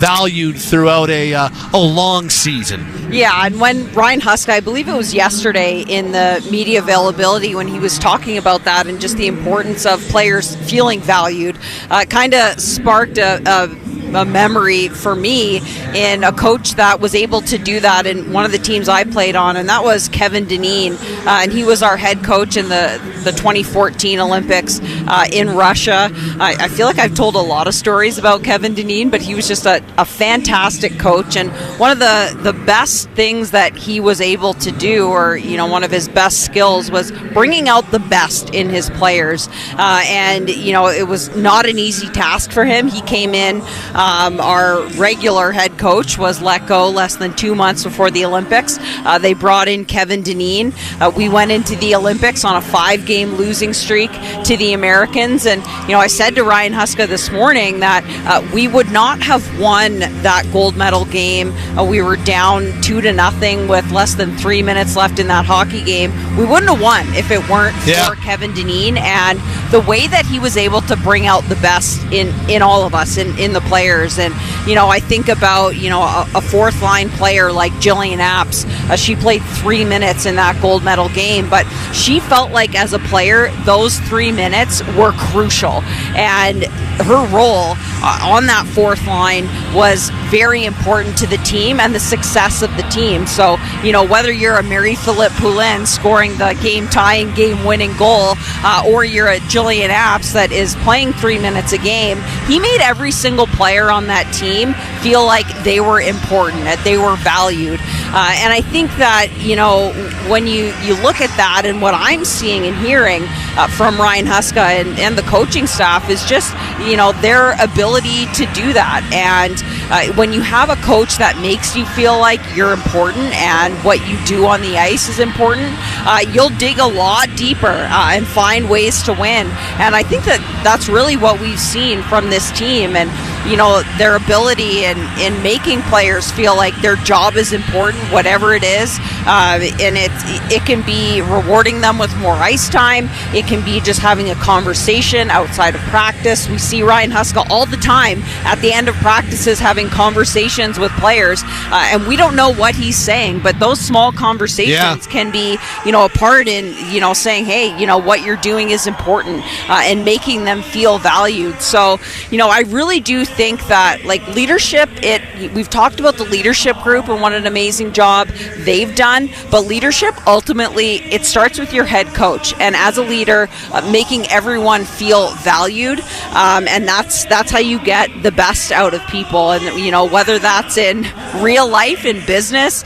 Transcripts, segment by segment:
valued throughout a long season. Yeah, and when Ryan Huska, I believe it was yesterday in the media availability when he was talking about that and just the importance of players feeling valued, kind of sparked a memory for me in a coach that was able to do that in one of the teams I played on, and that was Kevin Dineen, and he was our head coach in the 2014 Olympics in Russia. I feel like I've told a lot of stories about Kevin Dineen, but he was just a fantastic coach, and one of the best things that he was able to do, or one of his best skills, was bringing out the best in his players, and it was not an easy task for him. He came in, our regular head coach was let go less than 2 months before the Olympics. They brought in Kevin Dineen. We went into the Olympics on a 5-game losing streak to the Americans, and I said to Ryan Huska this morning that we would not have won that gold medal game. We were down 2-0 with less than 3 minutes left in that hockey game. We wouldn't have won if it weren't for Kevin Dineen and the way that he was able to bring out the best in all of us, in the players. And I think about a fourth line player like Jillian Apps. She played 3 minutes in that gold medal game, but she felt like as a player those 3 minutes were crucial, and her role on that fourth line was very important to the team and the success of the team. So whether you're a Marie-Philippe Poulin scoring the game-tying, game-winning goal, or you're a Jillian Apps that is playing 3 minutes a game, he made every single player on that team feel like they were important, that they were valued. And I think that when you look at that, and what I'm seeing and hearing from Ryan Huska and the coaching staff is just their ability to do that. And when you have a coach that makes you feel like you're important and what you do on the ice is important, you'll dig a lot deeper and find ways to win. And I think that that's really what we've seen from this team, and their ability in making players feel like their job is important, whatever it is. And it can be rewarding them with more ice time. It can be just having a conversation outside of practice. We see Ryan Huska all the time at the end of practices having conversations with players, and we don't know what he's saying, but those small conversations can be a part in saying, hey, what you're doing is important, and making them feel valued. So I really do think that leadership, we've talked about the leadership group and what an amazing job they've done, but leadership ultimately, it starts with your head coach, and as a leader, making everyone feel valued, and that's how you get the best out of people. And whether that's in real life, in business,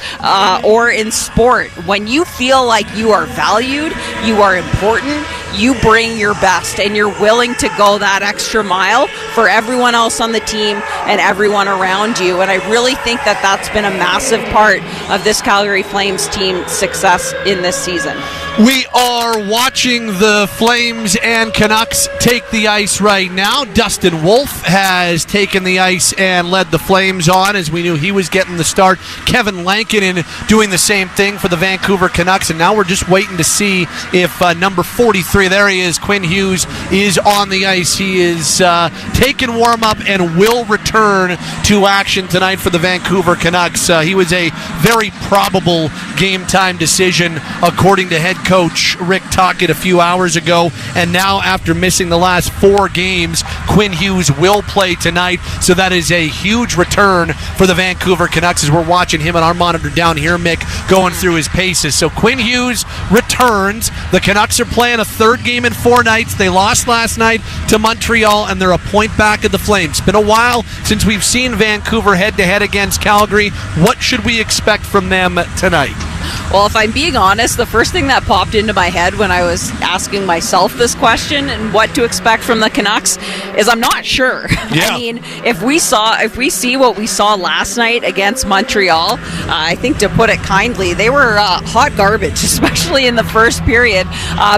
or in sport, when you feel like you are valued, you are important, you bring your best, and you're willing to go that extra mile for everyone else on the team and everyone around you. And I really think that that's been a massive part of this Calgary Flames team's success in this season. We are watching the Flames and Canucks take the ice right now. Dustin Wolf has taken the ice and led the Flames on, as we knew he was getting the start. Kevin Lankinen doing the same thing for the Vancouver Canucks, and now we're just waiting to see if number 43, there he is, Quinn Hughes, is on the ice. He is taking warm-up and will return to action tonight for the Vancouver Canucks. He was a very probable game-time decision, according to head coach Rick Tocchet a few hours ago, and now after missing the last 4 games, Quinn Hughes will play tonight, so that is a huge return for the Vancouver Canucks, as we're watching him on our monitor down here, Mick, going through his paces. So Quinn Hughes returns. The Canucks are playing a third game in 4 nights. They lost last night to Montreal, and they're a point back of the Flames. It's been a while since we've seen Vancouver head-to-head against Calgary. What should we expect from them tonight? Well, if I'm being honest, the first thing that popped into my head when I was asking myself this question and what to expect from the Canucks is I'm not sure. Yeah. I mean, if we see what we saw last night against Montreal, I think, to put it kindly, they were hot garbage, especially in the first period.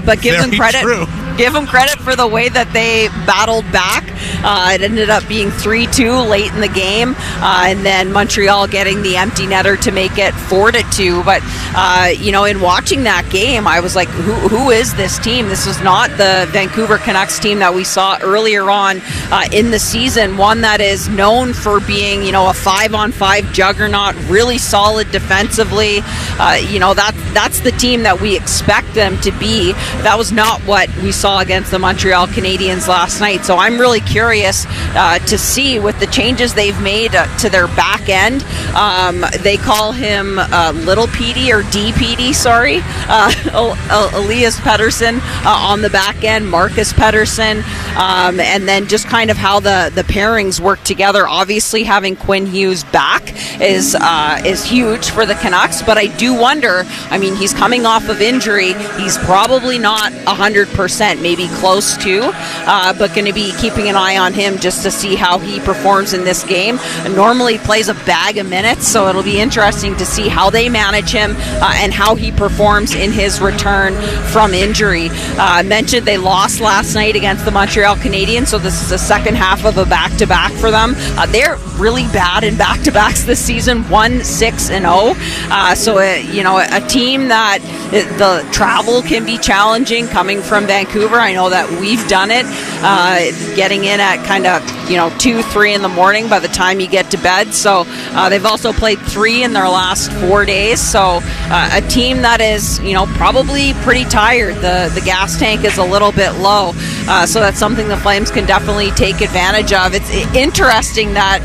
But give them credit. True. Give them credit for the way that they battled back. It ended up being 3-2 late in the game, and then Montreal getting the empty netter to make it 4-2. But in watching that game, I was like, who is this team? This was not the Vancouver Canucks team that we saw earlier on in the season, one that is known for being, a 5-on-5 juggernaut, really solid defensively. That's the team that we expect them to be. That was not what we saw against the Montreal Canadiens last night. So I'm really curious to see, with the changes they've made to their back end. They call him Little Petey, or D Petey, sorry. Elias Pettersson on the back end, Marcus Pettersson, and then just kind of how the pairings work together. Obviously, having Quinn Hughes back is huge for the Canucks, but I do wonder, he's coming off of injury. He's probably not 100%, maybe close to, but going to be keeping an eye on him just to see how he performs in this game. Normally plays a bag of minutes, so it'll be interesting to see how they manage him and how he performs in his return from injury. I mentioned they lost last night against the Montreal Canadiens, so this is the second half of a back-to-back for them. They're really bad in back-to-backs this season, 1-6-0. So a team that the travel can be challenging coming from Vancouver. I know that we've done it, getting in at kind of 2-3 in the morning by the time you get to bed. So they've also played 3 in their last 4 days. So a team that is probably pretty tired. The gas tank is a little bit low. So that's something the Flames can definitely take advantage of. It's interesting that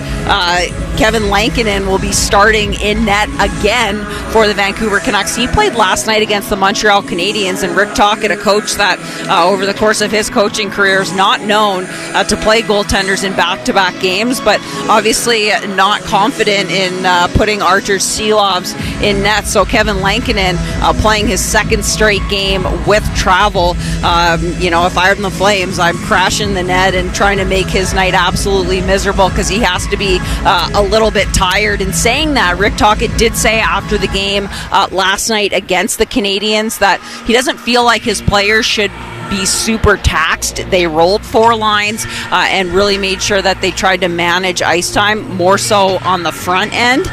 Kevin Lankinen will be starting in net again for the Vancouver Canucks. He played last night against the Montreal Canadiens, and Rick Tocchet, a coach that over the course of his coaching career is not known to play goaltenders in back-to-back games, but obviously not confident in putting Artur Silovs in net. So Kevin Lankinen playing his second straight game with travel. If I'm the Flames, I'm crashing the net and trying to make his night absolutely miserable, because he has to be a little bit tired. And saying that, Rick Tocchet did say after the game last night against the Canadiens that he doesn't feel like his players should be super taxed. They rolled 4 lines and really made sure that they tried to manage ice time more so on the front end.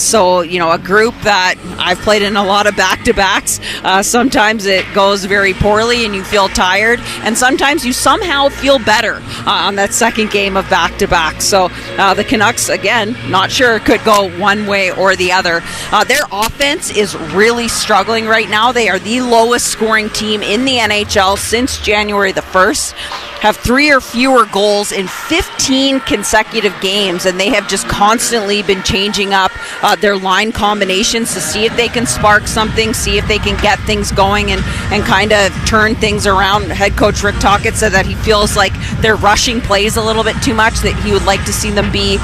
So a group that I've played in a lot of back-to-backs, sometimes it goes very poorly and you feel tired, and sometimes you somehow feel better on that second game of back-to-back. So the Canucks, again, not sure, could go one way or the other. Their offense is really struggling right now. They are the lowest scoring team in the NHL since January the 1st, have 3 or fewer goals in 15 consecutive games, and they have just constantly been changing up their line combinations to see if they can spark something, see if they can get things going and kind of turn things around. Head coach Rick Tocchet said that he feels like they're rushing plays a little bit too much, that he would like to see them be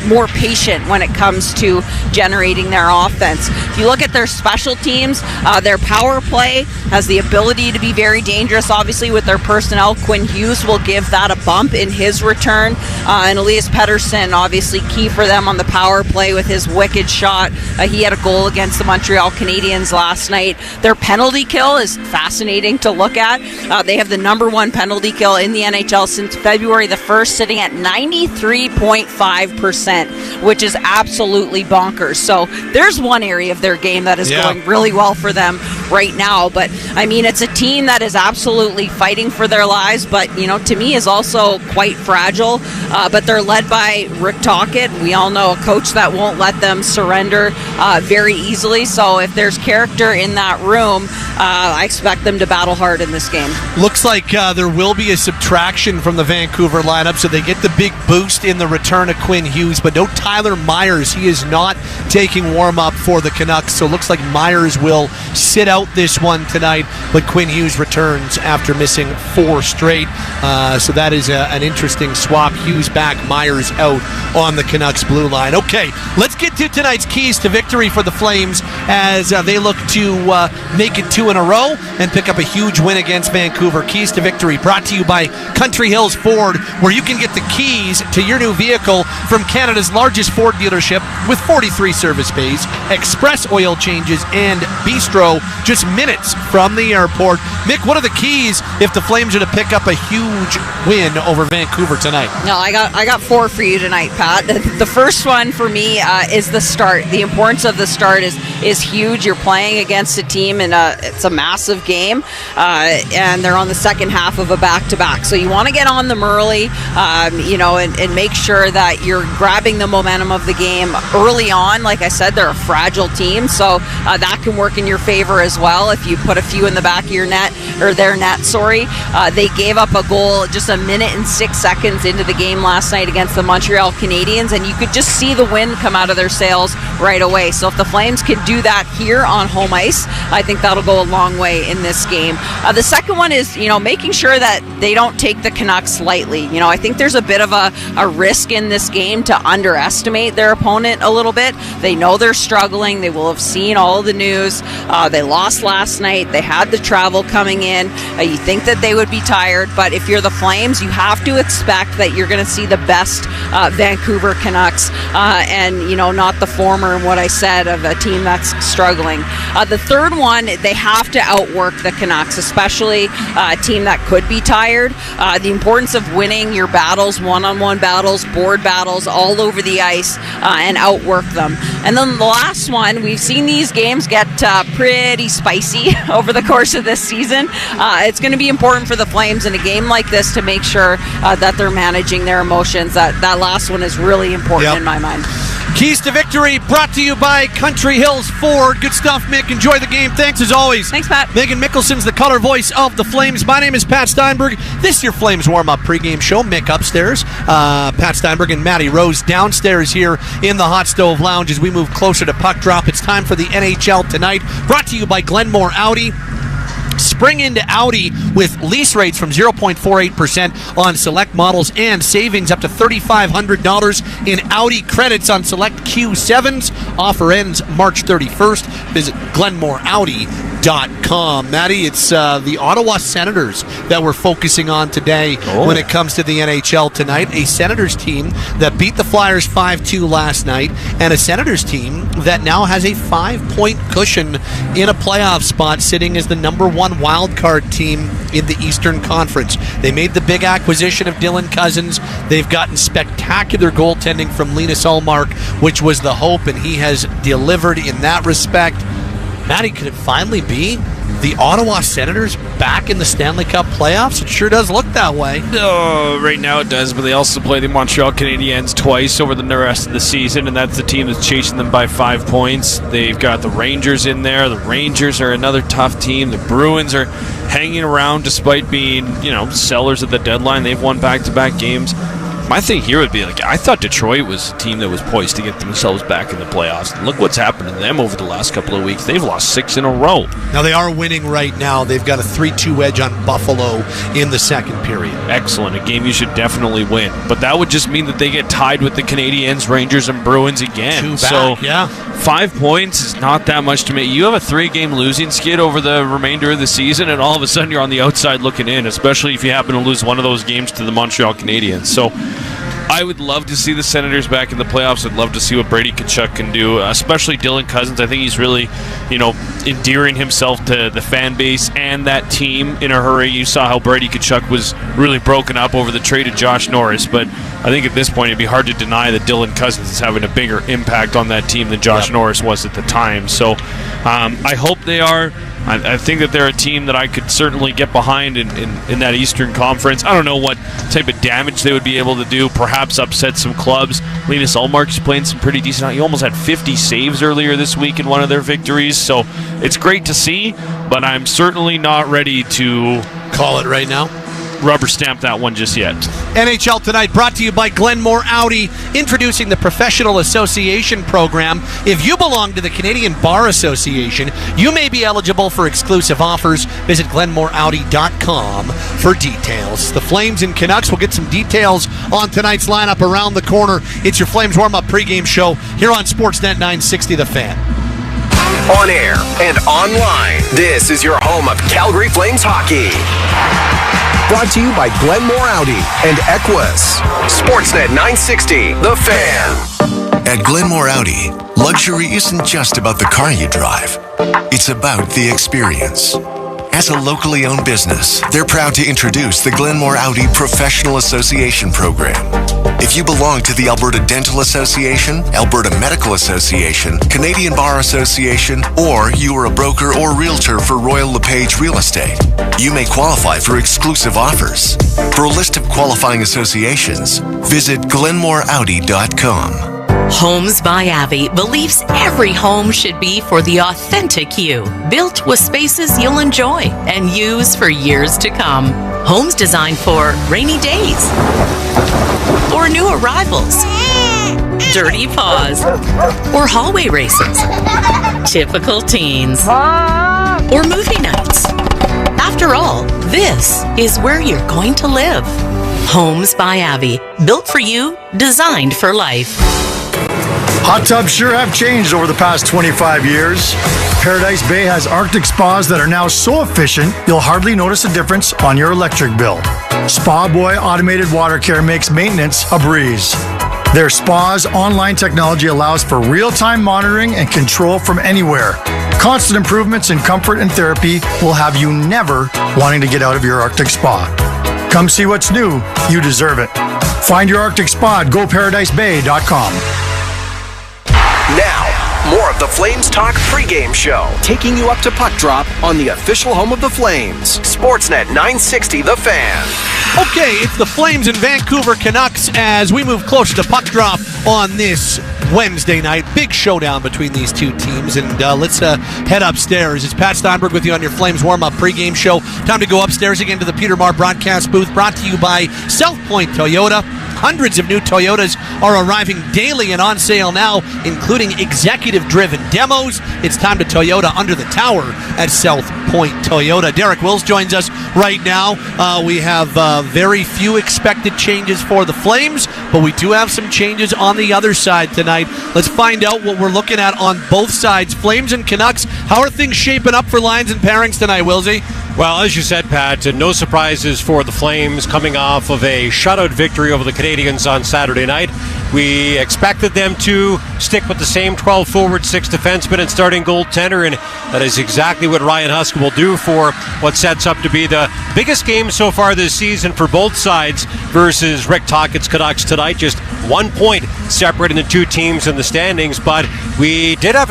more patient when it comes to generating their offense. If you look at their special teams, their power play has the ability to be very dangerous. Obviously, with their personnel, Quinn Hughes will give that a bump in his return, and Elias Pettersson obviously key for them on the power play with his wicked shot. He had a goal against the Montreal Canadiens last night. Their penalty kill is fascinating to look at. They have the number 1 penalty kill in the NHL since February the 1st, sitting at 93.5%, which is absolutely bonkers. So there's one area of their game that is going really well for them right now. But it's a team that is absolutely fighting for their lives, but to me is also quite fragile. But they're led by Rick Tocchet. We all know a coach that won't let them surrender very easily. So if there's character in that room, I expect them to battle hard in this game. Looks like there will be a subtraction from the Vancouver lineup, so they get the big boost in the return of Quinn Hughes, but no Tyler Myers. He is not taking warm-up for the Canucks, so it looks like Myers will sit out this one tonight, but Quinn Hughes returns after missing 4 straight. So that is an interesting swap. Hughes back, Myers out on the Canucks blue line. Okay, let's get to tonight's keys to victory for the Flames as they look to make it 2 in a row and pick up a huge win against Vancouver. Keys to victory brought to you by Country Hills Ford, where you can get the keys to your new vehicle from Canada's largest Ford dealership with 43 service bays, express oil changes, and bistro just minutes from the airport. Mick, what are the keys if the Flames are to pick up a huge huge win over Vancouver tonight. No, I got 4 for you tonight, Pat. The first one for me is the start. The importance of the start is huge. You're playing against a team and it's a massive game, and they're on the second half of a back-to-back. So you want to get on them early, and make sure that you're grabbing the momentum of the game early on. Like I said, they're a fragile team, so that can work in your favor as well if you put a few in the back of your net, or their net, sorry. They gave up a goal just a minute and 6 seconds into the game last night against the Montreal Canadiens, and you could just see the wind come out of their sails right away. So if the Flames can do that here on home ice, I think that'll go a long way in this game. The second one is, making sure that they don't take the Canucks lightly. I think there's a bit of a risk in this game to underestimate their opponent a little bit. They know they're struggling. They will have seen all the news. They lost last night. They had the travel coming in. You think that they would be tired, but if you're the Flames, you have to expect that you're going to see the best Vancouver Canucks, and not the former and what I said of a team that's struggling. The third one, they have to outwork the Canucks, especially a team that could be tired. The importance of winning your battles, one-on-one battles, board battles, all over the ice, and outwork them. And then the last one, we've seen these games get pretty spicy over the course of this season. It's going to be important for the Flames in a game like this to make sure that they're managing their emotions. That last one is really important in my mind. Keys to Victory brought to you by Country Hills Ford. Good stuff, Mick. Enjoy the game. Thanks as always. Thanks, Pat. Megan Mickelson's the color voice of the Flames. My name is Pat Steinberg. This is your Flames warm-up pregame show. Mick upstairs, Pat Steinberg and Matty Rose downstairs here in the Hot Stove Lounge as we move closer to puck drop. It's time for the NHL Tonight, brought to you by Glenmore Audi. Spring into Audi with lease rates from 0.48% on select models and savings up to $3,500 in Audi credits on select Q7s. Offer ends March 31st. Visit GlenmoreAudi.com. Matty, it's the Ottawa Senators that we're focusing on today when it comes to the NHL Tonight. A Senators team that beat the Flyers 5-2 last night, and a Senators team that now has a 5-point cushion in a playoff spot, sitting as the number 1 wild card team in the Eastern Conference. They made the big acquisition of Dylan Cousins. They've gotten spectacular goaltending from Linus Ullmark, which was the hope, and he has delivered in that respect. Matty, could it finally be the Ottawa Senators back in the Stanley Cup playoffs? It sure does look that way. Oh, right now it does, but they also play the Montreal Canadiens twice over the rest of the season, and that's the team that's chasing them by 5 points. They've got the Rangers in there. The Rangers are another tough team. The Bruins are hanging around despite being, sellers at the deadline. They've won back-to-back games. My thing here would be, I thought Detroit was a team that was poised to get themselves back in the playoffs. And look what's happened to them over the last couple of weeks. They've lost 6 in a row. Now, they are winning right now. They've got a 3-2 edge on Buffalo in the second period. Excellent. A game you should definitely win. But that would just mean that they get tied with the Canadiens, Rangers, and Bruins again. So, 5 points is not that much to me. You have a 3-game losing skid over the remainder of the season, and all of a sudden you're on the outside looking in, especially if you happen to lose one of those games to the Montreal Canadiens. So I would love to see the Senators back in the playoffs. I'd love to see what Brady Tkachuk can do, especially Dylan Cousins. I think he's really, endearing himself to the fan base and that team in a hurry. You saw how Brady Tkachuk was really broken up over the trade of Josh Norris, but I think at this point it'd be hard to deny that Dylan Cousins is having a bigger impact on that team than Josh Norris was at the time. So I hope they are. I think that they're a team that I could certainly get behind in that Eastern Conference. I don't know what type of damage they would be able to do, perhaps upset some clubs. Linus Ullmark's playing some pretty decent. He almost had 50 saves earlier this week in one of their victories, so it's great to see, but I'm certainly not ready to call it right now. Rubber stamp that one just yet. NHL Tonight brought to you by Glenmore Audi, introducing the Professional Association Program. If you belong to the Canadian Bar Association, you may be eligible for exclusive offers. Visit GlenmoreAudi.com for details. The Flames and Canucks will get some details on tonight's lineup around the corner. It's your Flames warm-up pregame show here on Sportsnet 960 The Fan. On air and online, this is your home of Calgary Flames hockey. Brought to you by Glenmore Audi and Equus. Sportsnet 960, The Fan. At Glenmore Audi, luxury isn't just about the car you drive. It's about the experience. As a locally owned business, they're proud to introduce the Glenmore Audi Professional Association Program. If you belong to the Alberta Dental Association, Alberta Medical Association, Canadian Bar Association, or you are a broker or realtor for Royal LePage Real Estate, you may qualify for exclusive offers. For a list of qualifying associations, visit glenmoreaudi.com. Homes by Avi believes every home should be for the authentic you, built with spaces you'll enjoy and use for years to come. Homes designed for rainy days or new arrivals, dirty paws, or hallway races, typical teens, or movie nights. After all, this is where you're going to live. Homes by Avi, built for you, designed for life. Hot tubs sure have changed over the past 25 years. Paradise Bay has Arctic spas that are now so efficient, you'll hardly notice a difference on your electric bill. Spa Boy Automated Water Care makes maintenance a breeze. Their spa's online technology allows for real-time monitoring and control from anywhere. Constant improvements in comfort and therapy will have you never wanting to get out of your Arctic spa. Come see what's new. You deserve it. Find your Arctic spa at goparadisebay.com. Now, more of the Flames Talk pregame show, taking you up to puck drop on the official home of the Flames, Sportsnet 960 The Fan. Okay, it's the Flames and Vancouver Canucks as we move closer to puck drop on this Wednesday night. Big showdown between these two teams, and let's head upstairs. It's Pat Steinberg with you on your Flames warm-up pregame show. Time to go upstairs again to the Peter Marr broadcast booth, brought to you by South Point Toyota. Hundreds of new Toyotas are arriving daily and on sale now, including executive-driven demos. It's time to Toyota under the tower at South Point Toyota. Derek Wills joins us right now. We have very few expected changes for the Flames, but we do have some changes on the other side tonight. Let's find out what we're looking at on both sides. Flames and Canucks, how are things shaping up for lines and pairings tonight, Wilsey? Well, as you said, Pat, no surprises for the Flames coming off of a shutout victory over the Canadians on Saturday night. We expected them to stick with the same 12 forward, 6 defensemen and starting goaltender, and that is exactly what Ryan Huska will do for what sets up to be the biggest game so far this season for both sides versus Rick Tocchet's Canucks tonight. Just 1 point separating the two teams in the standings, but we did have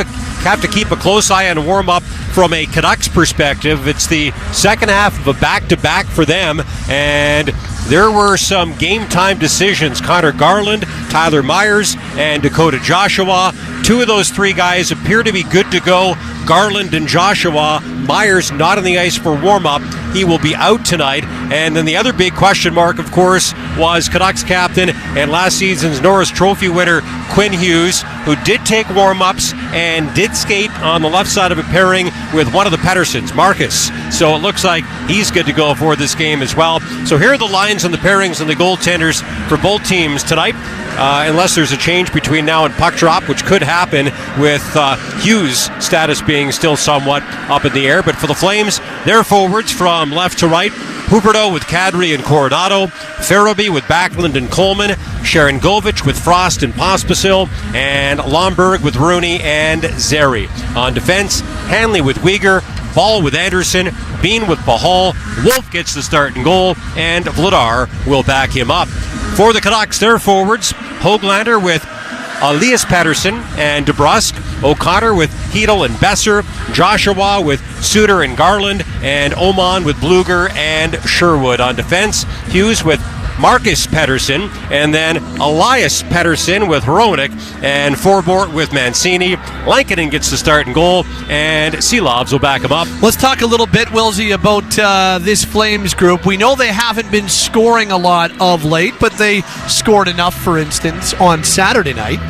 to keep a close eye on warm-up from a Canucks perspective. It's the second half of a back-to-back for them, and there were some game-time decisions. Connor Garland, Tyler Myers, and Dakota Joshua. 2 of those 3 guys appear to be good to go. Garland and Joshua. Myers not on the ice for warm-up. He will be out tonight. And then the other big question mark, of course, was Canucks captain and last season's Norris Trophy winner Quinn Hughes, who did take warm-ups and did skate on the left side of a pairing with one of the Petterssons, Marcus. So it looks like he's good to go for this game as well. So here are the lines and the pairings and the goaltenders for both teams tonight, unless there's a change between now and puck drop, which could happen with Hughes' status being still somewhat up in the air. But for the Flames, their forwards from left to right: Huberdeau with Kadri and Coronado, Farabee with Backlund and Coleman, Sharon Govich with Frost and Pospisil, and Lomberg with Rooney and Zeri. On defense, Hanley with Uyghur, Ball with Anderson, Bean with Pahal, Wolf gets the start and goal, and Vladar will back him up. For the Canucks, their forwards: Höglander with Elias Pettersson and DeBrusk, O'Connor with Hedel and Besser, Joshua with Suter and Garland, and Oman with Bluger and Sherwood. On defense, Hughes with Marcus Pettersson, and then Elias Pettersson with Hronik, and Forbort with Mancini. Lankinen gets the start and goal, and Seelovs will back him up. Let's talk a little bit, Wilsey, about this Flames group. We know they haven't been scoring a lot of late, but they scored enough, for instance, on Saturday night.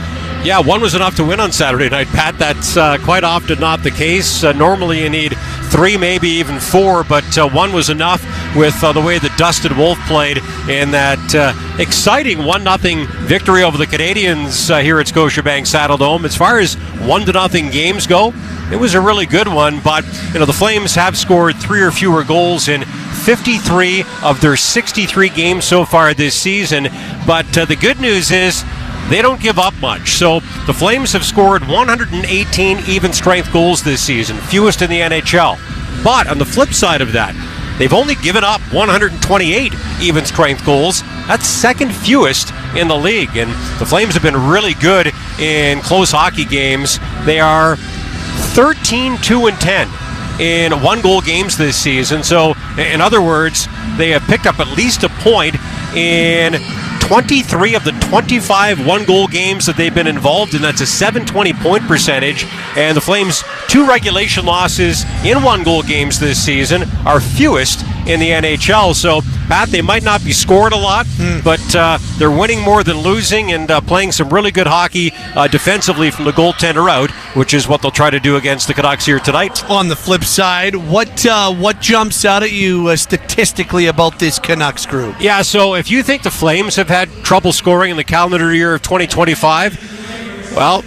Yeah, 1 was enough to win on Saturday night, Pat. That's quite often not the case. Normally you need 3, maybe even 4, but 1 was enough with the way that Dustin Wolf played in that exciting 1-0 victory over the Canadians here at Scotiabank Saddledome. As far as 1-0 games go, it was a really good one, but the Flames have scored 3 or fewer goals in 53 of their 63 games so far this season. But the good news is they don't give up much. So the Flames have scored 118 even strength goals this season, fewest in the NHL. But on the flip side of that, they've only given up 128 even strength goals. That's second fewest in the league. And the Flames have been really good in close hockey games. They are 13-2-10 in one-goal games this season. So, in other words, they have picked up at least a point in 23 of the 25 one-goal games that they've been involved in. That's a 720 point percentage. And the Flames' 2 regulation losses in one-goal games this season are fewest in the NHL. So, Pat, they might not be scored a lot, but they're winning more than losing and playing some really good hockey defensively from the goaltender out, which is what they'll try to do against the Canucks here tonight. On the flip side, what jumps out at you statistically about this Canucks group? Yeah, so if you think the Flames have had trouble scoring in the calendar year of 2025, well,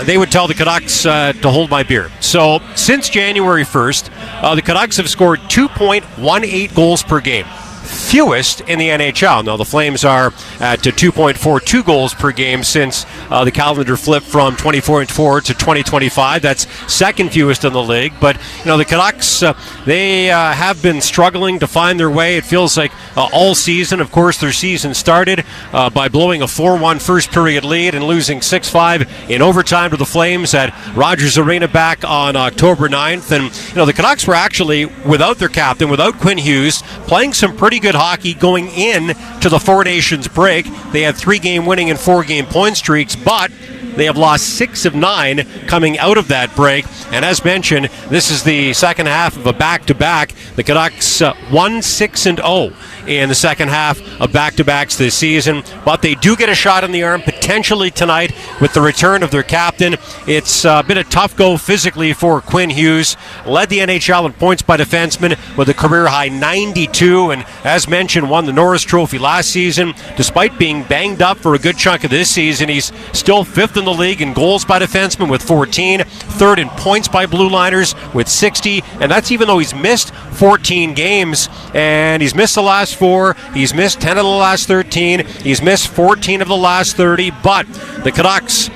they would tell the Canucks to hold my beer. So since January 1st, the Canucks have scored 2.18 goals per game. Fewest in the NHL. Now the Flames are at 2.42 goals per game since the calendar flipped from 24-4 to 2025. That's second fewest in the league. But the Canucks, they have been struggling to find their way. It feels like all season. Of course, their season started by blowing a 4-1 first period lead and losing 6-5 in overtime to the Flames at Rogers Arena back on October 9th. And the Canucks were actually without their captain, without Quinn Hughes, playing some pretty good hockey going in to the Four Nations break. They had 3-game winning and 4-game point streaks, but they have lost 6 of 9 coming out of that break. And as mentioned, this is the second half of a back-to-back. The Canucks won 6-0 in the second half of back-to-backs this season. But they do get a shot in the arm potentially tonight with the return of their captain. It's been a tough go physically for Quinn Hughes. Led the NHL in points by defenseman with a career-high 92. And as mentioned, won the Norris Trophy last season. Despite being banged up for a good chunk of this season, he's still 5th in the league in goals by defensemen with 14. 3rd in points by blue liners with 60. And that's even though he's missed 14 games. And he's missed the last 4. He's missed 10 of the last 13. He's missed 14 of the last 30. But the Canucks,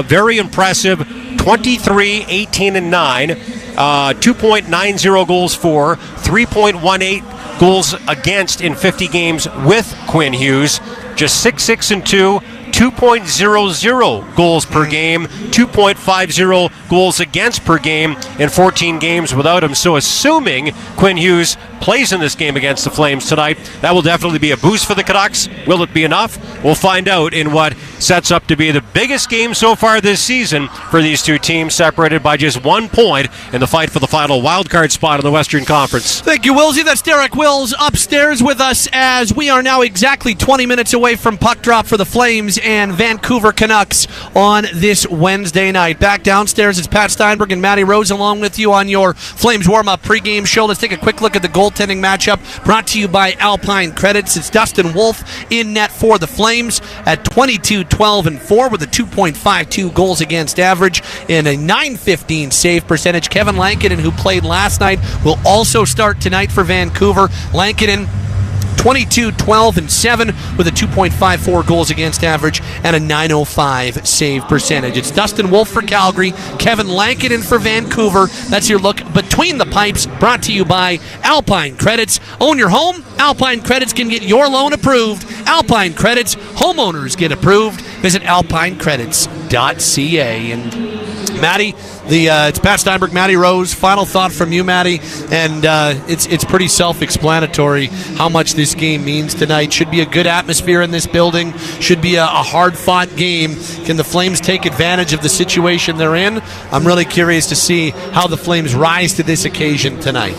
very impressive. 23, 18, and 9. 2.90 goals for, 3.18 goals against in 50 games with Quinn Hughes. Just 6-6-2. 2.00 goals per game, 2.50 goals against per game in 14 games without him. So assuming Quinn Hughes plays in this game against the Flames tonight, that will definitely be a boost for the Canucks. Will it be enough? We'll find out in what sets up to be the biggest game so far this season for these two teams, separated by just 1 point in the fight for the final wildcard spot in the Western Conference. Thank you, Willsy. That's Derek Wills upstairs with us as we are now exactly 20 minutes away from puck drop for the Flames and Vancouver Canucks on this Wednesday night. Back downstairs, it's Pat Steinberg and Matty Rose along with you on your Flames warm-up pregame show. Let's take a quick look at the goaltending matchup brought to you by Alpine Credits. It's Dustin Wolf in net for the Flames at 22-12-4 with a 2.52 goals against average and a .915 save percentage. Kevin Lankinen, who played last night, will also start tonight for Vancouver. Lankinen 22-12-7 with a 2.54 goals against average and a .905 save percentage. It's Dustin Wolf for Calgary, Kevin Lankinen for Vancouver. That's your look between the pipes, brought to you by Alpine Credits. Own your home? Alpine Credits can get your loan approved. Alpine Credits, homeowners get approved. Visit alpinecredits.ca. And Matty, it's Pat Steinberg, Matty Rose. Final thought from you, Matty, and it's pretty self-explanatory how much this game means tonight. Should be a good atmosphere in this building. Should be a hard-fought game. Can the Flames take advantage of the situation they're in? I'm really curious to see how the Flames rise to this occasion tonight.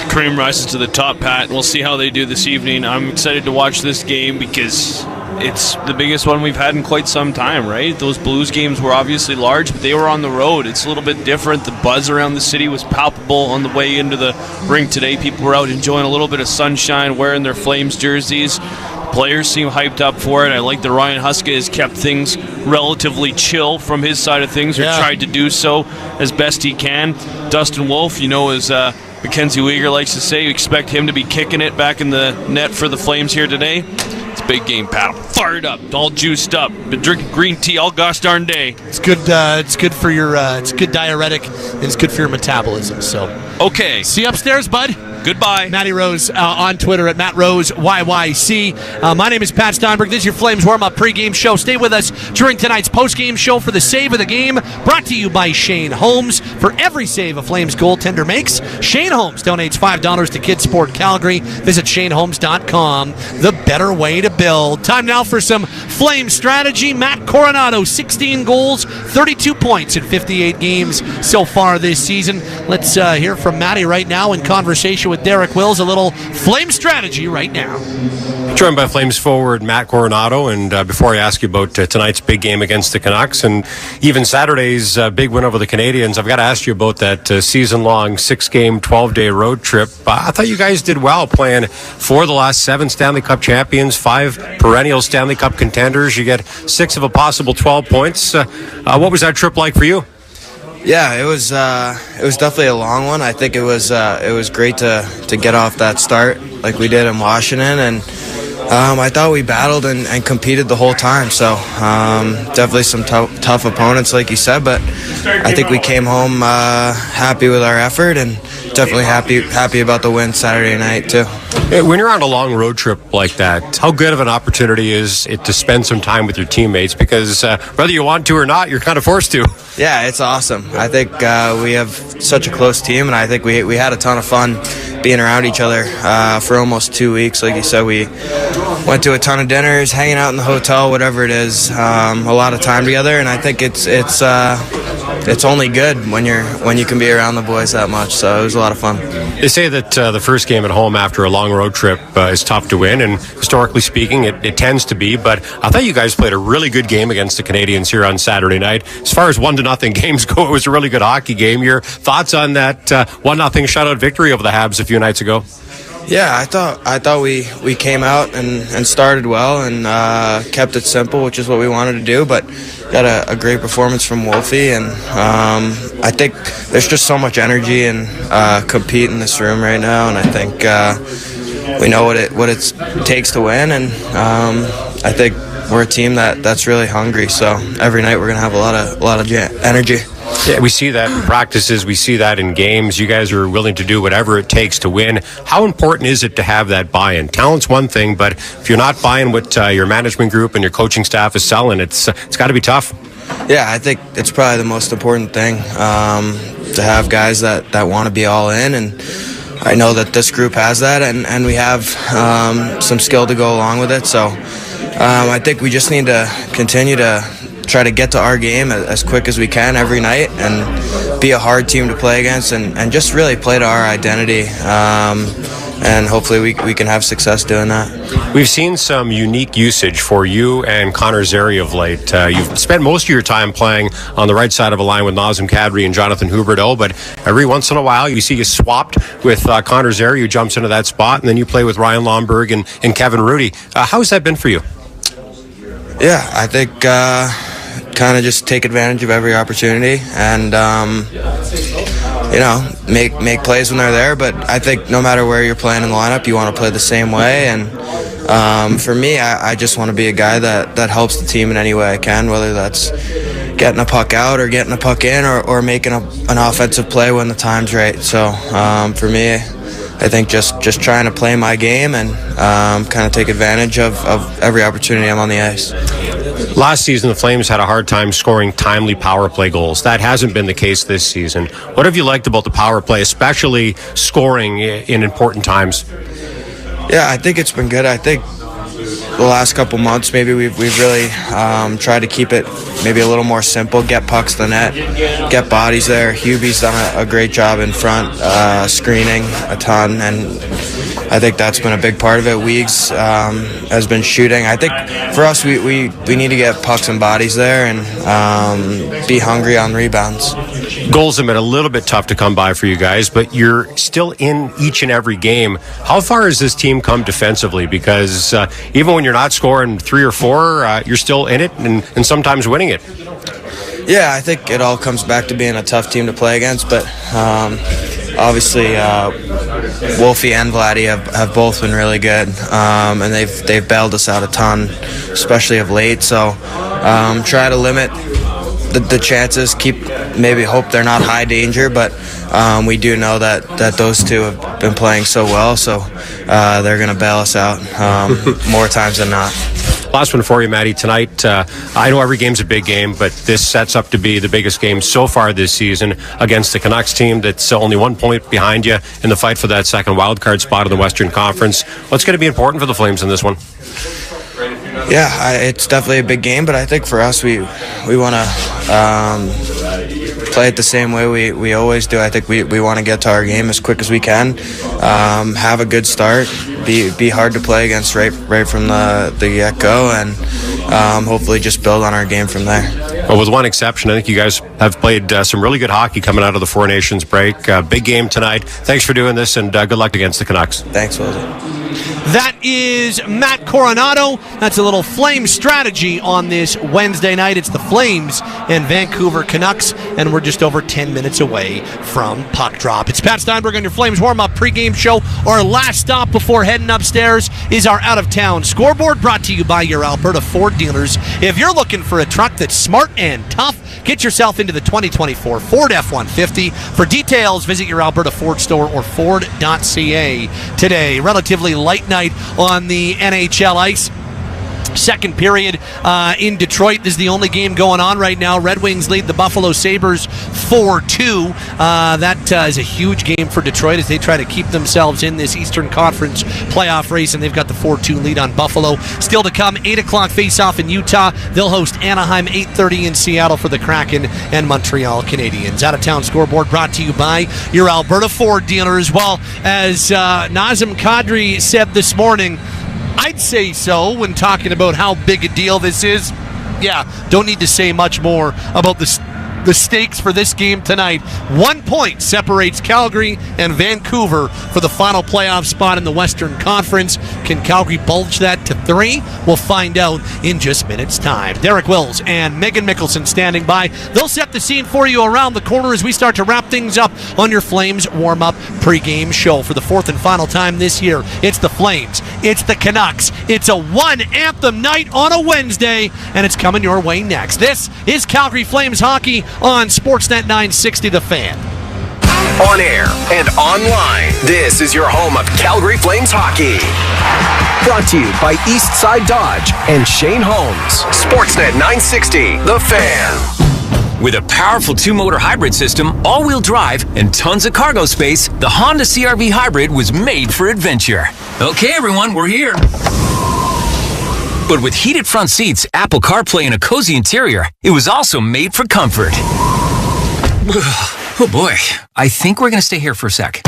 Cream rises to the top, Pat. We'll see how they do this evening. I'm excited to watch this game because it's the biggest one we've had in quite some time, right? Those Blues games were obviously large, but they were on the road. It's a little bit different. The buzz around the city was palpable on the way into the rink today. People were out enjoying a little bit of sunshine, wearing their Flames jerseys. Players seem hyped up for it. I like that Ryan Huska has kept things relatively chill from his side of things, or tried to do so as best he can. Dustin Wolf, as Mackenzie Weegar likes to say, you expect him to be kicking it back in the net for the Flames here today. It's big game, Pat. I'm fired up, all juiced up. Been drinking green tea all gosh darn day. It's good. It's good for your. It's good diuretic, and it's good for your metabolism. So, okay. See you upstairs, bud. Goodbye. Matty Rose on Twitter at Matt Rose YYC. My name is Pat Steinberg. This is your Flames warm-up pregame show. Stay with us during tonight's postgame show for the save of the game, brought to you by Shane Holmes. For every save a Flames goaltender makes, Shane Holmes donates $5 to Kids Sport Calgary. Visit ShaneHolmes.com. The better way to build. Time now for some Flames strategy. Matt Coronado, 16 goals, 32 points in 58 games so far this season. Let's hear from Matty right now in conversation with Derek Wills. A little Flame strategy right now. Joined by Flames forward Matt Coronado, and before I ask you about tonight's big game against the Canucks and even Saturday's big win over the Canadiens, I've got to ask you about that season-long 6-game, 12-day road trip. I thought you guys did well playing 4 of the last 7 Stanley Cup champions, 5 perennial Stanley Cup contenders. You get 6 of a possible 12 points. What was that trip like for you? Yeah, it was definitely a long one. I think it was great to get off that start like we did in Washington, and I thought we battled and competed the whole time. So definitely some tough opponents, like you said, but I think we came home happy with our effort and definitely happy about the win Saturday night too. When you're on a long road trip like that, how good of an opportunity is it to spend some time with your teammates? Because whether you want to or not, you're kind of forced to. Yeah, it's awesome. I think we have such a close team, and I think we had a ton of fun being around each other for almost 2 weeks. Like you said, we went to a ton of dinners, hanging out in the hotel, whatever it is, a lot of time together, and I think it's only good when you can be around the boys that much. So it was a lot of fun. They say that the first game at home after a long road trip is tough to win, and historically speaking, it tends to be. But I thought you guys played a really good game against the Canadiens here on Saturday night. As far as 1-0 games go, it was a really good hockey game. Your thoughts on that 1-0 shutout victory over the Habs a few nights ago? Yeah, I thought we came out and started well and kept it simple, which is what we wanted to do, but got a great performance from Wolfie, and I think there's just so much energy and compete in this room right now, and I think we know what it takes to win, and I think we're a team that's really hungry, so every night we're going to have a lot of energy. Yeah, we see that in practices. We see that in games. You guys are willing to do whatever it takes to win. How important is it to have that buy-in? Talent's one thing, but if you're not buying what your management group and your coaching staff is selling, it's got to be tough. Yeah, I think it's probably the most important thing, to have guys that want to be all in, and I know that this group has that, and we have some skill to go along with it. So I think we just need to continue to try to get to our game as quick as we can every night and be a hard team to play against and just really play to our identity, and hopefully we can have success doing that. We've seen some unique usage for you and Connor Zary of late. You've spent most of your time playing on the right side of a line with Nazem Kadri and Jonathan Huberdeau, but every once in a while you see you swapped with Connor Zary, who jumps into that spot, and then you play with Ryan Lomberg and Kevin Rudy. How has that been for you? Yeah, I think kind of just take advantage of every opportunity and make plays when they're there. But I think no matter where you're playing in the lineup, you want to play the same way. And for me, I just want to be a guy that helps the team in any way I can, whether that's getting a puck out or getting a puck in or making an offensive play when the time's right. So for me, I think just trying to play my game and kind of take advantage of every opportunity I'm on the ice. Last season, the Flames had a hard time scoring timely power play goals. That hasn't been the case this season. What have you liked about the power play, especially scoring in important times? Yeah, I think it's been good. I think the last couple months, maybe we've really tried to keep it maybe a little more simple, get pucks to the net, get bodies there. Hubie's done a great job in front, screening a ton, and I think that's been a big part of it. Weeks has been shooting. I think for us, we need to get pucks and bodies there and be hungry on rebounds. Goals have been a little bit tough to come by for you guys, but you're still in each and every game. How far has this team come defensively? Because even when you're not scoring 3 or 4, you're still in it and sometimes winning it. obviously Wolfie and Vladdy have both been really good, and they've bailed us out a ton, especially of late. So try to limit the chances, maybe hope they're not high danger, but we do know that those two have been playing so well, so they're going to bail us out more times than not. Last one for you, Matty. Tonight, I know every game's a big game, but this sets up to be the biggest game so far this season against the Canucks team that's only 1 point behind you in the fight for that second wildcard spot in the Western Conference. What's going to be important for the Flames in this one? Yeah, it's definitely a big game, but I think for us, we want to play it the same way we always do. I think we want to get to our game as quick as we can, have a good start, be hard to play against right from the get-go, and hopefully just build on our game from there. Well, with one exception, I think you guys have played some really good hockey coming out of the Four Nations break. Big game tonight. Thanks for doing this, and good luck against the Canucks. Thanks, Wilson. That is Matt Coronado. That's a little Flames strategy on this Wednesday night. It's the Flames and Vancouver Canucks, and we're just over 10 minutes away from puck drop. It's Pat Steinberg on your Flames warm-up pregame show. Our last stop before heading upstairs is our out-of-town scoreboard, brought to you by your Alberta Ford dealers. If you're looking for a truck that's smart and tough, get yourself into the 2024 Ford F-150. For details, visit your Alberta Ford store or Ford.ca today. Relatively light night on the NHL ice. Second period in Detroit. This is the only game going on right now. Red Wings lead the Buffalo Sabres 4-2. That is a huge game for Detroit as they try to keep themselves in this Eastern Conference playoff race, and they've got the 4-2 lead on Buffalo. Still to come, 8 o'clock face-off in Utah. They'll host Anaheim, 8:30 in Seattle for the Kraken and Montreal Canadiens. Out-of-town scoreboard brought to you by your Alberta Ford dealers. Well, as Nazem Kadri said this morning, I'd say so when talking about how big a deal this is. Yeah, don't need to say much more about the stakes for this game tonight. 1 point separates Calgary and Vancouver for the final playoff spot in the Western Conference. Can Calgary bulge that to 3? We'll find out in just minutes' time. Derek Wills and Megan Mickelson standing by. They'll set the scene for you around the corner as we start to wrap things up on your Flames warm-up pregame show. For the fourth and final time this year, it's the Flames, it's the Canucks, it's a one-anthem night on a Wednesday, and it's coming your way next. This is Calgary Flames hockey on Sportsnet 960 The Fan. On air and online, this is your home of Calgary Flames hockey. Brought to you by Eastside Dodge and Shane Holmes. Sportsnet 960 The Fan. With a powerful two-motor hybrid system, all-wheel drive, and tons of cargo space, the Honda CR-V Hybrid was made for adventure. Okay, everyone, we're here. But with heated front seats, Apple CarPlay, and a cozy interior, it was also made for comfort. Oh boy, I think we're gonna stay here for a sec.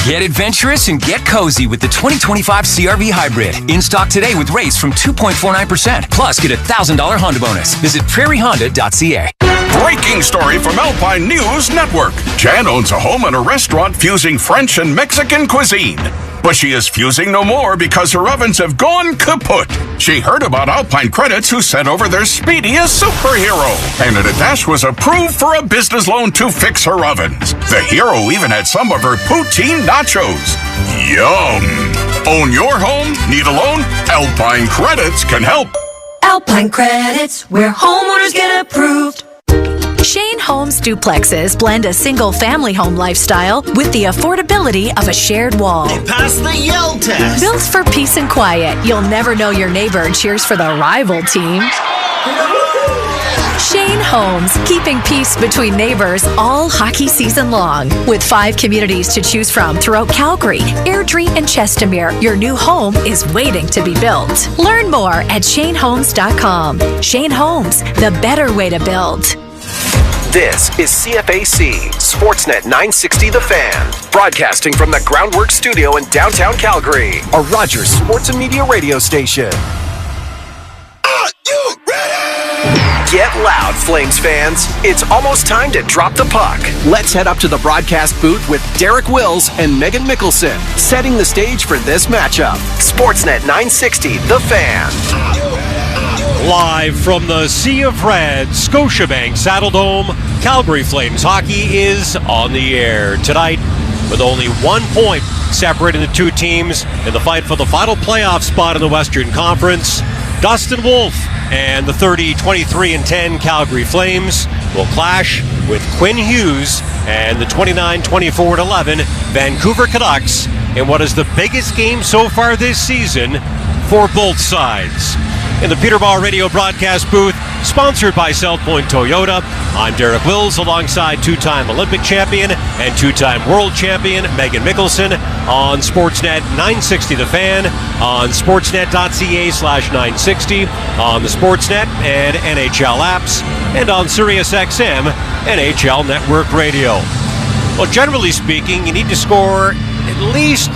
Get adventurous and get cozy with the 2025 CR-V Hybrid. In stock today with rates from 2.49%. Plus, get a $1,000 Honda bonus. Visit prairiehonda.ca. Breaking story from Alpine News Network. Jan owns a home and a restaurant fusing French and Mexican cuisine. But she is fusing no more because her ovens have gone kaput. She heard about Alpine Credits, who sent over their speediest superhero. And a dash was approved for a business loan to fix her ovens. The hero even had some of her poutine nachos. Yum! Own your home? Need a loan? Alpine Credits can help. Alpine Credits, where homeowners get approved. Shane Homes duplexes blend a single-family home lifestyle with the affordability of a shared wall. They passed the Yell test. Built for peace and quiet, you'll never know your neighbor cheers for the rival team. Shane Homes, keeping peace between neighbors all hockey season long. With 5 communities to choose from throughout Calgary, Airdrie, and Chestermere, your new home is waiting to be built. Learn more at shanehomes.com. Shane Homes, the better way to build. This is CFAC, Sportsnet 960 The Fan, broadcasting from the Groundwork Studio in downtown Calgary, a Rogers Sports and Media radio station. Are you ready? Get loud, Flames fans. It's almost time to drop the puck. Let's head up to the broadcast booth with Derek Wills and Megan Mickelson, setting the stage for this matchup. Sportsnet 960 The Fan. Live from the Sea of Red, Scotiabank Saddledome, Calgary Flames hockey is on the air. Tonight, with only 1 point separating the two teams in the fight for the final playoff spot in the Western Conference. Dustin Wolf and the 30-23-10 Calgary Flames will clash with Quinn Hughes and the 29-24-11 Vancouver Canucks in what is the biggest game so far this season for both sides. In the Peterborough Radio broadcast booth, sponsored by South Point Toyota, I'm Derek Wills alongside two-time Olympic champion and two-time world champion Megan Mickelson on Sportsnet 960 The Fan, on sportsnet.ca/960, on the Sportsnet and NHL apps, and on SiriusXM NHL Network Radio. Well, generally speaking, you need to score at least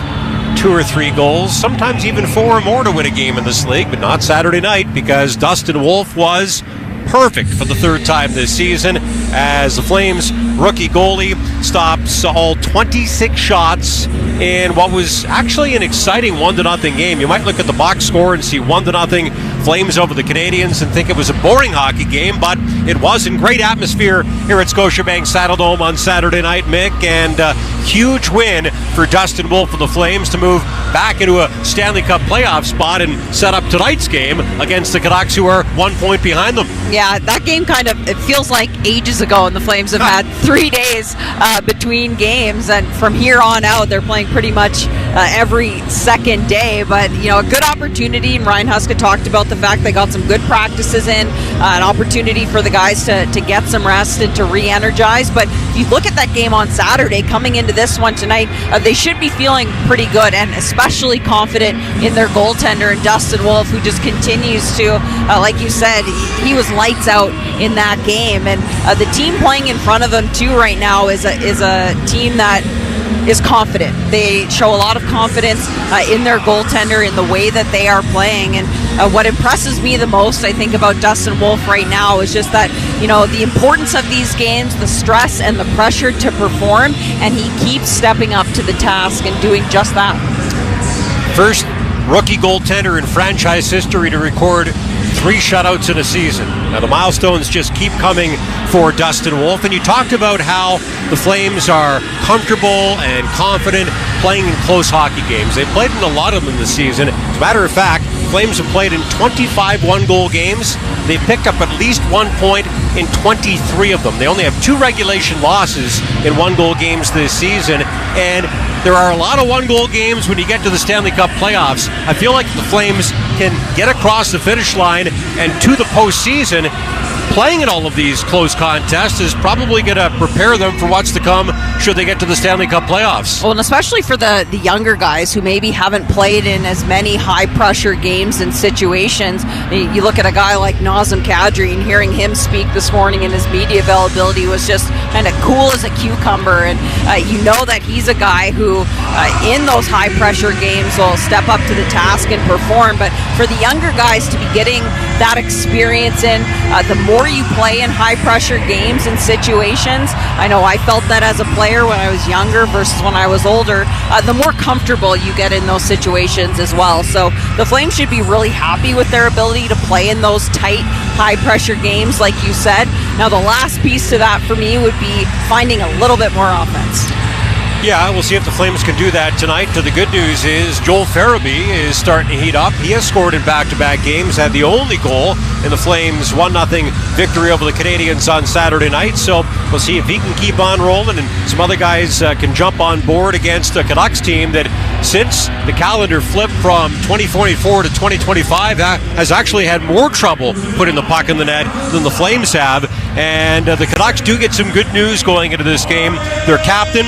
2 or 3 goals, sometimes even 4 or more to win a game in this league, but not Saturday night because Dustin Wolf was perfect for the 3rd time this season as the Flames rookie goalie stops all 26 shots in what was actually an exciting 1-0 game. You might look at the box score and see 1-0 Flames over the Canadians and think it was a boring hockey game, but it wasn't. Great atmosphere here at Scotiabank Saddledome on Saturday night, Mick, and huge win for Dustin Wolf of the Flames to move back into a Stanley Cup playoff spot and set up tonight's game against the Canucks, who are 1 point behind them. Yeah, that game it feels like ages ago, and the Flames have had 3 days between games, and from here on out, they're playing pretty much every second day. But, a good opportunity, and Ryan Huska talked about the fact they got some good practices in, an opportunity for the guys to get some rest and to re-energize. But if you look at that game on Saturday, coming into this one tonight, they should be feeling pretty good and especially confident in their goaltender, and Dustin Wolf, who just continues to, like you said, he was lights out in that game. And the team playing in front of them too right now is a team that is confident. They show a lot of confidence in their goaltender, in the way that they are playing. And what impresses me the most, I think, about Dustin Wolf right now is just that, the importance of these games, the stress and the pressure to perform, and he keeps stepping up to the task and doing just that. First rookie goaltender in franchise history to record 3 shutouts in a season. Now, the milestones just keep coming for Dustin Wolf. And you talked about how the Flames are comfortable and confident playing in close hockey games. They've played in a lot of them this season. As a matter of fact, Flames have played in 25 one-goal games. They've picked up at least 1 point in 23 of them. They only have 2 regulation losses in one-goal games this season. And there are a lot of one-goal games when you get to the Stanley Cup playoffs. I feel like the Flames can get across the finish line and to the postseason. Playing in all of these close contests is probably going to prepare them for what's to come should they get to the Stanley Cup playoffs. Well, and especially for the younger guys who maybe haven't played in as many high-pressure games and situations. You look at a guy like Nazem Kadri, and hearing him speak this morning in his media availability was just kind of cool as a cucumber. And you know that he's a guy who, in those high-pressure games, will step up to the task and perform. But for the younger guys to be getting that experience in, the more you play in high-pressure games and situations, I know I felt that as a player when I was younger versus when I was older, the more comfortable you get in those situations as well. So the Flames should be really happy with their ability to play in those tight, high-pressure games, like you said. Now, the last piece to that for me would be finding a little bit more offense. Yeah, we'll see if the Flames can do that tonight. The good news is Joel Farabee is starting to heat up. He has scored in back-to-back games, had the only goal in the Flames' 1-0 victory over the Canadians on Saturday night. So we'll see if he can keep on rolling and some other guys can jump on board against a Canucks team that, since the calendar flipped from 2024 to 2025, has actually had more trouble putting the puck in the net than the Flames have. And the Canucks do get some good news going into this game. Their captain,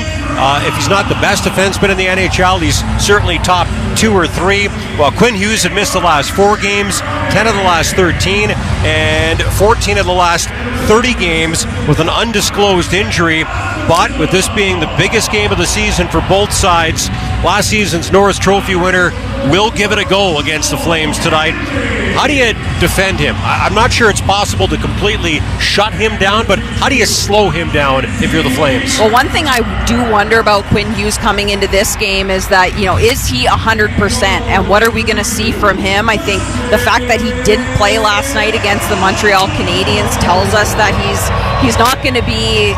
if he's not the best defenseman in the NHL, he's certainly top 2 or 3. Well, Quinn Hughes had missed the last 4 games, 10 of the last 13, and 14 of the last 30 games with an undisclosed injury. But with this being the biggest game of the season for both sides, last season's Norris Trophy winner will give it a go against the Flames tonight. How do you defend him? I'm not sure it's possible to completely shut him down, but how do you slow him down if you're the Flames? Well, one thing I do wonder about Quinn Hughes coming into this game is that, is he 100%? And what are we going to see from him? I think the fact that he didn't play last night against the Montreal Canadiens tells us that he's not going to be,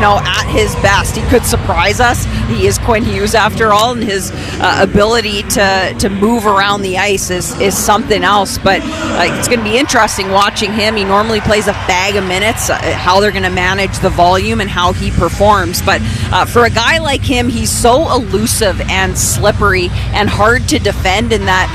at his best. He could surprise us, He is Quinn Hughes after all, and his ability to move around the ice is something else. But it's going to be interesting watching him. He normally plays a bag of minutes, how they're going to manage the volume and how he performs. But for a guy like him, he's so elusive and slippery and hard to defend in that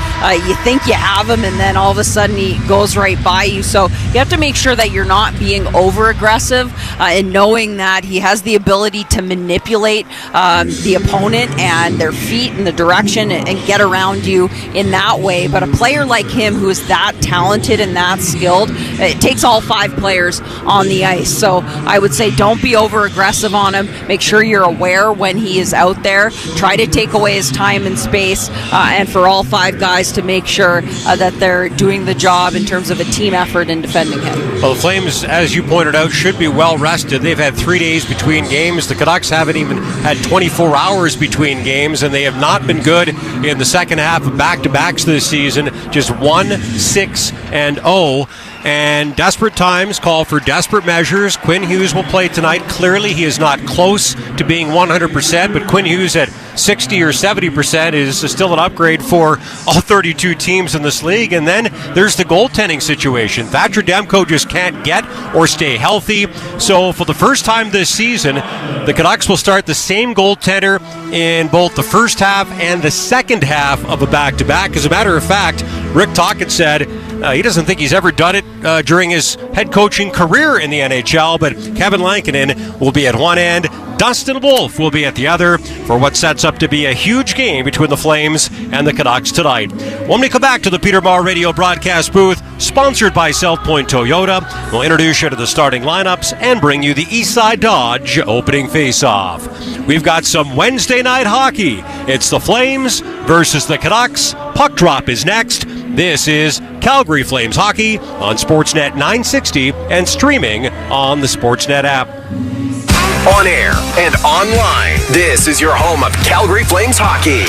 you think you have him and then all of a sudden he goes right by you. So you have to make sure that you're not being over aggressive and knowing that he has the ability to manipulate the opponent and their feet and the direction and get around you in that way. But a player like him who is that talented and that skilled, it takes all 5 players on the ice. So I would say don't be over aggressive on him. Make sure you're aware when he is out there. Try to take away his time and space, and for all 5 guys to make sure that they're doing the job in terms of a team effort in defending him. Well, the Flames, as you pointed out, should be well rested. They've had 3 days between games. The Canucks haven't even had 24 hours between games, and they have not been good in the second half of back-to-backs this season. Just 1-6-0. And desperate times call for desperate measures. Quinn Hughes will play tonight. Clearly, he is not close to being 100%, but Quinn Hughes at 60 or 70% is still an upgrade for all 32 teams in this league. And then there's the goaltending situation. Thatcher Demko just can't get or stay healthy. So for the first time this season, the Canucks will start the same goaltender in both the first half and the second half of a back-to-back. As a matter of fact, Rick Tocchet said he doesn't think he's ever done it during his head coaching career in the NHL, but Kevin Lankinen will be at one end, Dustin Wolf will be at the other for what sets up to be a huge game between the Flames and the Canucks tonight. When we come back to the Peter Maher Radio broadcast booth, sponsored by South Point Toyota, we'll introduce you to the starting lineups and bring you the Eastside Dodge opening face-off. We've got some Wednesday night hockey. It's the Flames versus the Canucks. Puck drop is next. This is Calgary Flames hockey on Sportsnet 960 and streaming on the Sportsnet app. On air and online, this is your home of Calgary Flames hockey.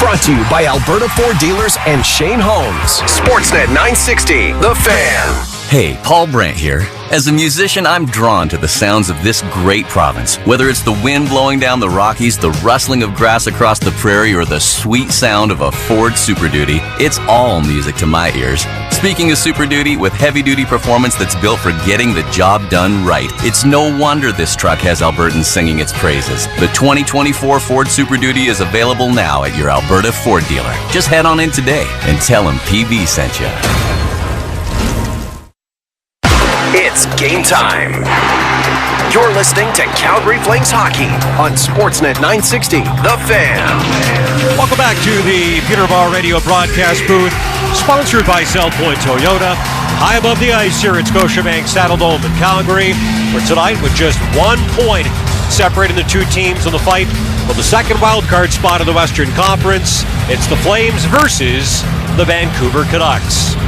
Brought to you by Alberta Ford Dealers and Shane Holmes. Sportsnet 960, The Fan. Hey, Paul Brandt here. As a musician, I'm drawn to the sounds of this great province. Whether it's the wind blowing down the Rockies, the rustling of grass across the prairie, or the sweet sound of a Ford Super Duty, it's all music to my ears. Speaking of Super Duty, with heavy-duty performance that's built for getting the job done right, it's no wonder this truck has Albertans singing its praises. The 2024 Ford Super Duty is available now at your Alberta Ford dealer. Just head on in today and tell them PB sent you. It's game time. You're listening to Calgary Flames hockey on Sportsnet 960, The Fan. Welcome back to the Peter Maher Radio broadcast booth, sponsored by South Point Toyota. High above the ice here at Scotiabank Saddledome in Calgary, where tonight with just 1 point separating the two teams in the fight for the second wildcard spot in the Western Conference. It's the Flames versus the Vancouver Canucks.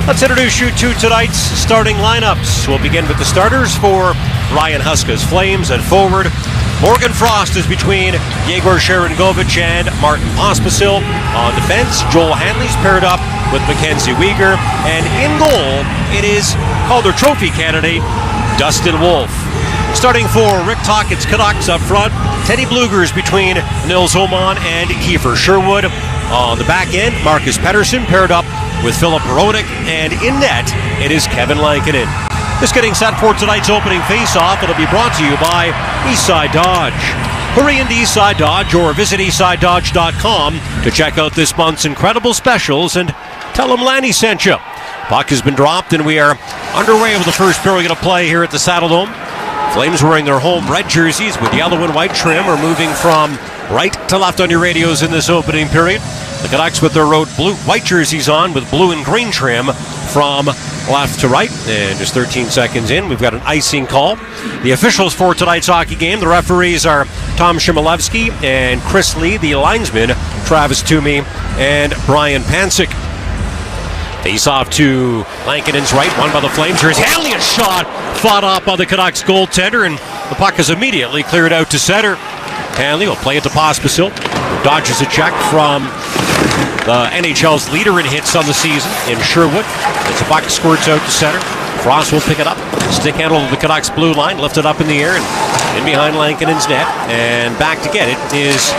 Let's introduce you to tonight's starting lineups. We'll begin with the starters for Ryan Huska's Flames at forward. Morgan Frost is between Yegor Sharangovich and Martin Pospisil. On defense, Joel Hanley's paired up with Mackenzie Weegar. And in goal, it is Calder Trophy candidate Dustin Wolf. Starting for Rick Tocchet's Canucks up front, Teddy Blueger's between Nils Åman and Kiefer Sherwood. On the back end, Marcus Pettersson paired up with Philip Hronik, and in net, it is Kevin Lankinen. Just getting set for tonight's opening face-off. It'll be brought to you by Eastside Dodge. Hurry into Eastside Dodge or visit eastsidedodge.com to check out this month's incredible specials and tell them Lanny sent you. Puck has been dropped and we are underway with the first period of play here at the Saddledome. Flames wearing their home red jerseys with yellow and white trim are moving from right to left on your radios in this opening period. The Canucks with their road white jerseys on with blue and green trim from left to right. And just 13 seconds in, we've got an icing call. The officials for tonight's hockey game, the referees are Tom Shimilevsky and Chris Lee. The linesmen, Travis Toomey and Brian Pansick. Face off to Lankinen's right, won by the Flames. Here's Hanley, a shot fought off by the Canucks goaltender, and the puck is immediately cleared out to center. Hanley will play it to Pospisil. Dodges a check from the NHL's leader in hits on the season in Sherwood. As the puck squirts out to center, Frost will pick it up. Stick handle of the Canucks blue line, lifted up in the air, and In behind Lankinen's net, and back to get it is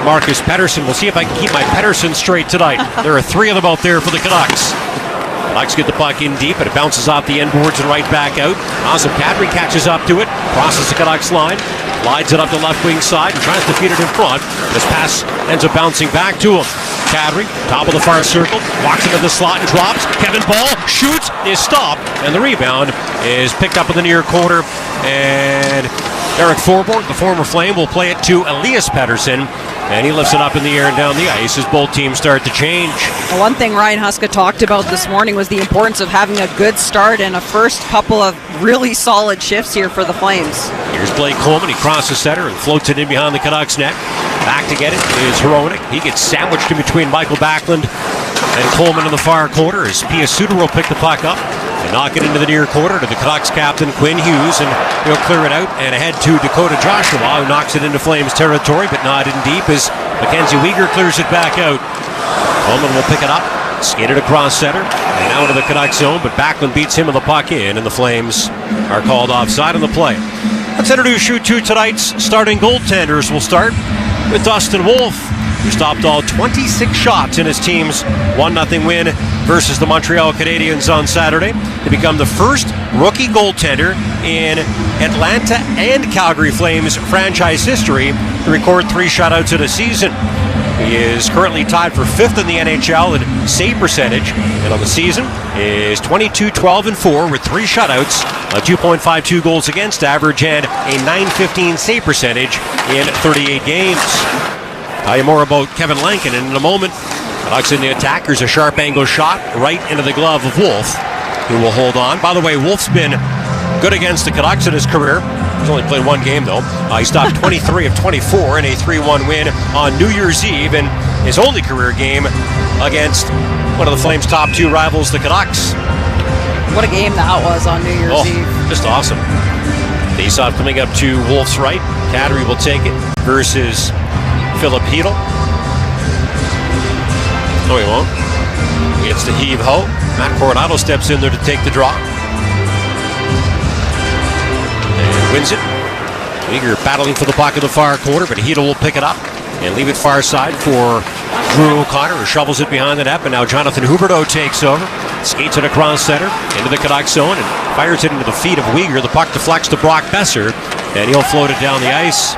Marcus Pettersson. We'll see if I can keep my Pettersson straight tonight. There are 3 of them out there for the Canucks. Canucks get the puck in deep, and it bounces off the end boards and right back out. Awesome. Kadri catches up to it, crosses the Canucks line, slides it up the left wing side, and tries to feed it in front. This pass ends up bouncing back to him. Kadri, top of the far circle, walks into the slot and drops. Kevin Ball shoots, is stopped, and the rebound is picked up in the near corner. And Eric Forborg, the former Flame, will play it to Elias Pettersson, and he lifts it up in the air and down the ice as both teams start to change. The one thing Ryan Huska talked about this morning was the importance of having a good start and a first couple of really solid shifts here for the Flames. Here's Blake Coleman. He crosses center and floats it in behind the Canucks net. Back to get it is Hronek. He gets sandwiched in between Michael Backlund and Coleman in the far corner as Pia Suter will pick the puck up and knock it into the near corner to the Canucks captain Quinn Hughes, and he'll clear it out and ahead to Dakota Joshua, who knocks it into Flames territory but not in deep as Mackenzie Weegar clears it back out. Coleman will pick it up, skate it across center and out of the Canucks zone, but Backlund beats him with the puck in, and the Flames are called offside on the play. Let's introduce you to tonight's starting goaltenders. We'll start with Dustin Wolf, who stopped all 26 shots in his team's 1-0 win versus the Montreal Canadiens on Saturday to become the first rookie goaltender in Atlanta and Calgary Flames franchise history to record 3 shutouts in a season. He is currently tied for 5th in the NHL in save percentage, and on the season is 22-12-4 with 3 shutouts, a 2.52 goals against average, and a .915 save percentage in 38 games. Tell you more about Kevin Lankinen in a moment. Canucks in the attack. Here's a sharp angle shot right into the glove of Wolf, who will hold on. By the way, Wolf's been good against the Canucks in his career. He's only played 1 game, though. He stopped 23 of 24 in a 3-1 win on New Year's Eve in his only career game against one of the Flames' top 2 rivals, the Canucks. What a game that was on New Year's Eve. Just awesome. Face-off coming up to Wolf's right. Kadri will take it versus Philip Hedl. No, he won't. He gets the heave-ho. Matt Coronado steps in there to take the draw. And wins it. Weegar battling for the puck in the far corner, but Hedl will pick it up and leave it far side for Drew O'Connor, who shovels it behind the net, but now Jonathan Huberdeau takes over, skates it across center into the Canucks zone and fires it into the feet of Weegar. The puck deflects to Brock Besser, and he'll float it down the ice.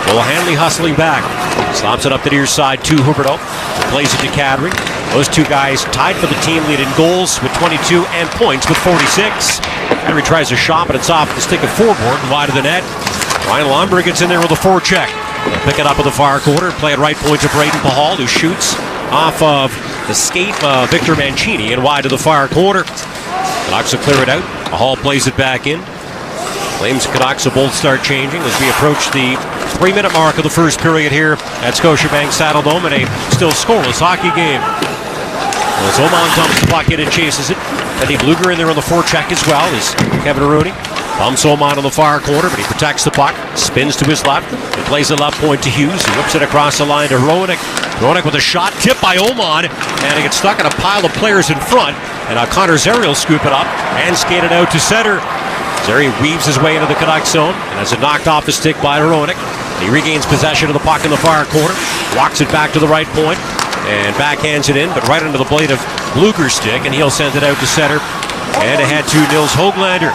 Will Hanley hustling back. Slobs it up the near side to Huberdeau. Plays it to Kadri. Those 2 guys tied for the team lead in goals with 22 and points with 46. Kadri tries a shot, but it's off the stick of Forborg and wide of the net. Ryan Lomberg gets in there with a forecheck. They'll pick it up in the far corner. Play it right point to Braden Pahal, who shoots off of the skate of Victor Mancini and wide to the far corner. Canucks will clear it out. Pahal plays it back in. Flames and Canucks will both start changing as we approach the 3-minute mark of the first period here at Scotiabank Saddledome in a still scoreless hockey game. As Oman dumps the puck in and chases it. Eddie Bluger in there on the forecheck as well as Kevin Rooney bumps Oman on the far corner, but he protects the puck, spins to his left, and plays the left point to Hughes. He whips it across the line to Hronek. Hronek with a shot tipped by Oman, and it gets stuck in a pile of players in front, and now Connor Zary will scoop it up and skate it out to center. Zary weaves his way into the Canucks zone and has it knocked off the stick by Hronek. He regains possession of the puck in the far corner, walks it back to the right point, and backhands it in, but right under the blade of Bluger's stick, and he'll send it out to center and ahead to Nils Höglander.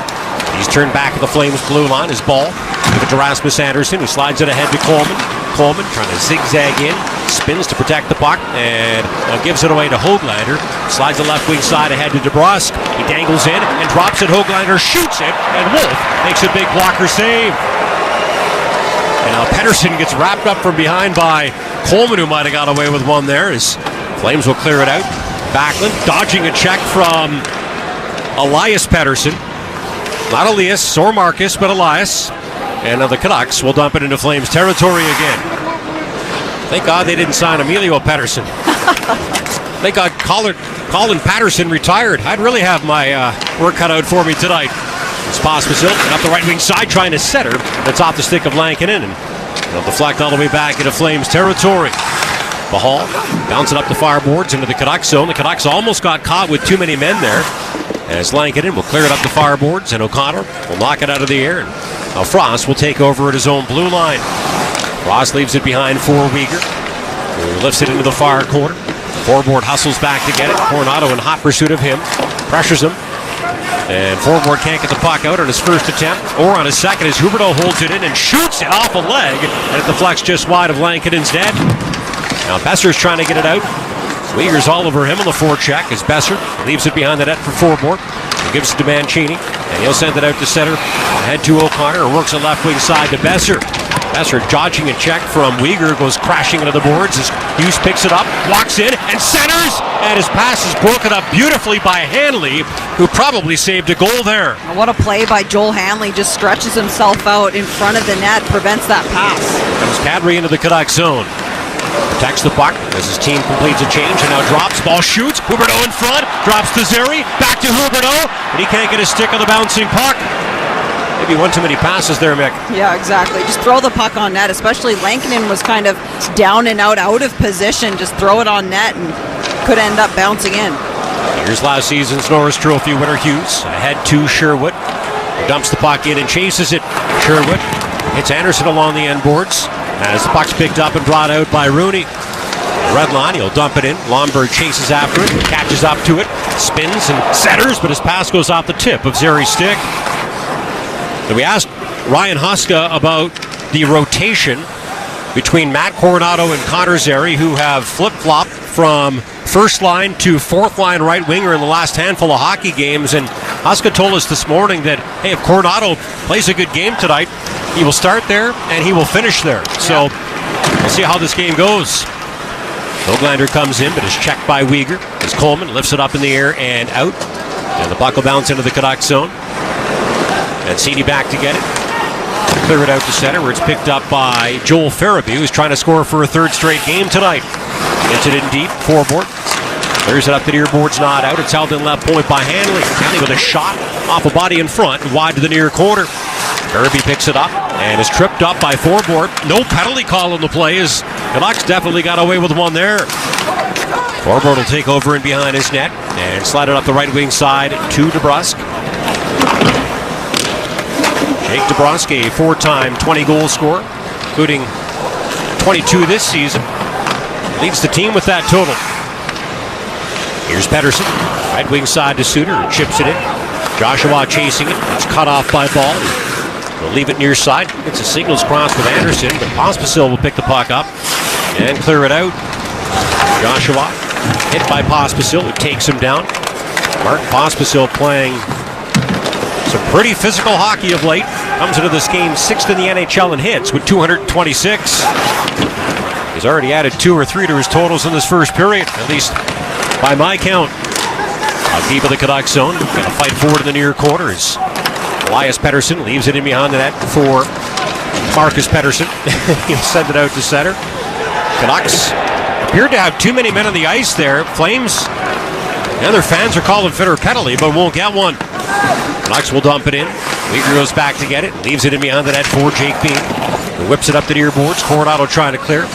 He's turned back at the Flames blue line. His ball give it to Rasmus Andersson, who slides it ahead to Coleman. Coleman trying to zigzag in, spins to protect the puck, and gives it away to Höglander. Slides the left wing side ahead to DeBrusk. He dangles in and drops it. Höglander shoots it, and Wolf makes a big blocker save. And now Pettersson gets wrapped up from behind by Coleman, who might have got away with one there, as Flames will clear it out. Backlund dodging a check from Elias Pettersson. Not Elias or Marcus, but Elias. And the Canucks will dump it into Flames territory again. Thank God they didn't sign Emilio Pettersson. Thank God Colin Patterson retired. I'd really have my work cut out for me tonight. It's Pospisil and up the right wing side trying to center. That's off the stick of Lankinen, and it'll deflect all the way back into Flames territory. Pahal bouncing up the far boards into the Canucks zone. The Canucks almost got caught with too many men there, as Lankinen will clear it up the far boards, and O'Connor will knock it out of the air and Now Frost will take over at his own blue line. Frost leaves it behind for Weegar, who lifts it into the far corner. Forward hustles back to get it. Coronado in hot pursuit of him. Pressures him. And forward can't get the puck out on his first attempt or on his second as Huberdeau holds it in and shoots it off a leg. And it deflects just wide of Lankinen's net. Now Besser's trying to get it out. Weegar's all over him on the forecheck as Besser leaves it behind the net for Forward. He gives it to Mancini. And he'll send it out to center. Ahead to O'Connor. Works a left wing side to Besser. Besser dodging a check from Weegar, goes crashing into the boards as Hughes picks it up, walks in, and centers! And his pass is broken up beautifully by Hanley, who probably saved a goal there. What a play by Joel Hanley. Just stretches himself out in front of the net, prevents that pass. Comes Kadri into the Canucks zone. Protects the puck as his team completes a change and now drops. Ball shoots. Huberdeau in front. Drops to Zeri. Back to Huberdeau. And he can't get a stick on the bouncing puck. Maybe one too many passes there, Mick. Yeah, exactly. Just throw the puck on net, especially Lankinen was kind of down and out of position. Just throw it on net and could end up bouncing in. Here's last season's Norris Trophy winner Hughes. Ahead to Sherwood. Dumps the puck in and chases it. Sherwood hits Anderson along the end boards as the puck's picked up and brought out by Rooney. Red line, he'll dump it in. Lomberg chases after it, catches up to it, spins and centers, but his pass goes off the tip of Zeri's stick. We asked Ryan Huska about the rotation between Matt Coronado and Connor Zeri, who have flip-flopped from first line to fourth line right winger in the last handful of hockey games. And Huska told us this morning that, hey, if Coronado plays a good game tonight, he will start there and he will finish there. So we'll see how this game goes. Hoglander comes in, but is checked by Weegar as Coleman lifts it up in the air and out. And the puck will bounce into the Canucks zone. And Cini back to get it. Clear it out to center where it's picked up by Joel Farabee, who's trying to score for a third straight game tonight. Gets it in deep, Forward. Clears it up the near boards, not out. It's held in left point by Hanley. Hanley with a shot off a body in front and wide to the near corner. Farabee picks it up and is tripped up by Forward. No penalty call on the play as Canucks definitely got away with one there. Forward will take over in behind his net and slide it up the right wing side to DeBrusk. Jake DeBrusk, a four-time 20-goal scorer, including 22 this season. Leads the team with that total. Here's Pettersson. Right wing side to Suter. Chips it in. Joshua chasing it. It's cut off by Ball. He'll leave it near side. Gets a signals cross with Anderson, but Pospisil will pick the puck up and clear it out. Joshua hit by Pospisil, who takes him down. Mark Pospisil playing some pretty physical hockey of late. Comes into this game sixth in the NHL in hits with 226. He's already added 2 or 3 to his totals in this first period, at least by my count. Out deep of the Canucks zone. Going to fight forward in the near corners. Elias Pettersson leaves it in behind the net for Marcus Pettersson. He'll send it out to center. Canucks appeared to have too many men on the ice there. Flames and their fans are calling for a penalty, but won't get one. Canucks will dump it in. Weegar goes back to get it. Leaves it in behind the net for Jake Bean. He whips it up the near boards. Coronado trying to clear.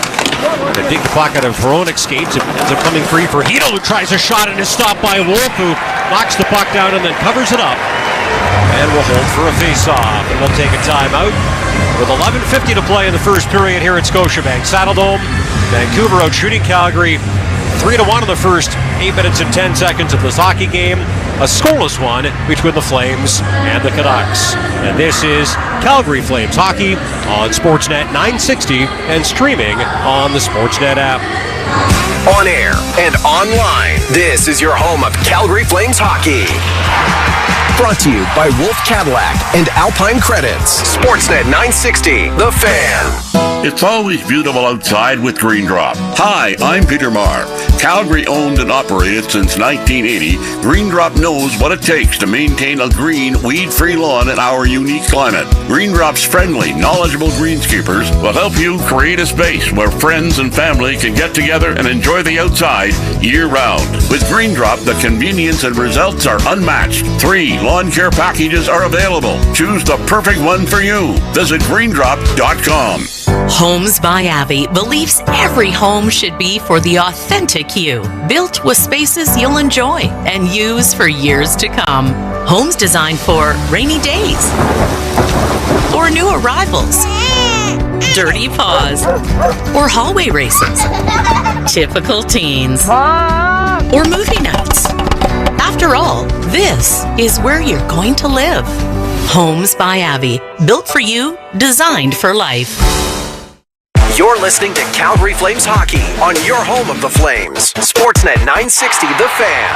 They dig the puck out of Hronik skates. It ends up coming free for Hedl, who tries a shot and is stopped by Wolf, who knocks the puck down and then covers it up. And will hold for a face-off. And we'll take a timeout with 11:50 to play in the first period here at Scotiabank Saddledome. Vancouver out shooting Calgary 3-1 in the first 8 minutes and 10 seconds of this hockey game. A scoreless one between the Flames and the Canucks. And this is Calgary Flames hockey on Sportsnet 960 and streaming on the Sportsnet app. On air and online, this is your home of Calgary Flames hockey. Brought to you by Wolf Cadillac and Alpine Credits. Sportsnet 960, The Fan. It's always beautiful outside with Green Drop. Hi, I'm Peter Marr. Calgary owned and operated since 1980, Green Drop knows what it takes to maintain a green, weed-free lawn in our unique climate. Green Drop's friendly, knowledgeable greenskeepers will help you create a space where friends and family can get together and enjoy the outside year-round. With Green Drop, the convenience and results are unmatched. 3 lawn care packages are available. Choose the perfect one for you. Visit greendrop.com. Homes by Avi believes every home should be for the authentic you. Built with spaces you'll enjoy and use for years to come. Homes designed for rainy days or rivals, dirty paws, or hallway races, typical teens, or movie nights. After all, this is where you're going to live. Homes by Abby, built for you, designed for life. You're listening to Calgary Flames Hockey on your home of the Flames. Sportsnet 960, The Fan.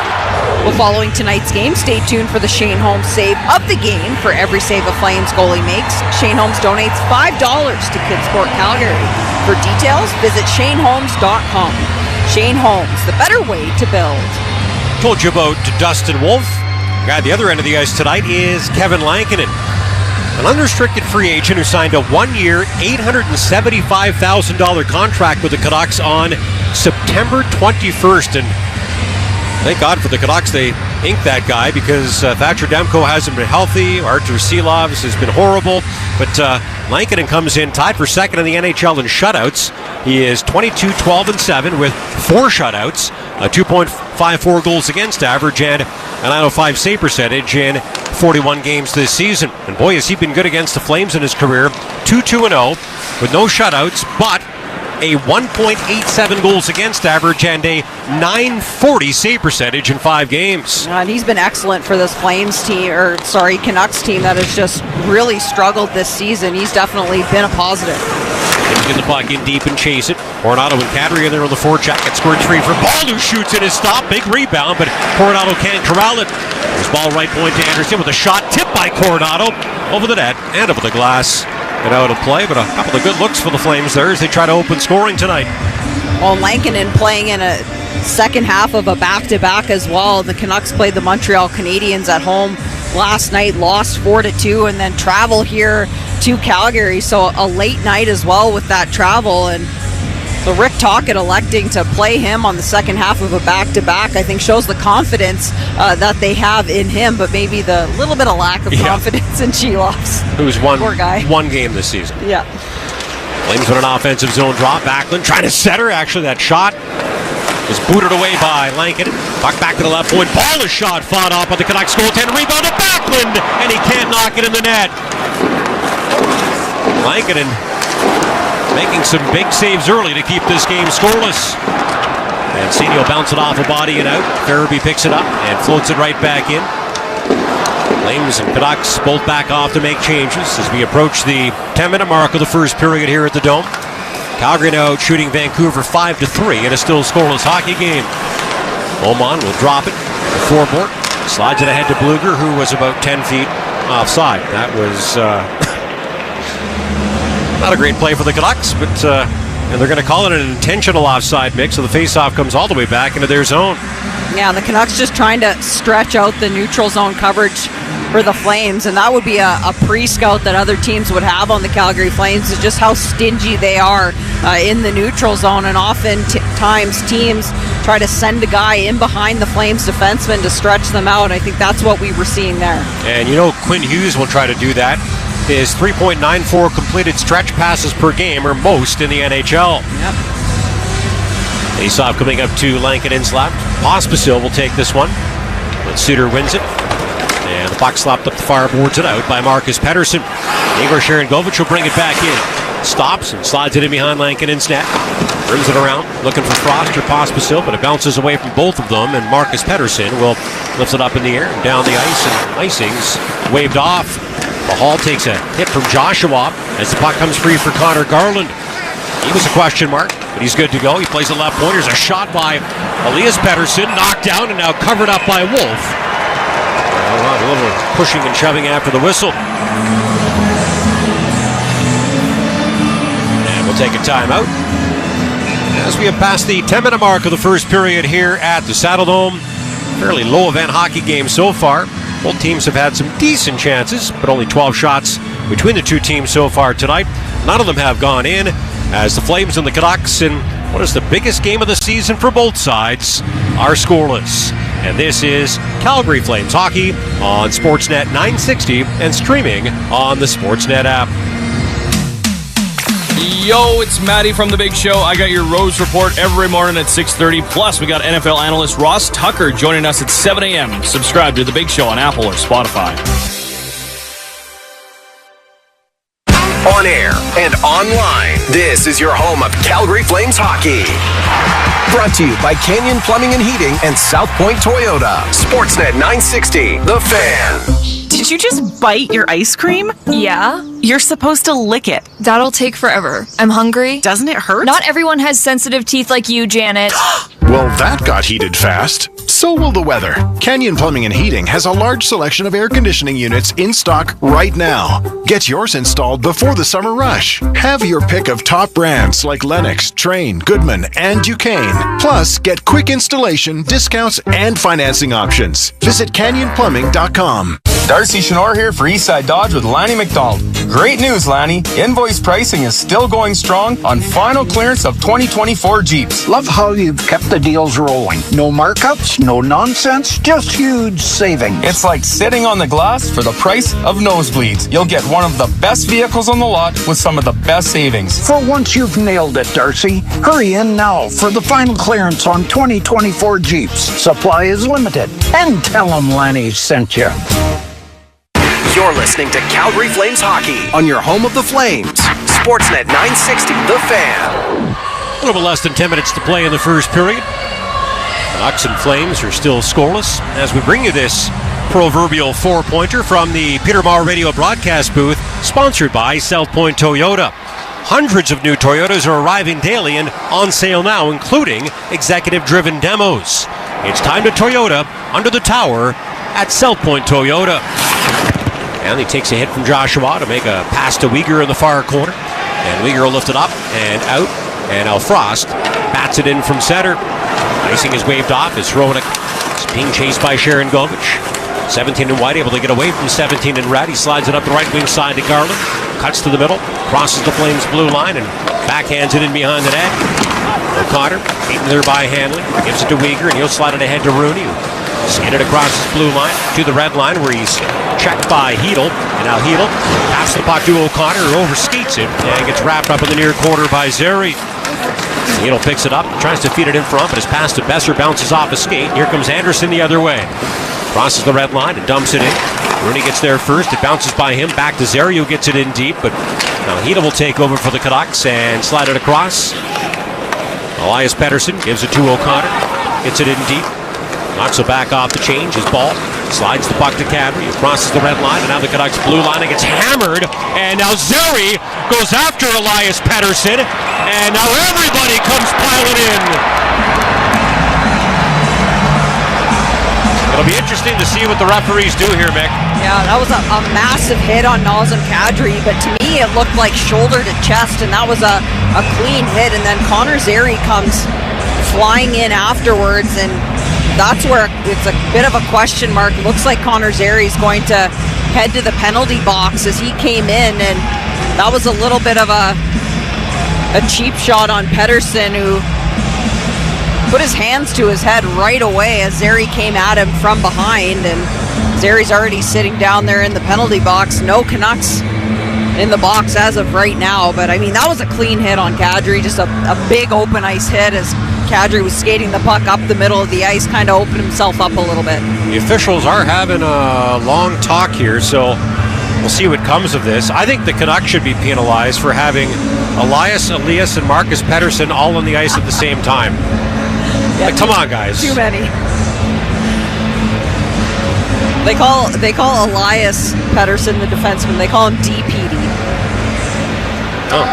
Well, following tonight's game, stay tuned for the Shane Holmes save of the game. For every save a Flames goalie makes, Shane Holmes donates $5 to Kidsport Calgary. For details, visit shaneholmes.com. Shane Holmes, the better way to build. Told you about Dustin Wolf. Guy at the other end of the ice tonight is Kevin Lankinen, an unrestricted free agent who signed a one-year, $875,000 contract with the Canucks on September 21st. And thank God for the Canucks, they inked that guy, because Thatcher Demko hasn't been healthy. Artur Silovs has been horrible. But Lankinen comes in tied for second in the NHL in shutouts. He is 22-12-7 with 4 shutouts, a 2.54 goals against average, and an 905 save percentage in 41 games this season. And boy, has he been good against the Flames in his career. 2-2-0 with no shutouts, but a 1.87 goals against average and a 940 save percentage in 5 games. And he's been excellent for this Canucks team that has just really struggled this season. He's definitely been a positive. Get the puck in deep and chase it. Coronado and Kadri in there on the forecheck. It scored 3 for Ball, who shoots in his stop. Big rebound, but Coronado can't corral it. There's ball right point to Anderson with a shot tipped by Coronado over the net and over the glass. And out of play, but a couple of good looks for the Flames there as they try to open scoring tonight. Well, Lankinen playing in a second half of a back-to-back as well. The Canucks played the Montreal Canadiens at home last night, lost 4-2, and then travel here to Calgary. So a late night as well with that travel. And so Rick Tocchet electing to play him on the second half of a back-to-back, I think, shows the confidence that they have in him, but maybe the little bit of lack of confidence in Chilovs. Who's won one game this season. Yeah. Flames with an offensive zone drop. Backlund trying to set her. Actually, that shot is booted away by Lankinen. Puck back to the left point. Ball is shot, fought off by the Canucks goaltender. Rebound to Backlund, and he can't knock it in the net. Lankinen making some big saves early to keep this game scoreless. And Senio bounce it off a body and out. Farabee picks it up and floats it right back in. Flames and Canucks both back off to make changes as we approach the 10-minute mark of the first period here at the Dome. Calgary now shooting Vancouver 5-3 in a still scoreless hockey game. Oman will drop it. The floorboard slides it ahead to Bluger, who was about 10 feet offside. That was not a great play for the Canucks, but and they're going to call it an intentional offside mix, so the faceoff comes all the way back into their zone. Yeah, the Canucks just trying to stretch out the neutral zone coverage for the Flames, and that would be a pre-scout that other teams would have on the Calgary Flames, is just how stingy they are in the neutral zone, and often times teams try to send a guy in behind the Flames defenseman to stretch them out. I think that's what we were seeing there. And Quinn Hughes will try to do that. His 3.94 completed stretch passes per game are most in the NHL. Yep. Faceoff coming up to Lankinen's lap. Pospisil will take this one, but Suter wins it. And the puck slapped up the far boards and out by Marcus Pettersson. Igor Sharangovich will bring it back in. Stops and slides it in behind Lankinen's net. Brings it around, looking for Frost or Pospisil, but it bounces away from both of them, and Marcus Pettersson will lift it up in the air and down the ice, and icing's waved off. The Hall takes a hit from Joshua as the puck comes free for Connor Garland. He was a question mark, but he's good to go. He plays the left point. Here's a shot by Elias Pettersson, knocked down and now covered up by Wolf. A little pushing and shoving after the whistle. And we'll take a timeout as we have passed the 10-minute mark of the first period here at the Saddle Dome. Fairly low event hockey game so far. Both teams have had some decent chances, but only 12 shots between the two teams so far tonight. None of them have gone in, as the Flames and the Canucks in what is the biggest game of the season for both sides are scoreless. And this is Calgary Flames hockey on Sportsnet 960 and streaming on the Sportsnet app. Yo, it's Matty from The Big Show. I got your Rose Report every morning at 6:30. Plus, we got NFL analyst Ross Tucker joining us at 7 a.m. Subscribe to The Big Show on Apple or Spotify. On air and online, this is your home of Calgary Flames hockey. Brought to you by Canyon Plumbing and Heating and South Point Toyota. Sportsnet 960, The Fan. Did you just bite your ice cream? Yeah. You're supposed to lick it. That'll take forever. I'm hungry. Doesn't it hurt? Not everyone has sensitive teeth like you, Janet. Well, that got heated fast. So will the weather. Canyon Plumbing and Heating has a large selection of air conditioning units in stock right now. Get yours installed before the summer rush. Have your pick of top brands like Lennox, Trane, Goodman, and Duquesne. Plus, get quick installation, discounts, and financing options. Visit canyonplumbing.com. Darcy Chenor here for Eastside Dodge with Lanny McDonald. Great news, Lanny. Invoice pricing is still going strong on final clearance of 2024 Jeeps. Love how you've kept the deals rolling. No markups, no nonsense, just huge savings. It's like sitting on the glass for the price of nosebleeds. You'll get one of the best vehicles on the lot with some of the best savings. For once you've nailed it, Darcy, hurry in now for the final clearance on 2024 Jeeps. Supply is limited. And tell them Lanny sent you. You're listening to Calgary Flames hockey on your home of the Flames. Sportsnet 960, The Fan. A little bit less than 10 minutes to play in the first period. Canucks and Flames are still scoreless as we bring you this proverbial four-pointer from the Peter Maher Radio broadcast booth, sponsored by South Point Toyota. Hundreds of new Toyotas are arriving daily and on sale now, including executive-driven demos. It's time to Toyota under the tower at South Point Toyota. And he takes a hit from Joshua to make a pass to Weegar in the far corner. And Weegar will lift it up and out. And Al Frost bats it in from center. Icing is waved off. It's being chased by Sharon Govich. 17 in white, able to get away from 17 in red. He slides it up the right wing side to Garland. Cuts to the middle. Crosses the Flames blue line and backhands it in behind the net. O'Connor beaten there by Hanley. Gives it to Weegar and he'll slide it ahead to Rooney. Skated across his blue line to the red line where he's checked by Hedel. And now Hedel passes the puck to O'Connor, who overskates it and gets wrapped up in the near quarter by Zeri. Hedel picks it up, tries to feed it in front, but his pass to Besser bounces off a skate. Here comes Anderson the other way. Crosses the red line and dumps it in. Rooney gets there first. It bounces by him. Back to Zeri, who gets it in deep. But now Hedel will take over for the Canucks and slide it across. Elias Pettersson gives it to O'Connor. Gets it in deep. Knocks it back off the change. His ball slides the puck to Cadry. He crosses the red line, and now the Canucks blue line and gets hammered. And now Zeri goes after Elias Pettersson, and now everybody comes piling in. It'll be interesting to see what the referees do here, Mick. Yeah, that was a massive hit on Nazem Kadri, but to me it looked like shoulder to chest, and that was a clean hit. And then Connor Zeri comes flying in afterwards, and that's where it's a bit of a question mark. Looks like Connor Zeri's going to head to the penalty box as he came in, and that was a little bit of a cheap shot on Pettersson, who put his hands to his head right away as Zeri came at him from behind, and Zeri's already sitting down there in the penalty box. No Canucks in the box as of right now, but I mean, that was a clean hit on Kadri, just a big open ice hit as Kadri was skating the puck up the middle of the ice, kind of opened himself up a little bit. The officials are having a long talk here, so we'll see what comes of this. I think the Canucks should be penalized for having Elias, and Marcus Pettersson all on the ice at the same time. Yeah, come on, guys. Too many. They call Elias Pettersson the defenseman. They call him DPD. Oh,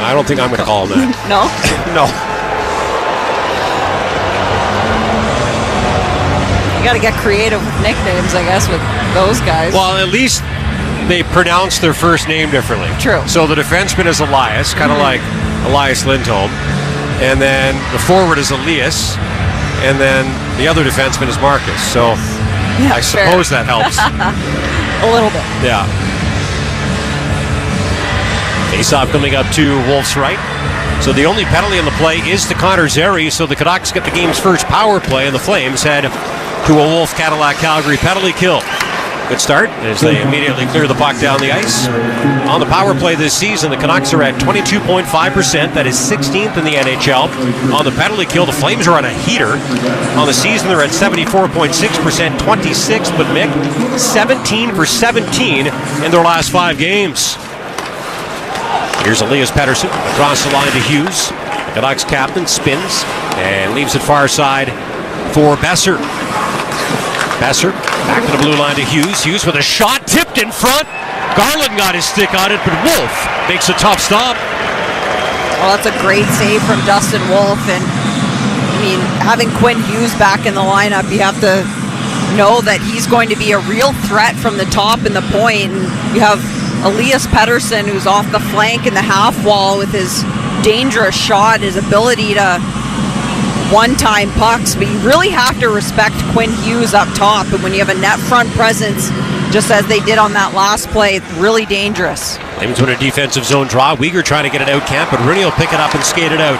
I don't think I'm going to call him that. No? No. You got to get creative with nicknames, I guess, with those guys. Well, at least they pronounce their first name differently. True. So the defenseman is Elias, kind of like Elias Lindholm. And then the forward is Elias. And then the other defenseman is Marcus. So yeah, I suppose that helps. A little bit. Yeah. Face-off coming up to Wolf's right. So the only penalty on the play is to Connor Zeri. So the Canucks get the game's first power play, and the Flames head to a Wolf Cadillac Calgary penalty kill. Good start as they immediately clear the puck down the ice. On the power play this season, the Canucks are at 22.5%. That is 16th in the NHL. On the penalty kill, the Flames are on a heater. On the season, they're at 74.6%, 26th, but Mick, 17 for 17 in their last 5 games. Here's Elias Pettersson across the line to Hughes. The Canucks captain spins and leaves it far side for Besser. Besser back to the blue line to Hughes. Hughes with a shot tipped in front. Garland got his stick on it, but Wolf makes a tough stop. Well, that's a great save from Dustin Wolf. And I mean, having Quinn Hughes back in the lineup, you have to know that he's going to be a real threat from the top and the point. And you have Elias Pettersson, who's off the flank in the half wall with his dangerous shot, his ability to one-time pucks. But you really have to respect Quinn Hughes up top. And when you have a net front presence, just as they did on that last play, it's really dangerous. Flames win a defensive zone draw. Weegar trying to get it out, Camp, but Rooney will pick it up and skate it out.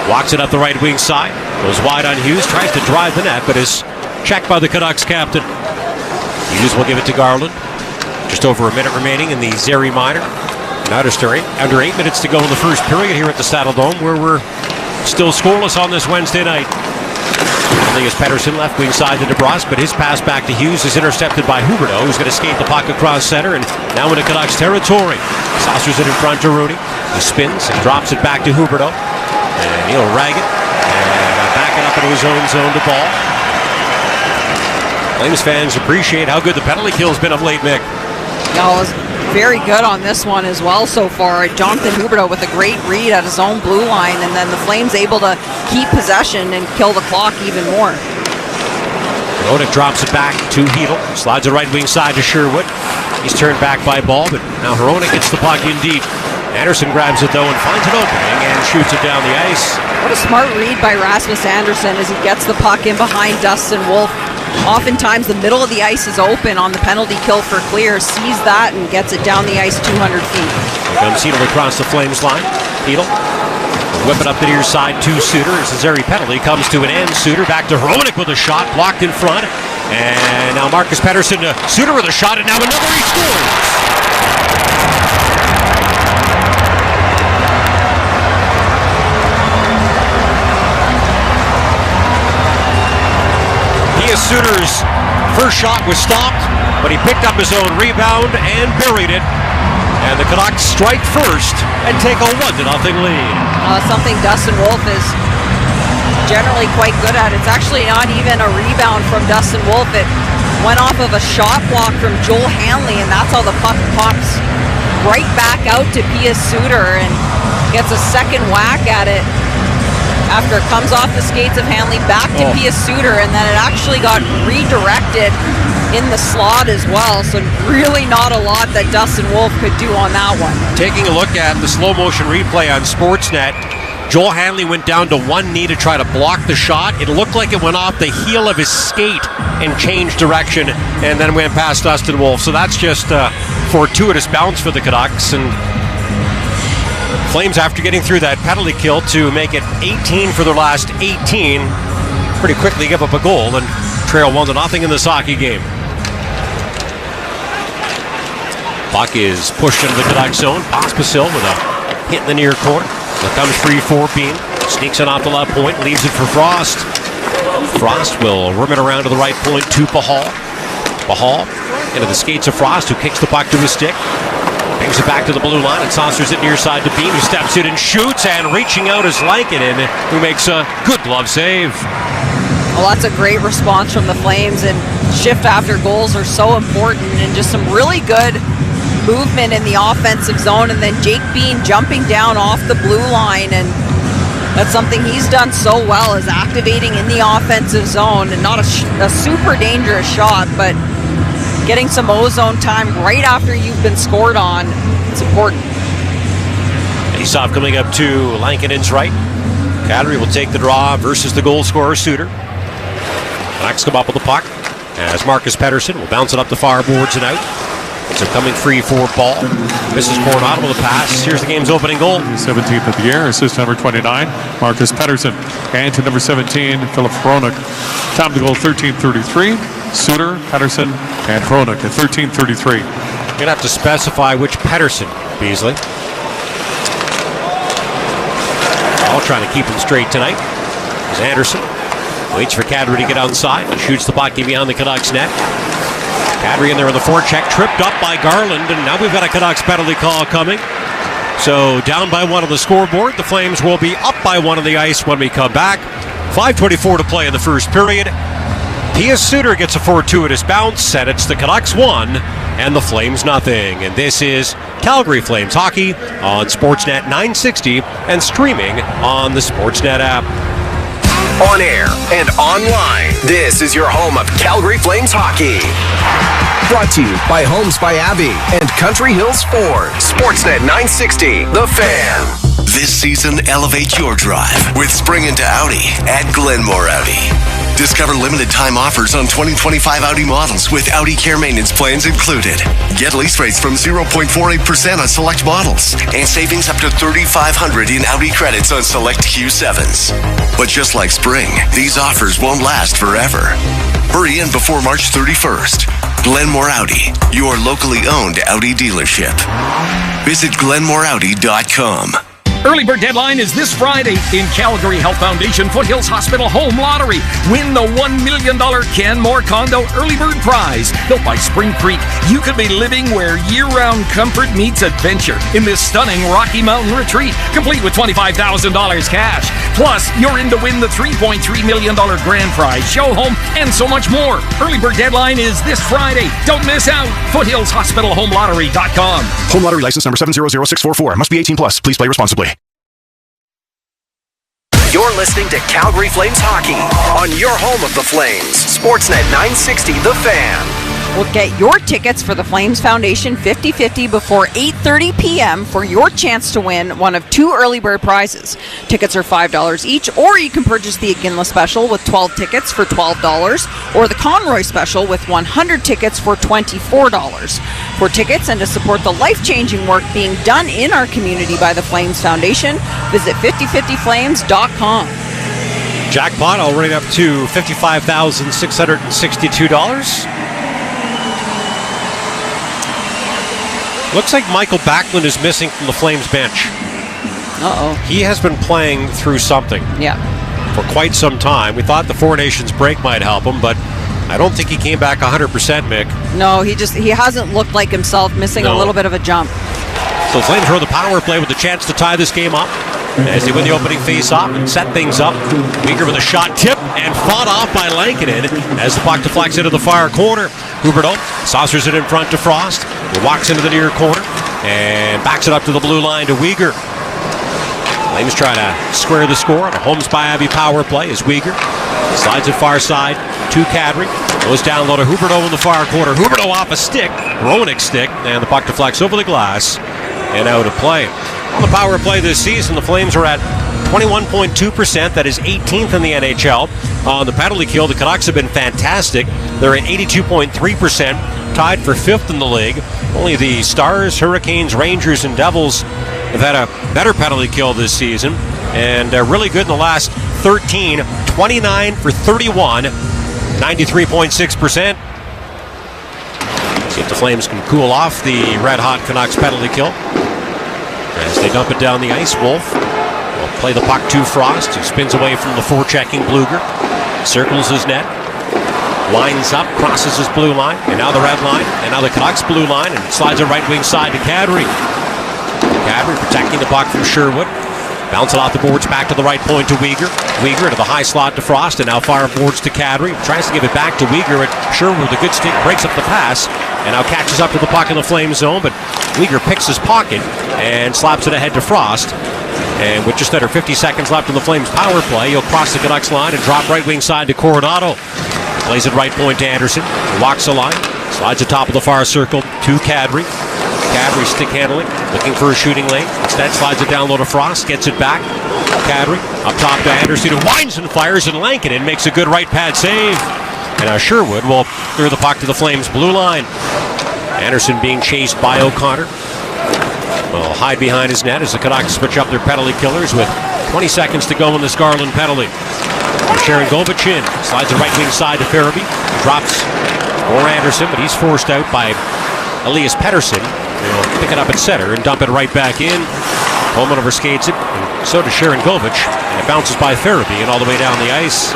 Walks it up the right wing side. Goes wide on Hughes. Tries to drive the net, but is checked by the Canucks captain. Hughes will give it to Garland. Just over a minute remaining in the Zeri Minor. Under 8 minutes to go in the first period here at the Saddle Dome, where we're still scoreless on this Wednesday night. Elias Pettersson left wing side to DeBrusque, but his pass back to Hughes is intercepted by Huberdeau, who's going to skate the puck across center and now into Canucks territory. Saucers it in front to Rooney. He spins and drops it back to Huberdeau. And he'll rag it and back it up into his own zone to Ball. Flames fans appreciate how good the penalty kill's been of late, Mick. No, it was very good on this one as well so far. Jonathan Huberdeau with a great read at his own blue line, and then the Flames able to keep possession and kill the clock even more. Hronek drops it back to Hedl. Slides it right wing side to Sherwood. He's turned back by Ball, but now Hronek gets the puck in deep. Anderson grabs it though and finds an opening and shoots it down the ice. What a smart read by Rasmus Andersson as he gets the puck in behind Dustin Wolf. Oftentimes the middle of the ice is open on the penalty kill for clear, sees that and gets it down the ice 200 feet. Here comes Hedl across the Flames line. Hedl whip it up the near side to Suter as the Zeri penalty comes to an end. Suter back to Hronek with a shot blocked in front. And now Marcus Pettersson to Suter with a shot, and now another, he scores! Suter's first shot was stopped, but he picked up his own rebound and buried it. And the Canucks strike first and take a 1-0 lead. Something Dustin Wolf is generally quite good at. It's actually not even a rebound from Dustin Wolf. It went off of a shot block from Joel Hanley, and that's how the puck pops right back out to Pius Suter and gets a second whack at it. After it comes off the skates of Hanley back to Pius Suter, and then it actually got redirected in the slot as well. So really not a lot that Dustin Wolf could do on that one. Taking a look at the slow motion replay on Sportsnet, Joel Hanley went down to one knee to try to block the shot. It looked like it went off the heel of his skate and changed direction and then went past Dustin Wolf. So that's just a fortuitous bounce for the Canucks. And Flames, after getting through that penalty kill to make it 18 for their last 18, pretty quickly give up a goal and trail 1-0 in this hockey game. Puck is pushed into the Canucks zone. Pospisil with a hit in the near corner. It comes free for Bean. Sneaks it off the left point, leaves it for Frost. Frost will rim it around to the right point to Pahal. Pahal into the skates of Frost, who kicks the puck to his stick. Brings it back to the blue line and saucers it near side to Bean, who steps in and shoots, and reaching out is Lankinen, who makes a good glove save. Well, that's a great response from the Flames, and shift after goals are so important, and just some really good movement in the offensive zone, and then Jake Bean jumping down off the blue line, and that's something he's done so well, is activating in the offensive zone, and not a super dangerous shot, but getting some ozone time right after you've been scored on, it's important. Faceoff coming up to Lankinen's right. Calgary will take the draw versus the goal scorer Suter. Canucks come up with the puck as Marcus Pettersson will bounce it up the far boards and out. It's a coming free for Ball. Misses Coronado with a pass. Here's the game's opening goal. 17th of the year, assist number 29, Marcus Pettersson. And to number 17, Philip Hronek. Time to goal 13:33. Suter, Pettersson, and Hronek at 13:33. You're going to have to specify which Pettersson, Beasley. All trying to keep him straight tonight. As Anderson waits for Kadri to get outside and shoots the puck in beyond the Canucks net. Kadri in there with the forecheck, tripped up by Garland, and now we've got a Canucks penalty call coming. So down by 1 on the scoreboard. The Flames will be up by 1 on the ice when we come back. 5:24 to play in the first period. Pius Suter gets a fortuitous bounce, and it's the Canucks 1 and the Flames nothing. And this is Calgary Flames hockey on Sportsnet 960 and streaming on the Sportsnet app. On air and online, this is your home of Calgary Flames hockey. Brought to you by Homes by Abbey and Country Hills Ford. Sportsnet 960, The Fan. This season, elevate your drive with spring into Audi at Glenmore Audi. Discover limited time offers on 2025 Audi models with Audi Care Maintenance plans included. Get lease rates from 0.48% on select models and savings up to $3,500 in Audi credits on select Q7s. But just like spring, these offers won't last forever. Hurry in before March 31st. Glenmore Audi, your locally owned Audi dealership. Visit glenmoreaudi.com. Early bird deadline is this Friday in Calgary Health Foundation Foothills Hospital Home Lottery. Win the $1 million Canmore Condo Early Bird Prize. Built by Spring Creek, you could be living where year-round comfort meets adventure in this stunning Rocky Mountain retreat, complete with $25,000 cash. Plus, you're in to win the $3.3 million grand prize, show home, and so much more. Early bird deadline is this Friday. Don't miss out. FoothillsHospitalHomeLottery.com. Home lottery license number 700644. Must be 18 plus. Please play responsibly. You're listening to Calgary Flames hockey on your home of the Flames. Sportsnet 960, The Fan. We'll get your tickets for the Flames Foundation 50-50 before 8:30 p.m. for your chance to win one of 2 early bird prizes. Tickets are $5 each, or you can purchase the Iginla special with 12 tickets for $12, or the Conroy special with 100 tickets for $24. For tickets and to support the life-changing work being done in our community by the Flames Foundation, visit 5050flames.com. Jackpot already up to $55,662. Looks like Michael Backlund is missing from the Flames bench. Uh-oh. He has been playing through something. Yeah. For quite some time. We thought the Four Nations break might help him, but I don't think he came back 100%, Mick. No, he hasn't looked like himself, missing a little bit of a jump. So the Flames row the power play with a chance to tie this game up as they win the opening face-off and set things up. Weegar with a shot tip and fought off by Lankinen as the puck deflects into the far corner. Huberdeau saucers it in front to Frost. He walks into the near corner and backs it up to the blue line to Weegar. Flames trying to square the score on a Homes by Abbey power play as Weegar slides it far side to Kadri. Goes down low to Huberdeau in the far corner. Huberdeau off a stick, Roenick's stick, and the puck deflects over the glass and out of play. On the power play this season, the Flames are at 21.2%. That is 18th in the NHL. On the penalty kill, the Canucks have been fantastic. They're at 82.3%, tied for 5th in the league. Only the Stars, Hurricanes, Rangers, and Devils have had a better penalty kill this season. And really good in the last 13, 29 for 31, 93.6%. See if the Flames can cool off the red-hot Canucks penalty kill. As they dump it down the ice, Wolf will play the puck to Frost, who spins away from the forechecking Bluger. Circles his net, lines up, crosses his blue line, and now the red line, and now the Canucks blue line, and slides it right wing side to Kadri. Kadri protecting the puck from Sherwood. Bounce it off the boards back to the right point to Weegar. Weegar to the high slot to Frost, and now far boards to Kadri. Tries to give it back to Weegar, and Sherwood with a good stick breaks up the pass, and now catches up to the puck in the Flame zone, but Weegar picks his pocket and slaps it ahead to Frost. And with just under 50 seconds left in the Flames power play, he'll cross the Canucks line and drop right wing side to Coronado. Plays it right point to Anderson. Walks the line. Slides the top of the far circle to Kadri. Kadri stick handling, looking for a shooting lane. Instead slides it down low to Frost, gets it back. Kadri up top to Anderson, who winds and fires, and Lankinen makes a good right pad save. And now Sherwood will clear the puck to the Flames blue line. Anderson being chased by O'Connor. Will hide behind his net as the Canucks switch up their penalty killers with 20 seconds to go in this Garland penalty. And Sharon Govich in, slides the right wing side to Farabee. Drops for Anderson, but he's forced out by Elias Pettersson. He'll pick it up at center and dump it right back in. Coleman overskates it, and so does Sharon Govich. And it bounces by Farabee and all the way down the ice.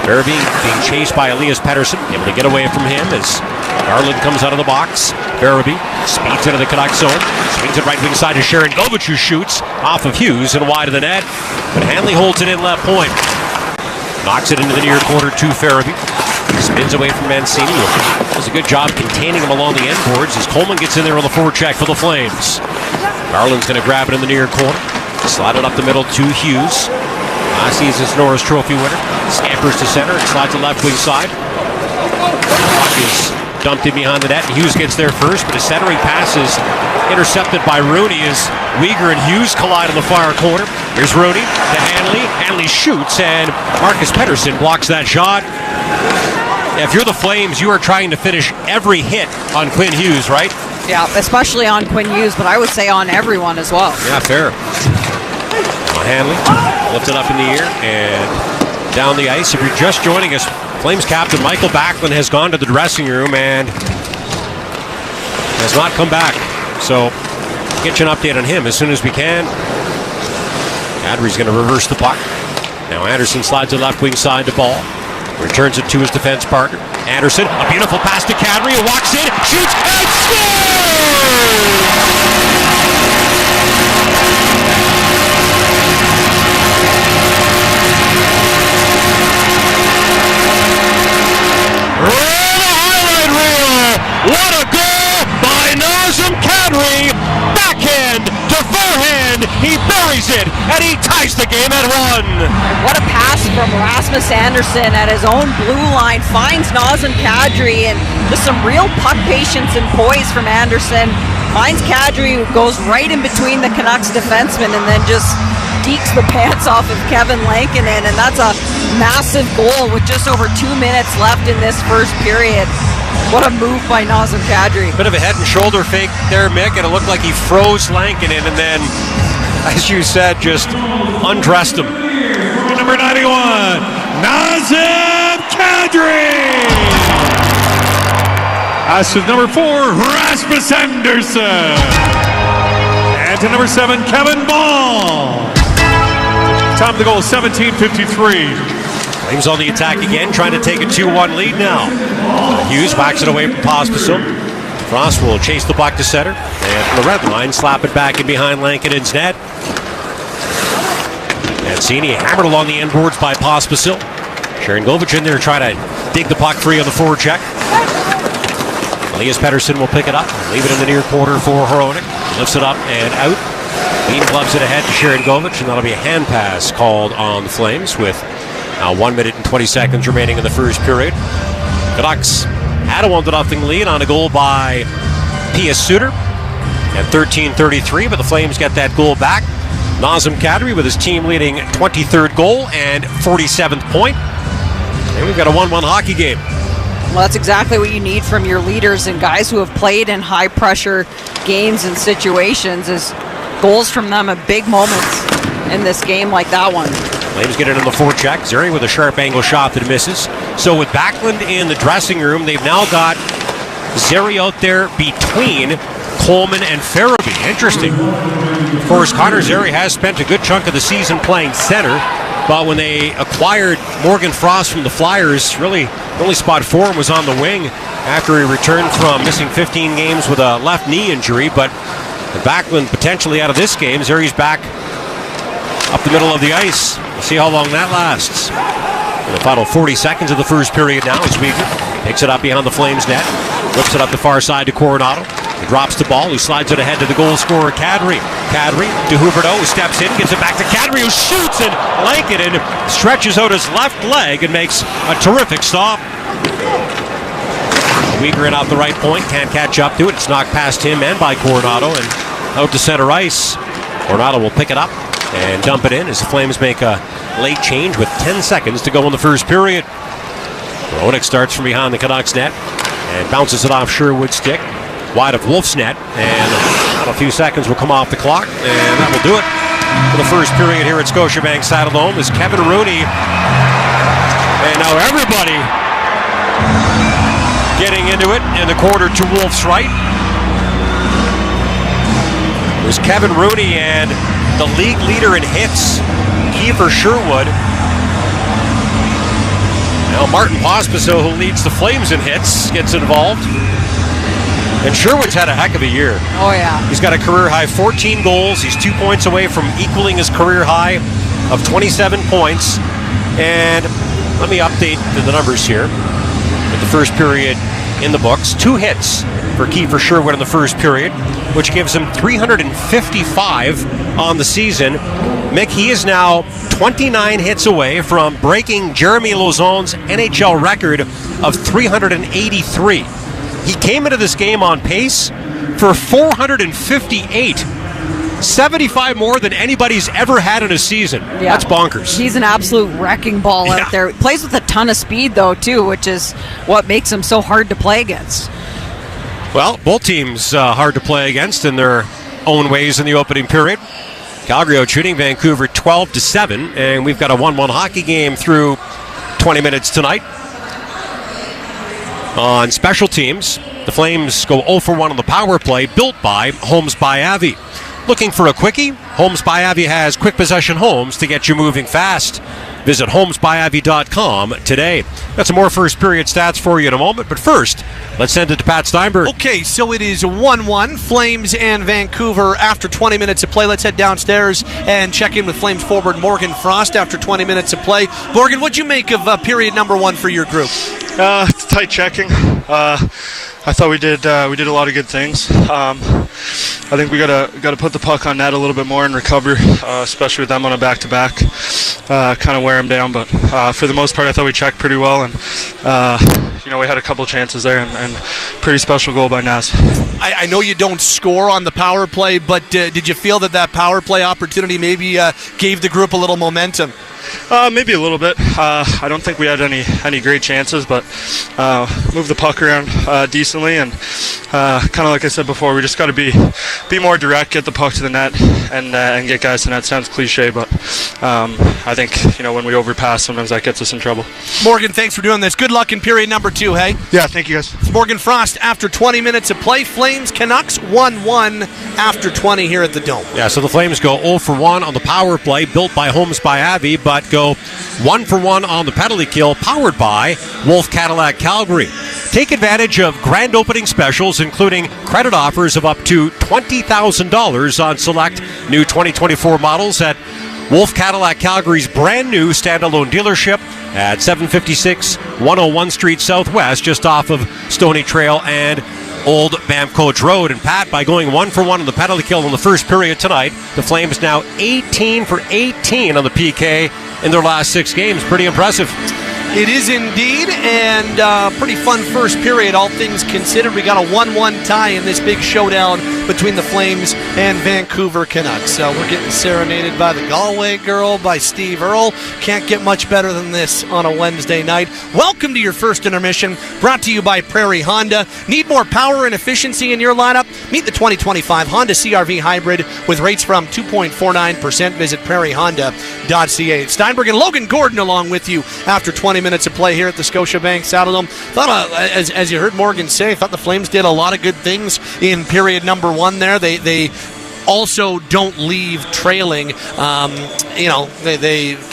Farabee being chased by Elias Pettersson, able to get away from him as Garland comes out of the box. Farabee speeds into the Canucks zone, Swings it right wing side to Sharon Govich, who shoots off of Hughes and wide of the net. But Hanley holds it in left point. Knocks it into the near corner to Farabee. Spins away from Mancini. Does a good job containing him along the end boards as Coleman gets in there on the forecheck for the Flames. Garland's going to grab it in the near corner. Slide it up the middle to Hughes. Last season's Norris Trophy winner. Scampers to center and slides to left wing side. Puck is dumped in behind the net, and Hughes gets there first, but a centering pass is intercepted by Rooney as Weegar and Hughes collide on the far corner. Here's Rooney to Hanley. Hanley shoots, and Marcus Pettersson blocks that shot. If you're the Flames, you are trying to finish every hit on Quinn Hughes, right? Yeah, especially on Quinn Hughes, but I would say on everyone as well. Yeah, fair. Now Hanley lifted up in the air and down the ice. If you're just joining us, Flames captain Michael Backlund has gone to the dressing room and has not come back. So, get you an update on him as soon as we can. Kadri's going to reverse the puck. Now Anderson slides the left wing side to Ball. Returns it to his defense partner. Anderson, a beautiful pass to Kadri, who walks in, shoots, and scores! What a goal by Nazem Kadri! Backhand to forehand. He buries it, and he ties the game at 1. What a pass from Rasmus Andersson at his own blue line. Finds Nazem Kadri, and just some real puck patience and poise from Andersson. Finds Kadri, who goes right in between the Canucks defensemen, and then just dekes the pants off of Kevin Lankinen, and that's a massive goal with just over 2 minutes left in this first period. What a move by Nazem Kadri. Bit of a head and shoulder fake there, Mick, and it looked like he froze Lankinen and then, as you said, just undressed him. Number 91, Nazem Kadri. As to number 4, Rasmus Andersson. And to number 7, Kevin Ball. Time of the goal, 17:53. Flames on the attack again, trying to take a 2-1 lead now. Hughes whacks it away from Pospisil. Frost will chase the puck to center. And from the red line, slap it back in behind Lankinen's net. Mancini hammered along the end boards by Pospisil. Sharon Govich in there trying to dig the puck free on the forecheck. Elias Pettersson will pick it up, leave it in the near corner for Hronek. Lifts it up and out. Bean clubs it ahead to Sharon Govich, and that'll be a hand pass called on the Flames with 1 minute and 20 seconds remaining in the first period. Canucks had a 1-0 lead on a goal by Pius Suter at 13:33, but the Flames get that goal back. Nazem Kadri with his team-leading 23rd goal and 47th point. And we've got a 1-1 hockey game. Well, that's exactly what you need from your leaders and guys who have played in high-pressure games and situations, is goals from them at big moments in this game like that one. Flames get it in the forecheck. Zeri with a sharp angle shot that misses. So with Backlund in the dressing room, they've now got Zeri out there between Coleman and Farabee. Interesting. Of course, Connor Zeri has spent a good chunk of the season playing center, but when they acquired Morgan Frost from the Flyers, really the only spot for him was on the wing after he returned from missing 15 games with a left knee injury. But Backlund potentially out of this game. Zeri's back up the middle of the ice. We'll see how long that lasts. In the final 40 seconds of the first period now as Weegar picks it up behind the Flames net, whips it up the far side to Coronado. He drops the ball, he slides it ahead to the goal scorer Kadri. Kadri to Huberdeau, who steps in, gives it back to Kadri, who shoots, and Lankinen stretches out his left leg and makes a terrific stop. Weegar in out the right point, can't catch up to it. It's knocked past him and by Coronado and out to center ice. Coronado will pick it up and dump it in as the Flames make a late change with 10 seconds to go in the first period. Hronek starts from behind the Canucks net and bounces it off Sherwood's stick, wide of Wolf's net, and a few seconds will come off the clock, and that will do it for the first period here at Scotiabank Saddledome as Kevin Rooney, and now everybody getting into it in the corner to Wolf's right. It was Kevin Rooney and the league leader in hits, Kiefer Sherwood. Now Martin Pospisil, who leads the Flames in hits, gets involved. And Sherwood's had a heck of a year. Oh, yeah. He's got a career-high 14 goals. He's 2 points away from equaling his career high of 27 points. And let me update the numbers here. With the first period in the books, 2 hits for Kiefer Sherwood in the first period, which gives him 355 on the season. Mick, he is now 29 hits away from breaking Jeremy Lauzon's NHL record of 383. He came into this game on pace for 458. 75 more than anybody's ever had in a season. Yeah. That's bonkers. He's an absolute wrecking ball out there. Plays with a ton of speed, though, too, which is what makes him so hard to play against. Well, both teams hard to play against in their own ways in the opening period. Calgary out-shooting Vancouver 12-7, and we've got a 1-1 hockey game through 20 minutes tonight. On special teams, the Flames go 0-for-1 on the power play, built by Homes by Avi. Looking for a quickie? Homes by Avi has quick possession homes to get you moving fast. Visit homesbyavi.com today. Got some more first period stats for you in a moment, but first, let's send it to Pat Steinberg. Okay, so it is 1-1, Flames and Vancouver after 20 minutes of play. Let's head downstairs and check in with Flames forward Morgan Frost after 20 minutes of play. Morgan, what'd you make of period number 1 for your group? It's tight checking. I thought we did a lot of good things. I think we gotta put the puck on net a little bit more and recover, especially with them on a back-to-back. Kind of wear them down, but for the most part, I thought we checked pretty well, and we had a couple chances there, and pretty special goal by Naz. I know you don't score on the power play, but did you feel that power play opportunity maybe gave the group a little momentum? Maybe a little bit. I don't think we had any great chances, but moved the puck around decently, and kind of like I said before, we just got to be more direct, get the puck to the net, and get guys to net. Sounds cliche, but I think when we overpass, sometimes that gets us in trouble. Morgan, thanks for doing this. Good luck in period number 2, hey? Yeah, thank you guys. It's Morgan Frost after 20 minutes of play. Flames Canucks 1-1 after 20 here at the Dome. Yeah, so the Flames go 0-for-1 on the power play, built by Homes by Avi, but go 1-for-1 on the penalty kill, powered by Wolf Cadillac Calgary. Take advantage of grand opening specials, including credit offers of up to $20,000 on select new 2024 models at Wolf Cadillac Calgary's brand new standalone dealership at 756 101 Street Southwest, just off of Stony Trail and Old Banff Coach Road. And Pat, by going 1-for-1 on the penalty kill in the first period tonight, the Flames now 18 for 18 on the PK in their last 6 games. Pretty impressive. It is indeed, and pretty fun first period, all things considered. We got a 1-1 tie in this big showdown between the Flames and Vancouver Canucks. We're getting serenaded by the Galway Girl, by Steve Earle. Can't get much better than this on a Wednesday night. Welcome to your first intermission, brought to you by Prairie Honda. Need more power and efficiency in your lineup? Meet the 2025 Honda CR-V Hybrid with rates from 2.49%. Visit prairiehonda.ca. Steinberg and Logan Gordon along with you after 20 minutes of play here at the Scotiabank Saddledome. Thought, as you heard Morgan say, thought the Flames did a lot of good things in period number 1 there. They also don't leave trailing.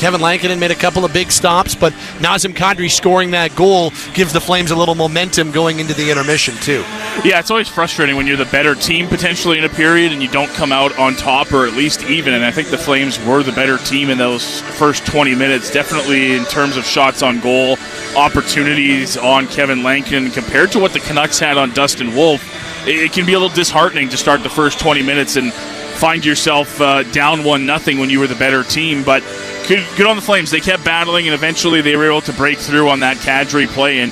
Kevin Lankinen made a couple of big stops, but Nazem Kadri scoring that goal gives the Flames a little momentum going into the intermission too. Yeah, it's always frustrating when you're the better team potentially in a period and you don't come out on top or at least even, and I think the Flames were the better team in those first 20 minutes, definitely in terms of shots on goal, opportunities on Kevin Lankinen compared to what the Canucks had on Dustin Wolf. It can be a little disheartening to start the first 20 minutes and find yourself down 1-0 when you were the better team, but good on the Flames. They kept battling, and eventually they were able to break through on that Kadri play, and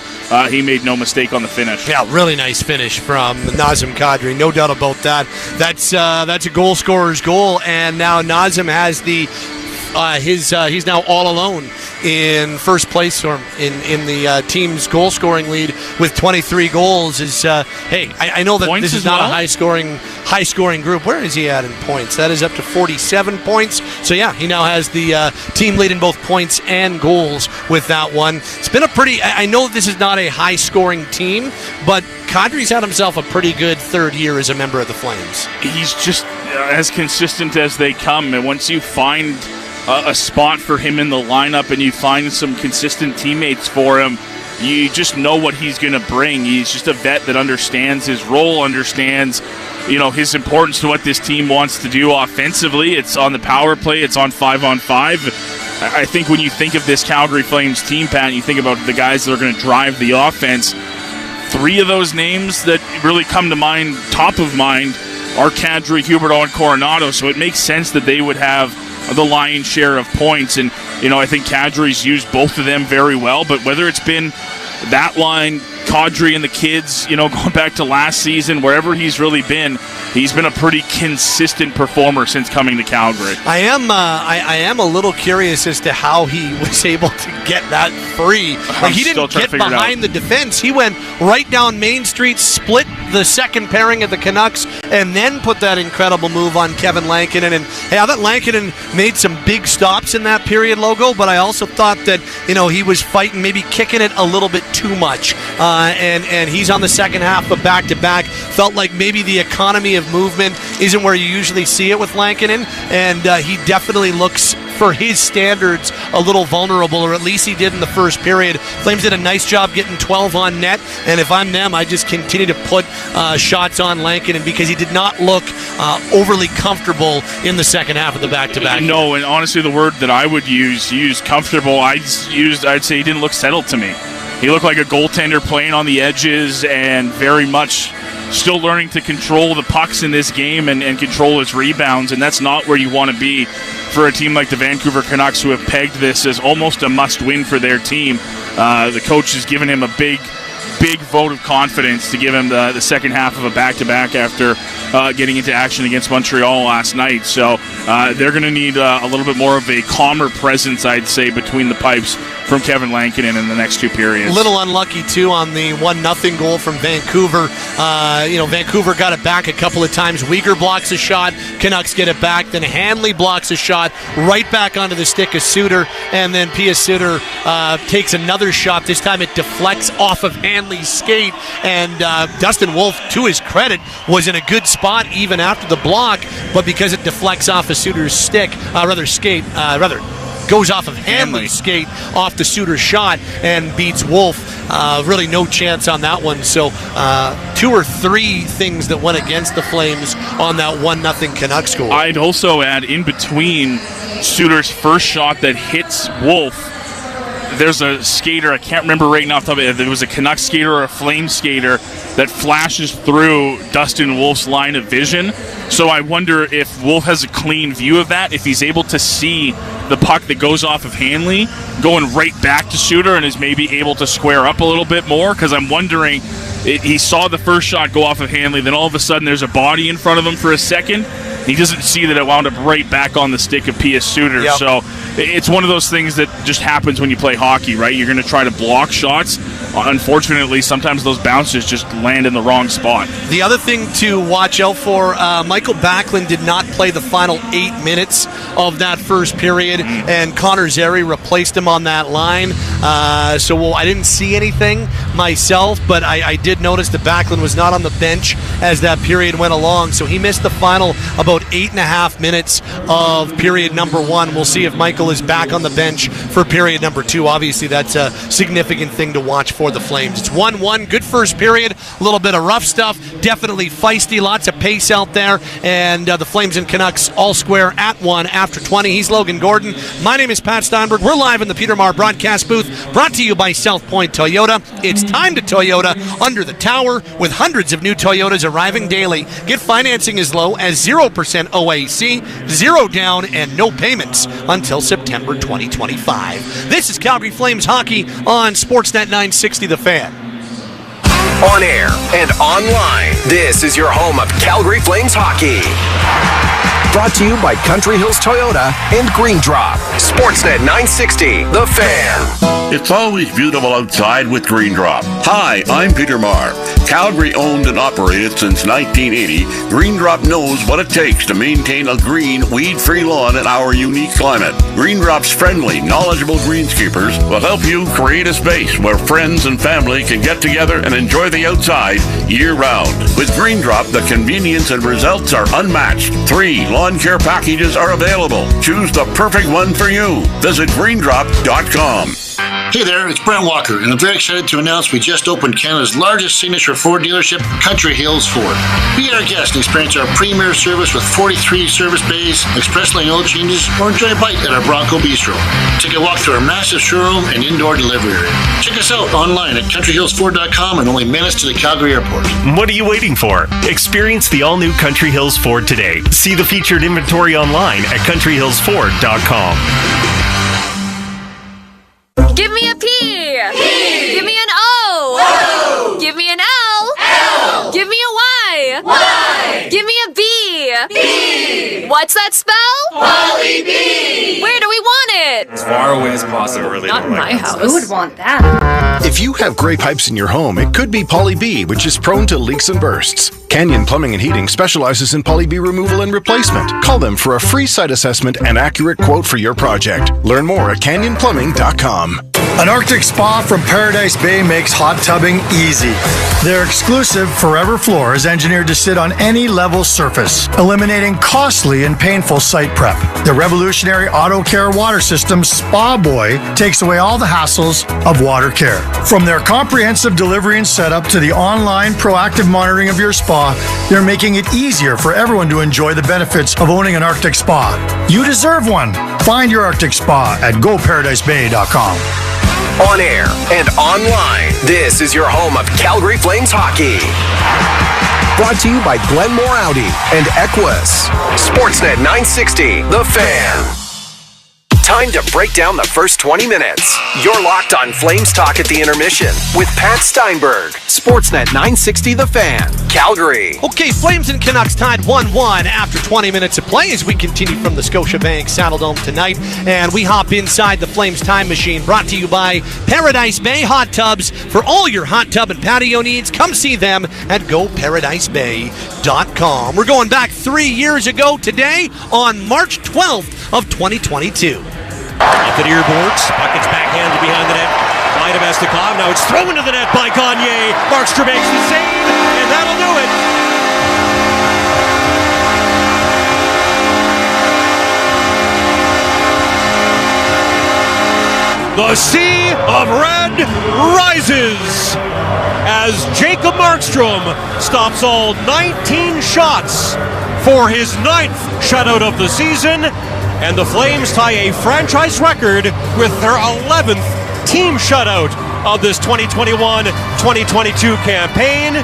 he made no mistake on the finish. Yeah, really nice finish from Nazem Kadri, no doubt about that. That's a goal scorer's goal, and now Nazem has the he's now all alone in first place or in the team's goal scoring lead with 23 goals. I know that points this is not a high scoring group. Where is he at in points? That is up to 47 points. So yeah, he now has the team lead in both points and goals with that one. It's been I know this is not a high scoring team, but Kadri's had himself a pretty good third year as a member of the Flames. He's just as consistent as they come, and once you find a spot for him in the lineup and you find some consistent teammates for him, you just know what he's going to bring. He's just a vet that understands his role, understands his importance to what this team wants to do offensively. It's on the power play, it's on 5-on-5. I think when you think of this Calgary Flames team, Pat, you think about the guys that are going to drive the offense. 3 of those names that really come to mind, top of mind, are Kadri, Huberdeau, and Coronado. So it makes sense that they would have the lion's share of points. And, I think Kadri's used both of them very well. But whether it's been that line, Kadri and the kids, going back to last season, wherever he's really been, he's been a pretty consistent performer since coming to Calgary. I am a little curious as to how he was able to get that free. He didn't get behind the defense. He went right down Main Street, split the second pairing of the Canucks, and then put that incredible move on Kevin Lankinen. And hey, I thought Lankinen made some big stops in that period, Logo, but I also thought that he was fighting, maybe kicking it a little bit too much. And he's on the second half of back-to-back. Felt like maybe the economy of movement isn't where you usually see it with Lankinen, and he definitely looks, for his standards, a little vulnerable, or at least he did in the first period. Flames did a nice job getting 12 on net, and if I'm them, I just continue to put shots on Lankinen because he did not look overly comfortable in the second half of the back-to-back. No, and honestly, the word that I would use comfortable, I'd say he didn't look settled to me. He looked like a goaltender playing on the edges and very much still learning to control the pucks in this game and control his rebounds, and that's not where you want to be for a team like the Vancouver Canucks, who have pegged this as almost a must-win for their team. The coach has given him a big vote of confidence to give him the second half of a back-to-back after getting into action against Montreal last night. So they're going to need a little bit more of a calmer presence, I'd say, between the pipes from Kevin Lankinen in the next 2 periods. A little unlucky, too, on the 1-0 goal from Vancouver. Vancouver got it back a couple of times. Weegar blocks a shot. Canucks get it back. Then Hanley blocks a shot right back onto the stick of Suter. And then Pius Suter takes another shot. This time it deflects off of Hanley's skate. And Dustin Wolf, to his credit, was in a good spot even after the block. But because it deflects off of Suter's goes off of Hanley's skate off the Suter's shot and beats Wolf. Really no chance on that one. So 2 or 3 things that went against the Flames on that 1-0 Canucks score. I'd also add, in between Suter's first shot that hits Wolf, there's a skater, I can't remember right now off the top of it, there was a Canucks skater or a Flames skater that flashes through Dustin Wolf's line of vision. So I wonder if Wolf has a clean view of that, if he's able to see the puck that goes off of Hanley going right back to Suter and is maybe able to square up a little bit more, because I'm wondering, he saw the first shot go off of Hanley, then all of a sudden there's a body in front of him for a second. He doesn't see that it wound up right back on the stick of Pius Suter. Yep. So it's one of those things that just happens when you play hockey, right? You're going to try to block shots. Unfortunately, sometimes those bounces just land in the wrong spot. The other thing to watch out for, Michael Backlund did not play the final 8 minutes of that first period, and Connor Zary replaced him on that line. So I didn't see anything myself, but I did notice that Backlund was not on the bench as that period went along, so he missed the final about 8.5 minutes of period number 1. We'll see if Michael is back on the bench for period number 2. Obviously, that's a significant thing to watch for the Flames. It's 1-1. Good first period. A little bit of rough stuff. Definitely feisty. Lots of pace out there. And the Flames and Canucks all square at 1 after 20. He's Logan Gordon. My name is Pat Steinberg. We're live in the Peter Maher broadcast booth, brought to you by South Point Toyota. It's time to Toyota under the tower, with hundreds of new Toyotas arriving daily. Get financing as low as 0% OAC, 0 down, and no payments until September 2025. This is Calgary Flames hockey on Sportsnet 960 The Fan. On air and online, this is your home of Calgary Flames hockey. Brought to you by Country Hills Toyota and Green Drop. Sportsnet 960, The Fan. It's always beautiful outside with Green Drop. Hi, I'm Peter Maher. Calgary owned and operated since 1980, Green Drop knows what it takes to maintain a green, weed-free lawn in our unique climate. Green Drop's friendly, knowledgeable greenskeepers will help you create a space where friends and family can get together and enjoy the outside year-round. With Green Drop, the convenience and results are unmatched. 3 lawn care packages are available. Choose the perfect one for you. Visit greendrop.com. Hey there, it's Brent Walker, and I'm very excited to announce we just opened Canada's largest signature Ford dealership, Country Hills Ford. Be our guest and experience our premier service with 43 service bays, express lane oil changes, or enjoy a bite at our Bronco Bistro. Take a walk through our massive showroom and indoor delivery area. Check us out online at countryhillsford.com and only minutes to the Calgary Airport. What are you waiting for? Experience the all-new Country Hills Ford today. See the featured inventory online at countryhillsford.com. Give me a P. P. Give me an O. O. Give me an L. L. Give me a Y. Y. Give me a B. B. What's that spell? Polly B. Where do we want it? As far away as possible. Really Not in my house. Who would want that? If you have gray pipes in your home, it could be Poly B, which is prone to leaks and bursts. Canyon Plumbing and Heating specializes in Poly B removal and replacement. Call them for a free site assessment and accurate quote for your project. Learn more at canyonplumbing.com. An Arctic spa from Paradise Bay makes hot tubbing easy. Their exclusive Forever Floor is engineered to sit on any level surface, eliminating costly and painful site prep. The revolutionary auto care water system Spa Boy takes away all the hassles of water care. From their comprehensive delivery and setup to the online proactive monitoring of your spa, they're making it easier for everyone to enjoy the benefits of owning an Arctic spa. You deserve one. Find your Arctic spa at goparadisebay.com. On air and online, this is your home of Calgary Flames hockey. Brought to you by Glenmore Audi and Equus. Sportsnet 960, The Fan. Time to break down the first 20 minutes. You're locked on Flames Talk at the intermission with Pat Steinberg. Sportsnet 960 The Fan, Calgary. Okay, Flames and Canucks tied 1-1 after 20 minutes of play as we continue from the Scotiabank Saddledome tonight. And we hop inside the Flames time machine, brought to you by Paradise Bay Hot Tubs. For all your hot tub and patio needs, come see them at goparadisebay.com. We're going back 3 years ago today on March 12th of 2022. Off the near boards, buckets backhanded behind the net. Wide of Estakov, now it's thrown into the net by Gagne. Markstrom makes the save, and that'll do it. The sea of red rises as Jacob Markstrom stops all 19 shots for his 9th shutout of the season. And the Flames tie a franchise record with their 11th team shutout of this 2021-2022 campaign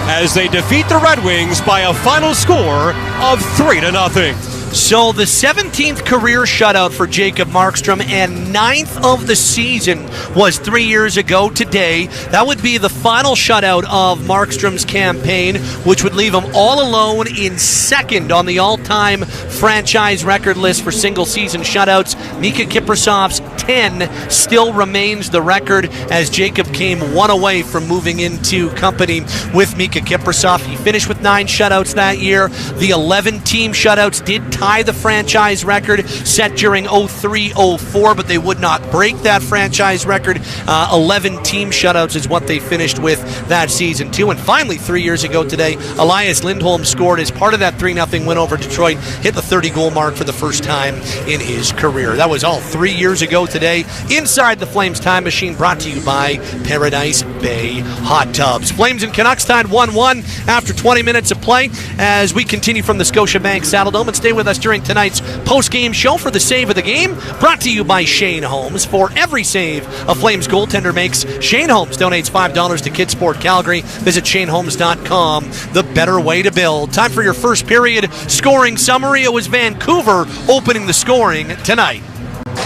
as they defeat the Red Wings by a final score of 3-0. So the 17th career shutout for Jacob Markstrom and 9th of the season was 3 years ago today. That would be the final shutout of Markstrom's campaign, which would leave him all alone in second on the all-time franchise record list for single-season shutouts. Mika Kiprasov's 10 still remains the record as Jacob came one away from moving into company with Mika Kiprasov. He finished with 9 shutouts that year. The 11 team shutouts did tie the franchise record set during 03-04, but they would not break that franchise record. 11 team shutouts is what they finished with that season too. And finally, 3 years ago today, Elias Lindholm scored as part of that 3-0 win over Detroit, hit the 30-goal mark for the first time in his career. That was all 3 years ago today inside the Flames time machine, brought to you by Paradise Bay Hot Tubs. Flames and Canucks tied 1-1 after 20 minutes of play as we continue from the Scotiabank Saddledome. And stay with us during tonight's post-game show for the save of the game, brought to you by Shane Holmes. For every save a Flames goaltender makes, Shane Holmes donates $5 to Kidsport Calgary. Visit ShaneHolmes.com, the better way to build. Time for your first period scoring summary. It was Vancouver opening the scoring tonight.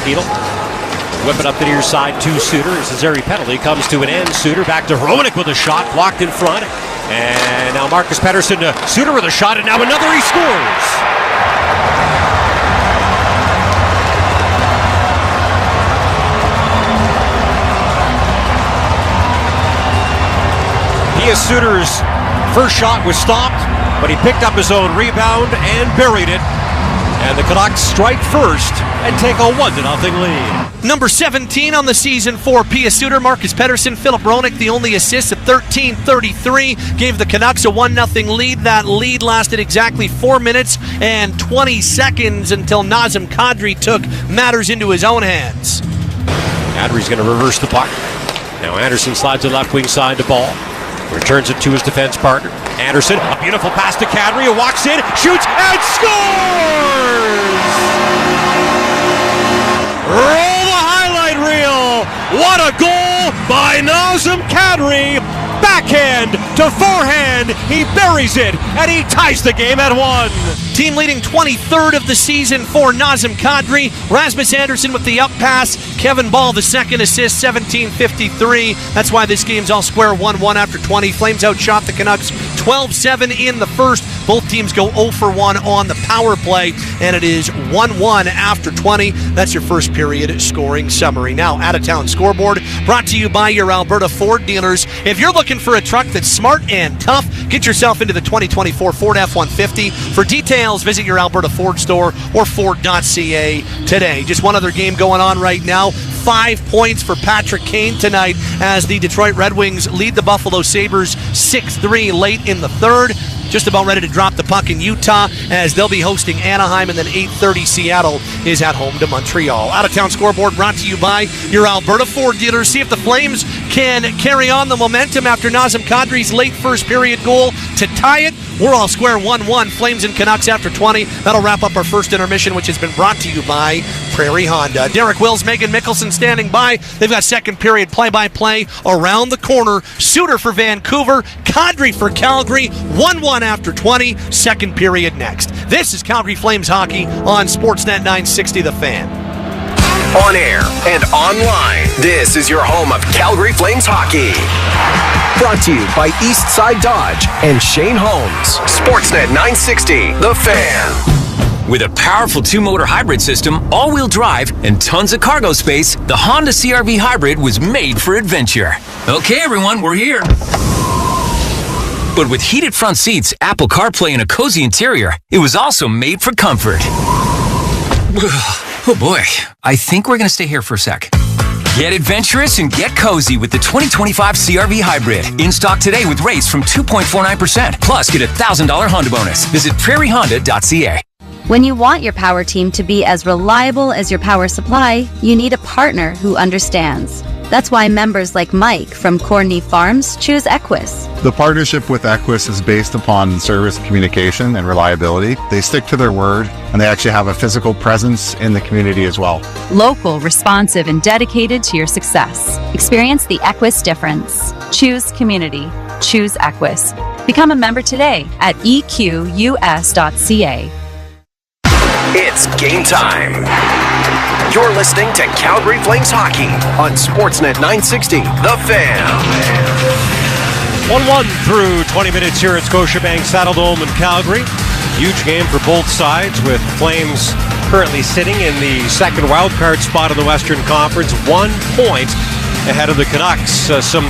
Beetle whip it up the near side to Suter. As his area penalty comes to an end. Suter back to Hronek with a shot, blocked in front. And now Marcus Pettersson to Suter with a shot, and now another, he scores! Pius Suter's first shot was stopped, but he picked up his own rebound and buried it. And the Canucks strike first and take a 1-0 lead. Number 17 on the season for Pius Suter, Marcus Pettersson. Philip Hronek, the only assist at 13:33, gave the Canucks a 1-0 lead. That lead lasted exactly 4 minutes and 20 seconds until Nazem Kadri took matters into his own hands. Kadri's going to reverse the puck. Now Anderson slides the left wing side to Ball. Returns it to his defense partner. Anderson, a beautiful pass to Kadri, who walks in, shoots, and scores! Roll the highlight reel! What a goal by Nazem Kadri! Backhand to forehand, he buries it, and he ties the game at 1. Team leading 23rd of the season for Nazem Kadri. Rasmus Anderson with the up pass. Kevin Ball, the second assist, 17:53. That's why this game's all square 1-1 after 20. Flames outshot the Canucks 12-7 in the first. Both teams go 0 for 1 on the power play, and it is 1-1 after 20. That's your first period scoring summary. Now, out-of-town scoreboard brought to you by your Alberta Ford dealers. If you're looking for a truck that's smart and tough, get yourself into the 2024 Ford F-150. For details, visit your Alberta Ford store or Ford.ca today. Just one other game going on right now. 5 points for Patrick Kane tonight as the Detroit Red Wings lead the Buffalo Sabres 6-3 late in the third. Just about ready to drop the puck in Utah as they'll be hosting Anaheim, and then 8:30 Seattle is at home to Montreal. Out-of-town scoreboard brought to you by your Alberta Ford dealers. See if the Flames can carry on the momentum after Nazem Kadri's late first period goal to tie it. We're all square 1-1. Flames and Canucks after 20. That'll wrap up our first intermission, which has been brought to you by Prairie Honda. Derek Wills, Megan Mickelson standing by. They've got second period play-by-play around the corner. Suter for Vancouver, Kadri for Calgary. 1-1 after 20. Second period next. This is Calgary Flames hockey on Sportsnet 960 The Fan. On air and online, this is your home of Calgary Flames hockey. Brought to you by Eastside Dodge and Shane Holmes. Sportsnet 960, The Fan. With a powerful two-motor hybrid system, all-wheel drive, and tons of cargo space, the Honda CR-V Hybrid was made for adventure. Okay, everyone, we're here. But with heated front seats, Apple CarPlay, and a cozy interior, it was also made for comfort. Oh boy, I think we're going to stay here for a sec. Get adventurous and get cozy with the 2025 CR-V Hybrid. In stock today with rates from 2.49%. Plus, get a $1,000 Honda bonus. Visit prairiehonda.ca. When you want your power team to be as reliable as your power supply, you need a partner who understands. That's why members like Mike from Corney Farms choose Equus. The partnership with Equus is based upon service, communication, and reliability. They stick to their word, and they actually have a physical presence in the community as well. Local, responsive, and dedicated to your success. Experience the Equus difference. Choose community. Choose Equus. Become a member today at equs.ca. It's game time. You're listening to Calgary Flames hockey on Sportsnet 960, The Fan. 1-1 through 20 minutes here at Scotiabank Saddledome in Calgary. Huge game for both sides, with Flames currently sitting in the second wildcard spot in the Western Conference, 1 point ahead of the Canucks. Some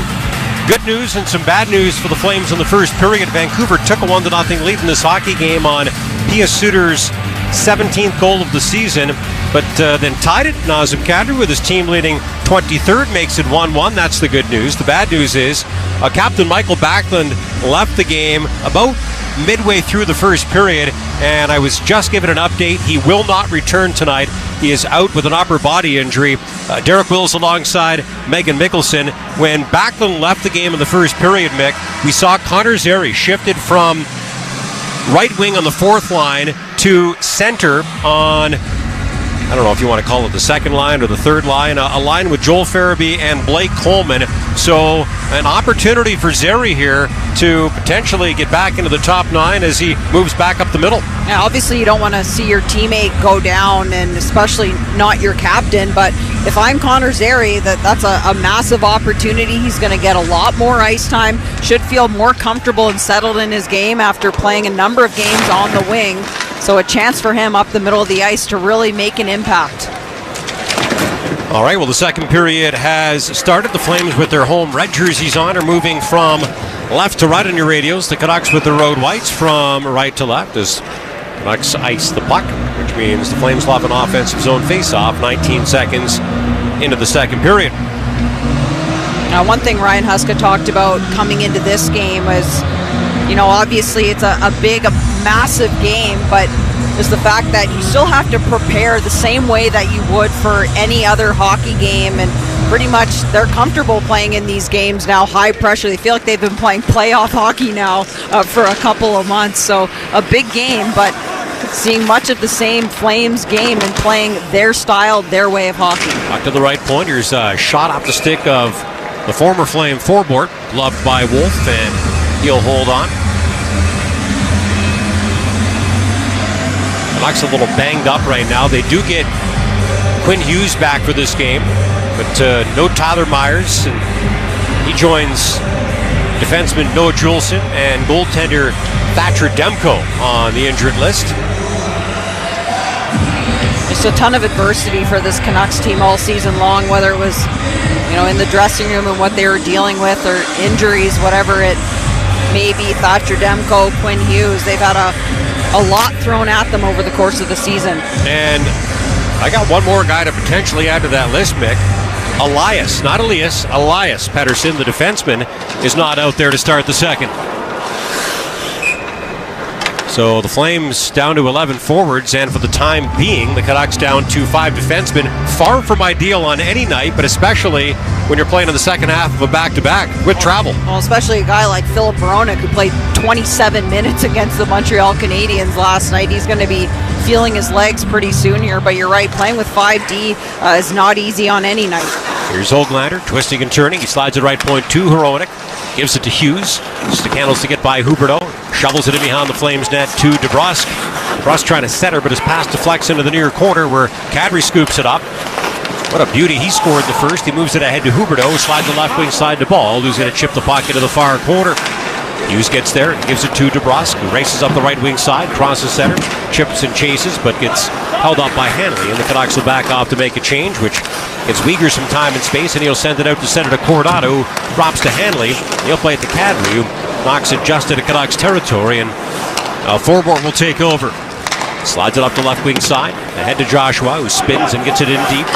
good news and some bad news for the Flames in the first period. Vancouver took a 1-0 lead in this hockey game on Pia Suter's 17th goal of the season, but then tied it. Nazem Kadri, with his team leading 23rd, makes it 1-1. That's the good news. The bad news is Captain Michael Backlund left the game about midway through the first period, and I was just given an update. He will not return tonight. He is out with an upper body injury. Derek Wills alongside Megan Mickelson. When Backlund left the game in the first period, Mick, we saw Connor Zary shifted from right wing on the fourth line to center on, I don't know if you want to call it the second line or the third line, a line with Joel Farabee and Blake Coleman. So an opportunity for Zary here to potentially get back into the top nine as he moves back up the middle. Yeah, obviously you don't want to see your teammate go down, and especially not your captain, but if I'm Connor Zary, that's a massive opportunity. He's going to get a lot more ice time, should feel more comfortable and settled in his game after playing a number of games on the wing. So a chance for him up the middle of the ice to really make an impact. All right, well, the second period has started. The Flames with their home red jerseys on are moving from left to right on your radios. The Canucks with the road whites from right to left as Canucks ice the puck, which means the Flames will have an offensive zone face-off 19 seconds into the second period. Now, one thing Ryan Huska talked about coming into this game was, obviously it's a massive game, but is the fact that you still have to prepare the same way that you would for any other hockey game. And pretty much they're comfortable playing in these games now, high pressure. They feel like they've been playing playoff hockey now for a couple of months. So a big game, but seeing much of the same Flames game and playing their style, their way of hockey. Back to the right point. Here's a shot off the stick of the former Flame forward, gloved by Wolf, and he'll hold on. Canucks a little banged up right now. They do get Quinn Hughes back for this game, but no Tyler Myers, and he joins defenseman Noah Juleson and goaltender Thatcher Demko on the injured list. Just a ton of adversity for this Canucks team all season long, whether it was, in the dressing room and what they were dealing with, or injuries, whatever it may be. Thatcher Demko, Quinn Hughes, they've had a lot thrown at them over the course of the season. And I got one more guy to potentially add to that list, Mick. Elias, not Elias, Elias Pettersson, the defenseman, is not out there to start the second. So the Flames down to 11 forwards, and for the time being, the Canucks down to 5 defensemen. Far from ideal on any night, but especially when you're playing in the second half of a back-to-back with travel. Well, especially a guy like Philip Veronik, who played 27 minutes against the Montreal Canadiens last night. He's going to be feeling his legs pretty soon here, but you're right, playing with 5D is not easy on any night. Here's Höglander, twisting and turning. He slides at right point to Veronik. Gives it to Hughes. Stakhanov's to get by Huberdeau. Shovels it in behind the Flames net to DeBrusk. DeBrusk trying to set her, but his pass deflects into the near corner where Kadri scoops it up. What a beauty. He scored the first. He moves it ahead to Huberdeau, who slides the left wing side to Ball, who's going to chip the puck into the far corner. Hughes gets there and gives it to DeBrusk, who races up the right wing side, crosses center, chips and chases, but gets held up by Hanley, and the Canucks will back off to make a change, which gets Uyghur some time and space, and he'll send it out to center to Coronado, who drops to Hanley. He'll play it to Kadri, who knocks it just into Canucks territory, and Forbort will take over. Slides it up the left wing side, ahead to Joshua, who spins and gets it in deep.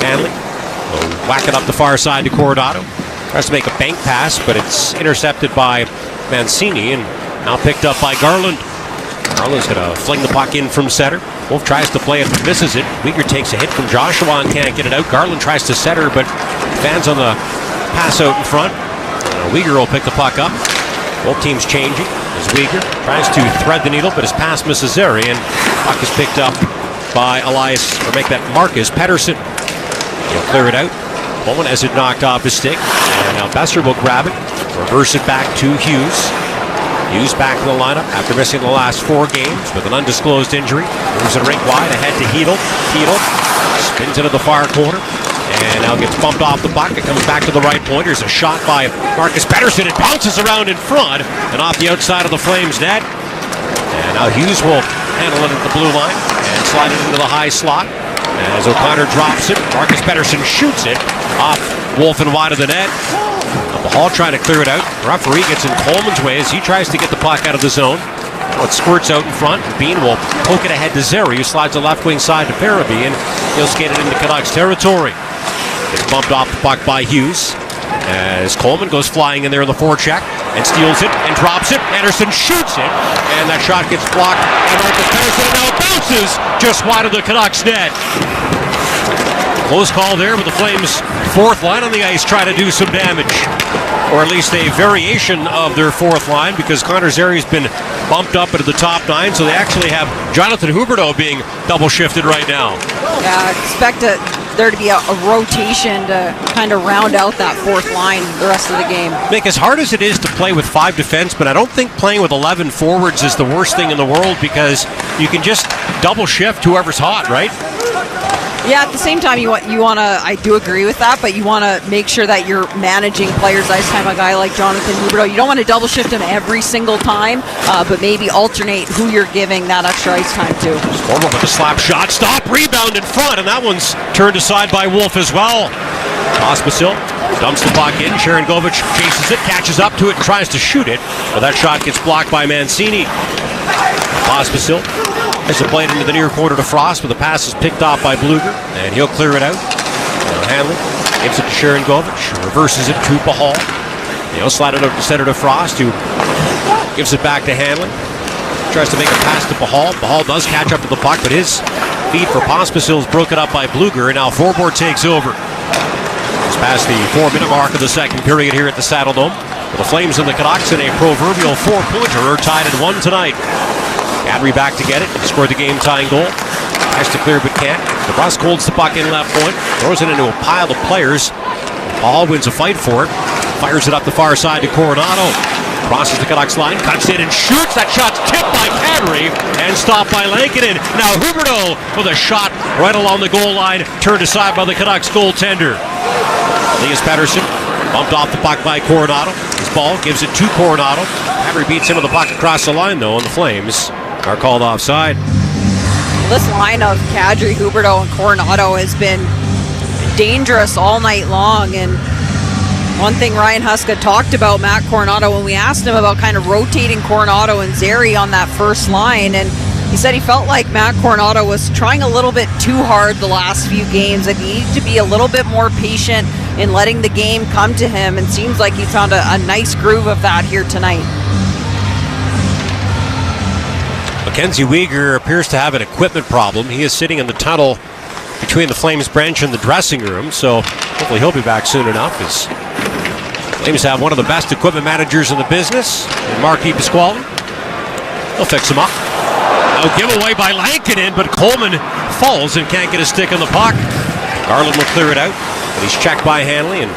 Hanley will whack it up the far side to Coronado. Tries to make a bank pass, but it's intercepted by Mancini, and now picked up by Garland. Garland's going to fling the puck in from center. Wolf tries to play it, but misses it. Uyghur takes a hit from Joshua and can't get it out. Garland tries to set her, but fans on the pass out in front. Uyghur will pick the puck up. Both teams changing as Uyghur tries to thread the needle, but his pass misses there, and puck is picked up by Elias, or make that Marcus Pettersson. He'll clear it out. Bowman has it knocked off his stick, and now Besser will grab it, reverse it back to Hughes. Hughes back in the lineup after missing the last 4 games with an undisclosed injury. Moves it rink wide ahead to Hedl. Hedl spins into the far corner and now gets bumped off the puck. It comes back to the right point. Here's a shot by Marcus Pettersson. It bounces around in front and off the outside of the Flames net. And now Hughes will handle it at the blue line and slide it into the high slot. As O'Connor drops it, Marcus Pettersson shoots it off Wolf and wide of the net. Hall trying to clear it out. Referee gets in Coleman's way as he tries to get the puck out of the zone. Now it squirts out in front. Bean will poke it ahead to Zeri, who slides the left wing side to Farabee, and he'll skate it into Canucks territory. Gets bumped off the puck by Hughes as Coleman goes flying in there in the forecheck and steals it and drops it. Anderson shoots it, and that shot gets blocked by Marcus Pettersson. Now it bounces just wide of the Canucks net. Close call there, but the Flames' 4th line on the ice try to do some damage. Or at least a variation of their 4th line, because Connor Zeri's been bumped up into the top 9, so they actually have Jonathan Huberdeau being double shifted right now. Yeah, I expect there to be a rotation to kind of round out that 4th line the rest of the game. Mick, as hard as it is to play with 5 defensemen, I don't think playing with 11 forwards is the worst thing in the world, because you can just double shift whoever's hot, right? Yeah, at the same time, you want to, I do agree with that, but you want to make sure that you're managing players' ice time. A guy like Jonathan Huberdeau, you don't want to double shift him every single time, but maybe alternate who you're giving that extra ice time to. Forward with a slap shot, stop, rebound in front, and that one's turned aside by Wolf as well. Pospisil dumps the puck in, Sharon Govich chases it, catches up to it, and tries to shoot it, but that shot gets blocked by Mancini. Pospisil has it played into the near corner to Frost, but the pass is picked off by Bluger, and he'll clear it out. Hanley gives it to Sharon Govich, reverses it to Pahal. He'll slide it over to center to Frost, who gives it back to Hanley. Tries to make a pass to Pahal. Pahal does catch up to the puck, but his feed for Pospisil is broken up by Bluger, and now Forbort takes over. Just past the 4-minute mark of the second period here at the Saddle Dome. The Flames and the Canucks in a proverbial 4-pointer are tied at 1 tonight. Kadri back to get it. Scored the game-tying goal. Tries to clear but can't. DeBrusque holds the puck in left point. Throws it into a pile of players. Paul wins a fight for it. Fires it up the far side to Coronado. Crosses the Canucks line. Cuts it and shoots. That shot's tipped by Kadri and stopped by Lankinen. Now Huberdeau with a shot right along the goal line. Turned aside by the Canucks goaltender. Elias Pettersson bumped off the puck by Coronado. His ball gives it to Coronado. Kadri beats him with the puck across the line, though, and the Flames are called offside. This line of Kadri, Huberdeau, and Coronado has been dangerous all night long. And one thing Ryan Huska talked about Matt Coronado when we asked him about kind of rotating Coronado and Zary on that first line, and he said he felt like Matt Coronado was trying a little bit too hard the last few games, and he needed to be a little bit more patient in letting the game come to him, and seems like he's found a nice groove of that here tonight. Mackenzie Weegar appears to have an equipment problem. He is sitting in the tunnel between the Flames bench and the dressing room, so hopefully he'll be back soon enough. As Flames have one of the best equipment managers in the business, Marky Pasquale. He'll fix him up. Now giveaway by Lankinen, but Coleman falls and can't get a stick on the puck. Garland will clear it out, but he's checked by Hanley, and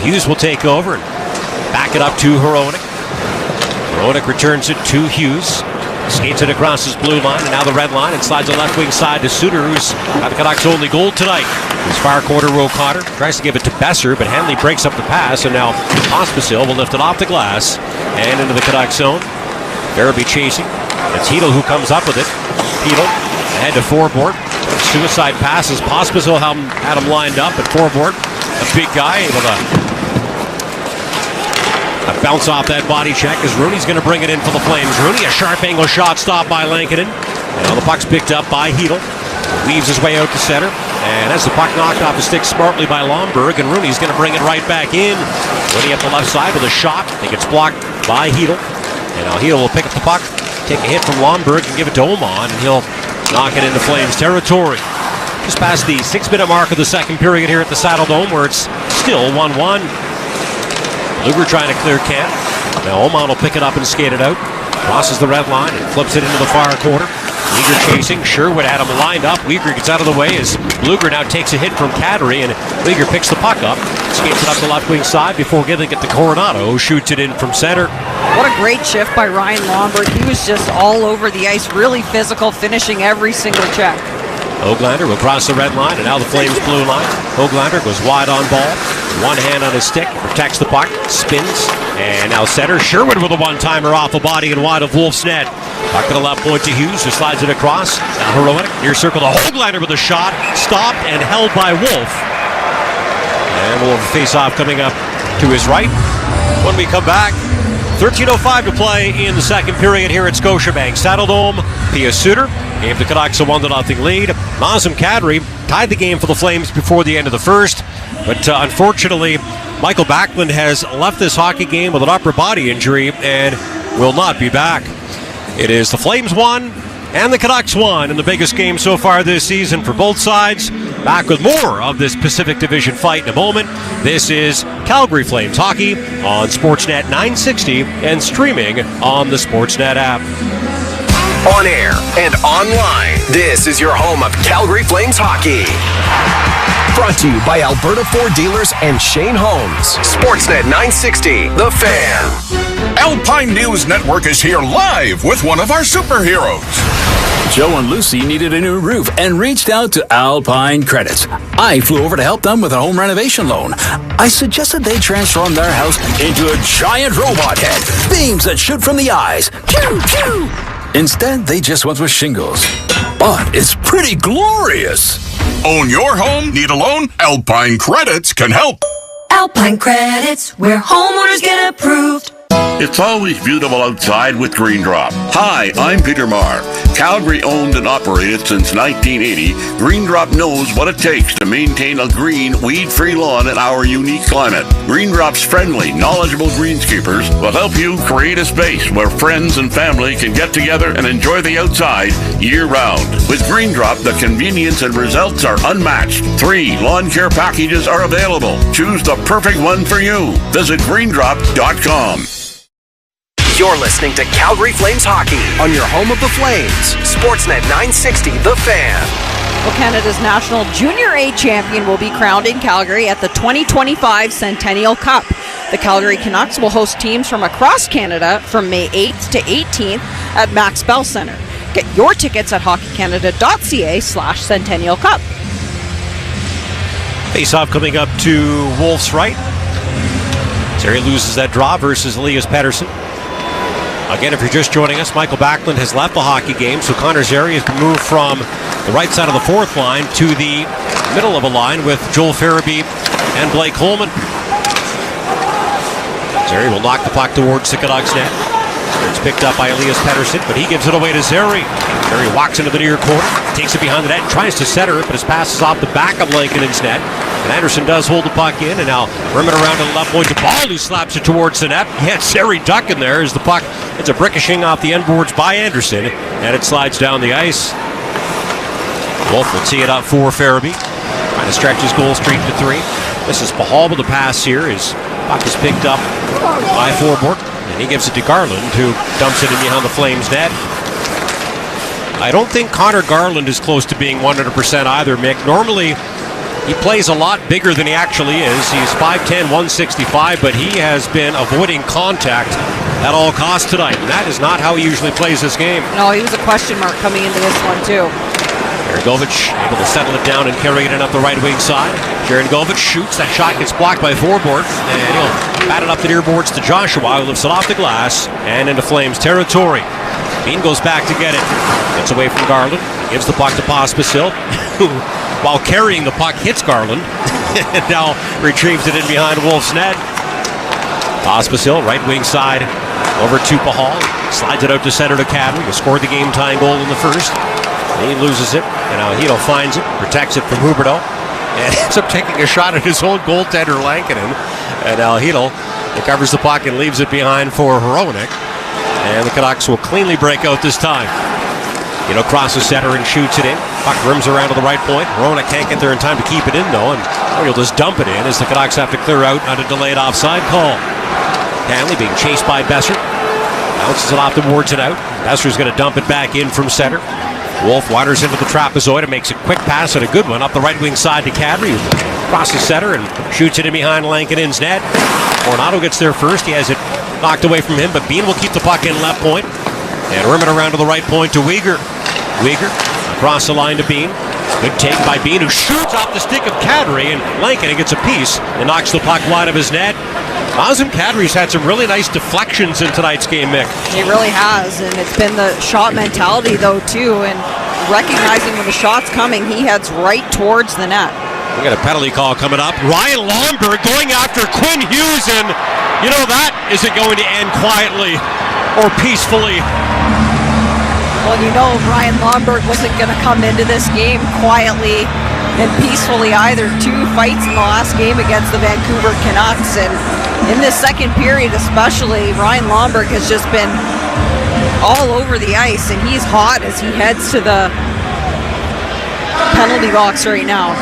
Hughes will take over and back it up to Hronek. Hronek returns it to Hughes. Skates it across his blue line, and now the red line, and slides the left wing side to Suter, who's got the Canucks' only goal tonight. His far quarter, O'Connor tries to give it to Besser, but Hanley breaks up the pass, and now Pospisil will lift it off the glass and into the Canucks zone. Barabee chasing. It's Hedl who comes up with it. Hedl ahead to foreboard. Suicide passes. Pospisil had him lined up at foreboard. A big guy with a bounce off that body check as Rooney's going to bring it in for the Flames. Rooney, a sharp angle shot stopped by Lankinen. Now the puck's picked up by Hedl. Weaves his way out to center. And as the puck knocked off the stick smartly by Lomberg, and Rooney's going to bring it right back in. Rooney up the left side with a shot. I think it's blocked by Hedl. And now Hedl will pick up the puck, take a hit from Lomberg, and give it to Oman, and he'll knock it into Flames territory. Just past the 6-minute mark of the second period here at the Saddle Dome, where it's still 1-1. Luger trying to clear Kent. Now Oman will pick it up and skate it out. Crosses the red line and flips it into the far corner. Weegar chasing. Sherwood had him lined up. Weegar gets out of the way as Luger now takes a hit from Kadri, and Weegar picks the puck up, skates it up the left wing side before giving it to Coronado, who shoots it in from center. What a great shift by Ryan Lomberg. He was just all over the ice, really physical, finishing every single check. Hoglander will cross the red line, and now the Flames blue line. Hoglander goes wide on ball. One hand on his stick, protects the puck, spins, and now center. Sherwood with a one-timer off the body and wide of Wolf's net. Puck to the left point to Hughes, who slides it across. Now Hronek, near circle to Hoglander with a shot, stopped and held by Wolf. And we'll have a face-off coming up to his right. When we come back, 13:05 to play in the second period here at Scotiabank Saddledome. Pia Suter gave the Canucks a 1-0 lead. Nazem Kadri tied the game for the Flames before the end of the first. But unfortunately, Michael Backlund has left this hockey game with an upper body injury and will not be back. It is the Flames 1 and the Canucks 1 in the biggest game so far this season for both sides. Back with more of this Pacific Division fight in a moment. This is Calgary Flames Hockey on Sportsnet 960 and streaming on the Sportsnet app. On air and online, this is your home of Calgary Flames Hockey. Brought to you by Alberta Ford Dealers and Shane Holmes. Sportsnet 960, The Fan. Alpine News Network is here live with one of our superheroes. Joe and Lucy needed a new roof and reached out to Alpine Credits. I flew over to help them with a home renovation loan. I suggested they transform their house into a giant robot head, beams that shoot from the eyes. Pew, pew! Instead, they just went with shingles. But it's pretty glorious. Own your home? Need a loan? Alpine Credits can help. Alpine Credits, where homeowners get approved. It's always beautiful outside with Green Drop. Hi, I'm Peter Marr. Calgary owned and operated since 1980, Green Drop knows what it takes to maintain a green, weed-free lawn in our unique climate. Green Drop's friendly, knowledgeable greenskeepers will help you create a space where friends and family can get together and enjoy the outside year-round. With Green Drop, the convenience and results are unmatched. 3 lawn care packages are available. Choose the perfect one for you. Visit greendrop.com. You're listening to Calgary Flames Hockey on your home of the Flames. Sportsnet 960, The Fan. Well, Canada's national junior A champion will be crowned in Calgary at the 2025 Centennial Cup. The Calgary Canucks will host teams from across Canada from May 8th to 18th at Max Bell Centre. Get your tickets at hockeycanada.ca/Centennial Cup. Face-off coming up to Wolf's right. Terry loses that draw versus Elias Pettersson. Again, if you're just joining us, Michael Backlund has left the hockey game, so Connor Zary has been moved from the right side of the fourth line to the middle of a line with Joel Farabee and Blake Coleman. Zary will knock the puck towards the Canucks net. It's picked up by Elias Pettersson, but he gives it away to Zary. Zary walks into the near corner, takes it behind the net, and tries to center it, but his pass is off the back of Lankinen's net. And Anderson does hold the puck in, and now rim it around to the left point to Ball, who slaps it towards the net. He had Zary ducking there as the puck, it's a ricocheting off the end boards by Anderson, and it slides down the ice. Wolf will tee it up for Farabee, trying to stretch his goal streak to 3. This is Pahal with the pass here. His puck is picked up by Forborg, and he gives it to Garland, who dumps it in behind the Flames net. I don't think Connor Garland is close to being 100% either, Mick. Normally, he plays a lot bigger than he actually is. He's 5'10", 165, but he has been avoiding contact at all costs tonight, and that is not how he usually plays this game. No, he was a question mark coming into this one, too. Jaragovich able to settle it down and carry it in up the right wing side. Jaragovich shoots. That shot gets blocked by Forborg, and he'll bat it up the near boards to Joshua, who lifts it off the glass and into Flames territory. Bean goes back to get it. Gets away from Garland. Gives the puck to Pospisil, who, while carrying the puck, hits Garland. And now retrieves it in behind Wolf's net. Pospisil, right wing side, over to Pahal. Slides it out to center to Cadry, who scored the game-tying goal in the first. He loses it, and Alhito finds it, protects it from Huberdeau, and ends up taking a shot at his own goaltender, Lankinen. And Alhito recovers the puck and leaves it behind for Hronek. And the Canucks will cleanly break out this time. Crosses center and shoots it in. Puck rims around to the right point. Hronek can't get there in time to keep it in, though, and he'll just dump it in as the Canucks have to clear out on a delayed offside call. Hanley being chased by Besser. Bounces it off the boards and out. Besser's going to dump it back in from center. Wolf wanders into the trapezoid and makes a quick pass and a good one up the right wing side to Cadry, who crosses center and shoots it in behind Lankinen's net. Coronado gets there first. He has it knocked away from him, but Bean will keep the puck in left point and rim it around to the right point to Weegar. Weegar across the line to Bean. Good take by Bean, who shoots off the stick of Cadry, and Lankinen gets a piece and knocks the puck wide of his net. Nazem Kadri's had some really nice deflections in tonight's game, Mick. He really has, and it's been the shot mentality, though, too, and recognizing when the shot's coming, he heads right towards the net. We got a penalty call coming up. Ryan Lomberg going after Quinn Hughes, and that isn't going to end quietly or peacefully. Well, Ryan Lomberg wasn't going to come into this game quietly and peacefully either. 2 fights in the last game against the Vancouver Canucks, and in this second period especially, Ryan Lomberg has just been all over the ice, and he's hot as he heads to the penalty box right now.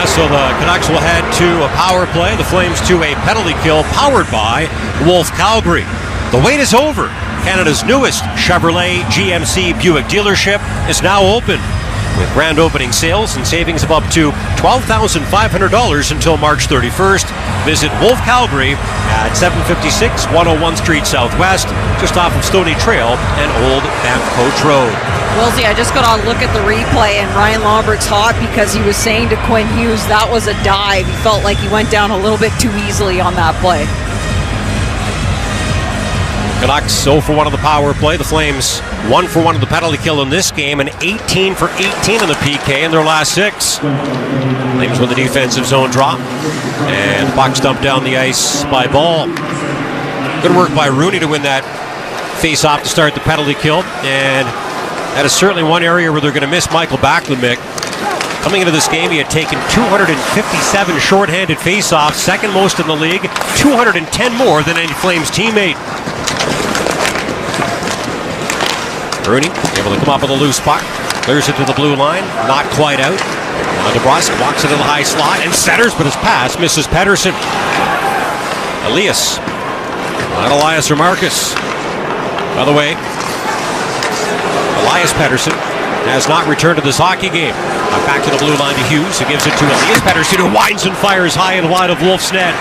So the Canucks will head to a power play. The Flames to a penalty kill powered by Wolf Calgary. The wait is over. Canada's newest Chevrolet GMC Buick dealership is now open, with grand opening sales and savings of up to $12,500 until March 31st. Visit Wolf Calgary at 756 101 Street Southwest, just off of Stony Trail and Old Banff Coach Road. Wilsey, I just got to look at the replay, and Ryan Lomberg's hot because he was saying to Quinn Hughes that was a dive. He felt like he went down a little bit too easily on that play. Canucks 0 for 1 on the power play. The Flames 1 for 1 on the penalty kill in this game and 18 for 18 on the PK in their last 6. Flames win the defensive zone draw. And the puck's dumped down the ice by Ball. Good work by Rooney to win that face-off to start the penalty kill. And that is certainly one area where they're going to miss Michael Backlund, Mick. Coming into this game, he had taken 257 shorthanded face-offs, second most in the league, 210 more than any Flames teammate. Rooney able to come up with a loose puck, clears it to the blue line, not quite out. Now DeBrusk walks into the high slot and centers, but his pass misses Pettersson. Elias, not Elias or Marcus. By the way, Elias Pettersson has not returned to this hockey game. Back to the blue line to Hughes, who gives it to Elias Pettersson, who winds and fires high and wide of Wolf's net.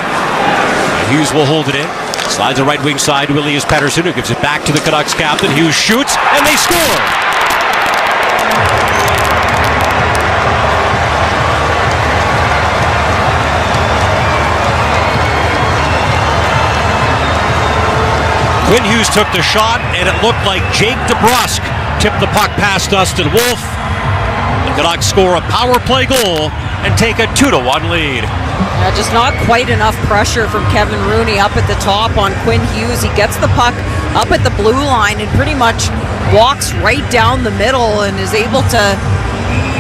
Hughes will hold it in. Slides the right wing side to Elias Pettersson, who gives it back to the Canucks captain. Hughes shoots, and they score! Quinn Hughes took the shot, and it looked like Jake DeBrusk tipped the puck past Dustin Wolf. The Canucks score a power play goal and take a 2-1 lead. Just not quite enough pressure from Kevin Rooney up at the top on Quinn Hughes. He gets the puck up at the blue line and pretty much walks right down the middle and is able to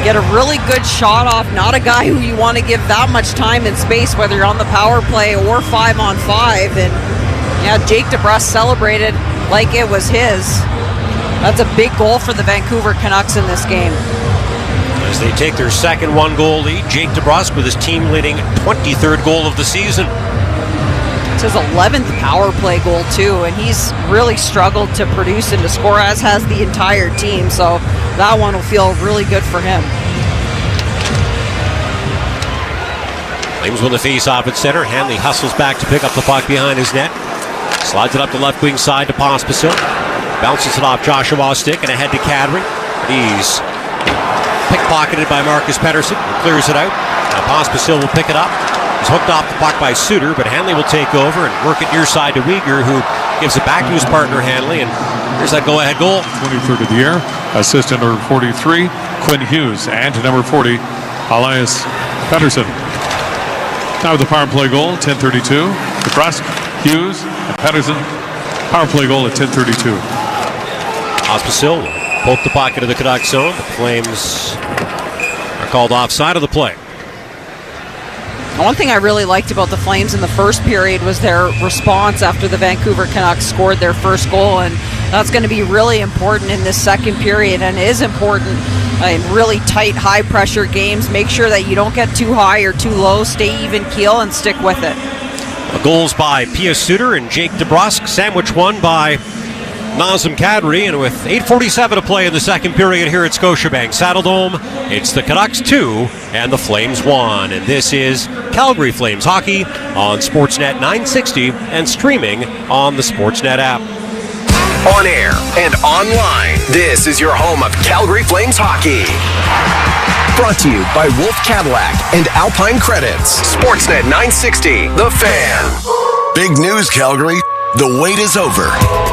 get a really good shot off. Not a guy who you want to give that much time and space, whether you're on the power play or 5-on-5. And yeah, Jake DeBrusk celebrated like it was his. That's a big goal for the Vancouver Canucks in this game. As they take their second 1-goal lead, Jake DeBrusk with his team-leading 23rd goal of the season. It's his 11th power play goal, too, and he's really struggled to produce and to score, as has the entire team, so that one will feel really good for him. Flames win the face-off at center. Hanley hustles back to pick up the puck behind his net. Slides it up the left wing side to Pospisil. Bounces it off Joshua's stick and ahead to Kadri. He's pickpocketed by Marcus Pettersson. He clears it out. Now Pospisil will pick it up. He's hooked off the puck by Suter, but Hanley will take over and work it near side to Uyghur, who gives it back to his partner Hanley, and here's that go-ahead goal. 23rd of the year. Assistant number 43, Quinn Hughes, and to number 40, Elias Pettersson. Now with the power play goal, 10:32. DeBrusk, Hughes, and Pettersson. Power play goal at 10:32. Pospisil will poke the pocket of the Canucks zone. The Flames are called offside of the play. One thing I really liked about the Flames in the first period was their response after the Vancouver Canucks scored their first goal, and that's going to be really important in this second period, and is important in really tight, high-pressure games. Make sure that you don't get too high or too low. Stay even keel and stick with it. Goals by Pia Suter and Jake DeBrusk, sandwich one by Nazem Kadri, and with 8:47 to play in the second period here at Scotiabank Saddledome, it's the Canucks 2 and the Flames 1. And this is Calgary Flames hockey on Sportsnet 960 and streaming on the Sportsnet app. On air and online, this is your home of Calgary Flames hockey. Brought to you by Wolf Cadillac and Alpine Credits. Sportsnet 960, The Fan. Big news, Calgary. The wait is over.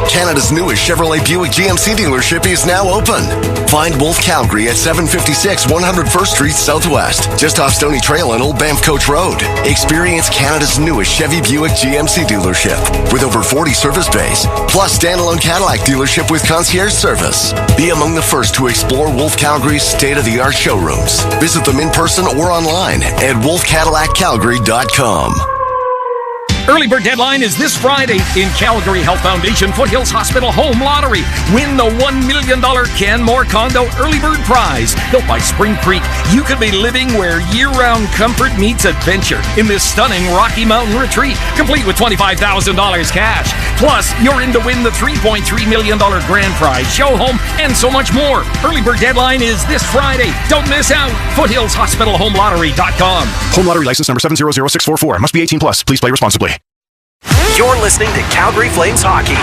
Canada's newest Chevrolet Buick GMC dealership is now open. Find Wolf Calgary at 756 101st Street Southwest, just off Stony Trail and Old Banff Coach Road. Experience Canada's newest Chevy Buick GMC dealership with over 40 service bays, plus standalone Cadillac dealership with concierge service. Be among the first to explore Wolf Calgary's state-of-the-art showrooms. Visit them in person or online at wolfcadillacCalgary.com. Early bird deadline is this Friday in Calgary Health Foundation Foothills Hospital Home Lottery. Win the $1 million Canmore Condo Early Bird Prize. Built by Spring Creek, you could be living where year-round comfort meets adventure in this stunning Rocky Mountain retreat, complete with $25,000 cash. Plus, you're in to win the $3.3 million grand prize, show home, and so much more. Early bird deadline is this Friday. Don't miss out. FoothillsHospitalHomeLottery.com. Home Lottery license number 700644. Must be 18 plus. Please play responsibly. You're listening to Calgary Flames hockey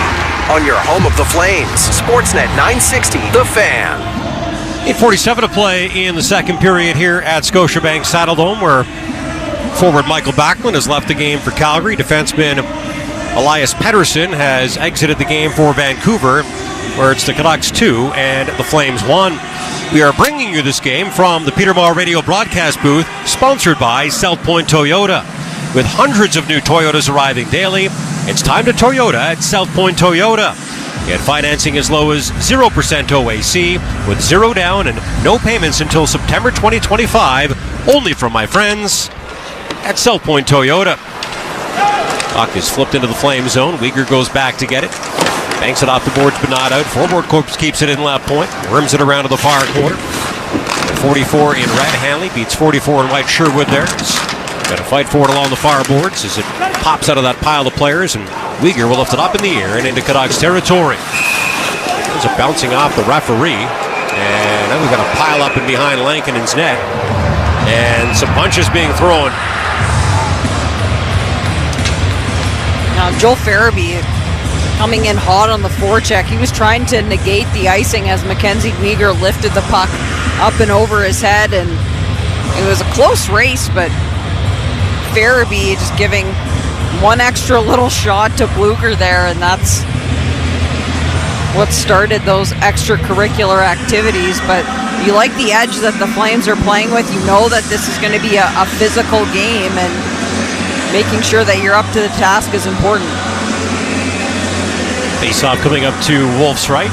on your home of the Flames. Sportsnet 960, The Fan. 8:47 to play in the second period here at Scotiabank Saddledome, where forward Michael Backlund has left the game for Calgary. Defenseman Elias Pettersson has exited the game for Vancouver, where it's the Canucks 2 and the Flames 1. We are bringing you this game from the Peter Maher Radio broadcast booth, sponsored by South Point Toyota. With hundreds of new Toyotas arriving daily, it's time to Toyota at South Point Toyota. Get financing as low as 0% OAC with zero down and no payments until September 2025, only from my friends at South Point Toyota. Puck is flipped into the Flame zone. Uyghur goes back to get it. Banks it off the boards but not out. Forward Corps keeps it in left point. Worms it around to the far corner. 44 in red. Hanley beats 44 in white Sherwood there. Got to fight for it along the far boards as it pops out of that pile of players, and Uyghur will lift it up in the air and into Canucks territory. There's a bouncing off the referee, and then we've got a pile up in behind Lankinen's net, and some punches being thrown. Now Joel Farabee coming in hot on the forecheck. He was trying to negate the icing as Mackenzie Uyghur lifted the puck up and over his head, and it was a close race, but Farabee just giving one extra little shot to Bluger there, and that's what started those extracurricular activities. But you like the edge that the Flames are playing with. You know that this is going to be a physical game, and making sure that you're up to the task is important. Face-off coming up to Wolf's right.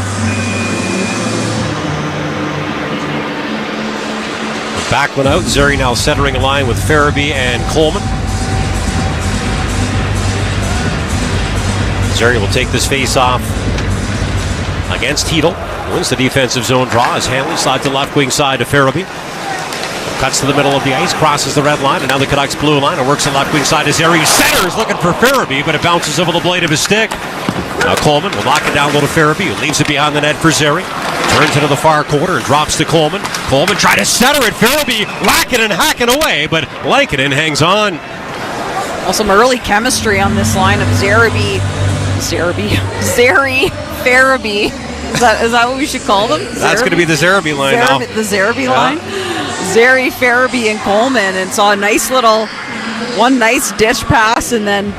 Backlund out. Zeri now centering a line with Farabee and Coleman. Zeri will take this face-off against Hedl. Wins the defensive zone draw as Hanley slides the left wing side to Farabee. Cuts to the middle of the ice, crosses the red line, and now the Canucks blue line. It works the left wing side to Zeri. Center is looking for Farabee, but it bounces over the blade of his stick. Now Coleman will lock it down low to Farabee, who leaves it behind the net for Zeri. Turns into the far corner and drops to Coleman. Coleman trying to center it. Farabee whacking and hacking away, but Lankinen hangs on. Well, some early chemistry on this line of Zeri, Farabee. Is that what we should call them? That's going to be the Zerby line now. The Zerby line. Zeri, Farabee, and Coleman, and saw a nice dish pass, and then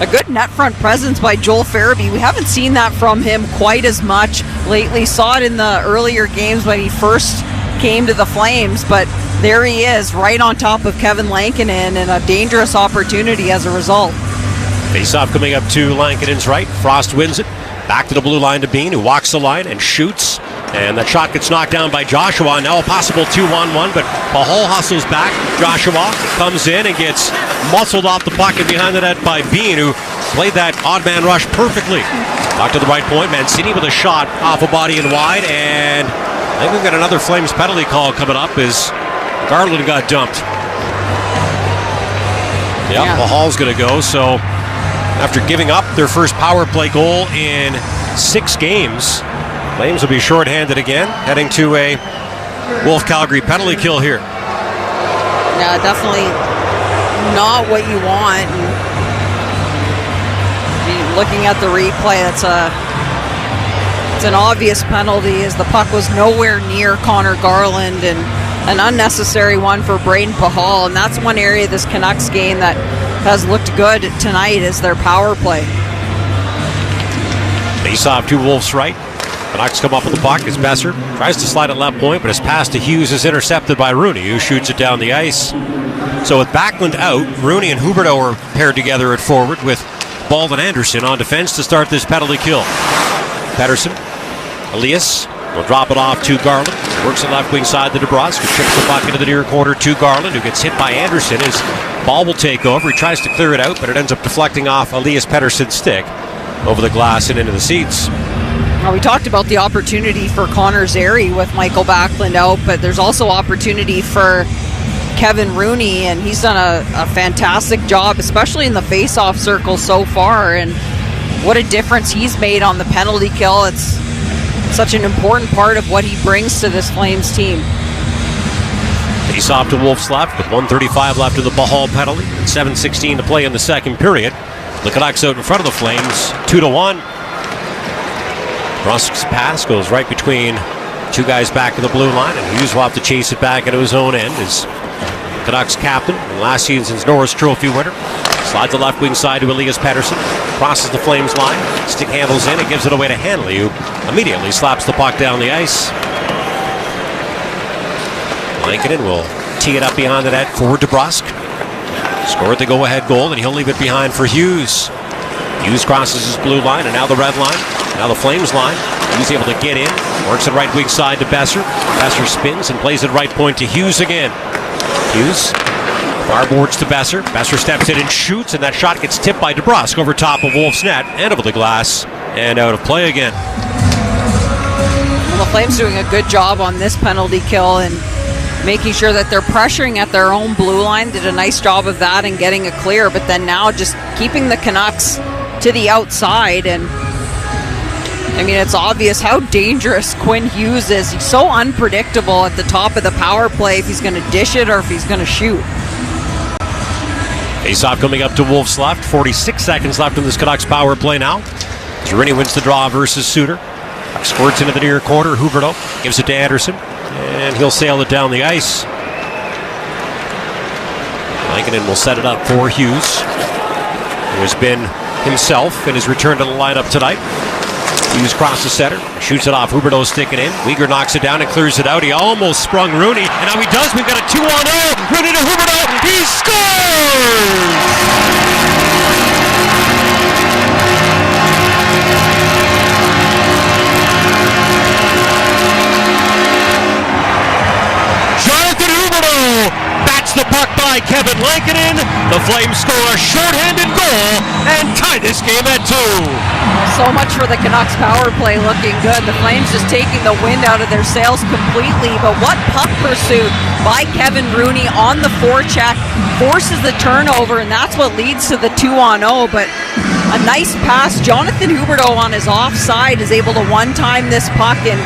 a good net front presence by Joel Farabee. We haven't seen that from him quite as much lately. Saw it in the earlier games when he first came to the Flames, but there he is, right on top of Kevin Lankinen, and a dangerous opportunity as a result. Face-off coming up to Lankinen's right. Frost wins it. Back to the blue line to Bean, who walks the line and shoots. And that shot gets knocked down by Joshua. Now a possible 2-on-1, but Pahal hustles back. Joshua comes in and gets muscled off the pocket behind the net by Bean, who played that odd man rush perfectly. Back to the right point. Mancini with a shot off a body and wide. And I think we've got another Flames penalty call coming up as Garland got dumped. Yeah. Pahal's going to go. So after giving up their first power play goal in 6 games, Flames will be shorthanded again, heading to a Wolf Calgary penalty kill here. Yeah, definitely not what you want. And looking at the replay, it's an obvious penalty as the puck was nowhere near Connor Garland, and an unnecessary one for Braden Pahal. And that's one area of this Canucks game that has looked good tonight is their power play. Face off to Wolf's right. Canucks come up with the puck as Besser tries to slide at left point, but his pass to Hughes is intercepted by Rooney, who shoots it down the ice. So with Backlund out, Rooney and Huberdeau are paired together at forward with Bald and Anderson on defense to start this penalty kill. Pettersson, Elias will drop it off to Garland. Works the left wing side to DeBrusque, who chips the puck into the near corner to Garland, who gets hit by Anderson. His ball will take over. He tries to clear it out, but it ends up deflecting off Elias Pettersson's stick over the glass and into the seats. Now, we talked about the opportunity for Connor Zeri with Michael Backlund out, but there's also opportunity for Kevin Rooney, and he's done a fantastic job, especially in the face-off circle so far, and what a difference he's made on the penalty kill. It's such an important part of what he brings to this Flames team. Face-off to Wolf's left with 1:35 left of the Pahal penalty and 7:16 to play in the second period. The Canucks out in front of the Flames, 2-1. Brusque's pass goes right between two guys back in the blue line, and Hughes will have to chase it back into his own end as Canucks captain and last season's Norris Trophy winner slides the left wing side to Elias Pettersson. Crosses the Flames line. Stick handles in and gives it away to Hanley, who immediately slaps the puck down the ice. Lankinen will tee it up behind the net for DeBrusk. Scored the go-ahead goal, and he'll leave it behind for Hughes. Hughes crosses his blue line, and now the red line. Now the Flames line. Hughes able to get in. Works it right weak side to Besser. Besser spins and plays it right point to Hughes again. Hughes far boards to Besser. Besser steps in and shoots, and that shot gets tipped by DeBrusk over top of Wolf's net and over the glass and out of play again. Well, the Flames doing a good job on this penalty kill and making sure that they're pressuring at their own blue line. Did a nice job of that and getting a clear, but then now just keeping the Canucks to the outside. And I mean, it's obvious how dangerous Quinn Hughes is. He's so unpredictable at the top of the power play if he's going to dish it or if he's going to shoot. Face-off coming up to Wolf's left. 46 seconds left in this Canucks power play now. Zerrini wins the draw versus Suter. Squirts into the near corner. Huberdeau gives it to Anderson, and he'll sail it down the ice. Lankinen will set it up for Hughes, who has been himself in his return to the lineup tonight. Hughes crosses center, shoots it off. Huberdeau sticking in. Weegar knocks it down and clears it out. He almost sprung Rooney, and now he does. We've got a 2-on-0. Rooney to Huberdeau. He scores! Jonathan Huberdeau bats the puck by Kevin Lankinen. The Flames score a shorthanded goal and tie this game at 2. So much for the Canucks power play looking good. The Flames just taking the wind out of their sails completely. But what puck pursuit by Kevin Rooney on the forecheck forces the turnover, and that's what leads to the 2-on-0. But a nice pass. Jonathan Huberdeau on his offside is able to one-time this puck and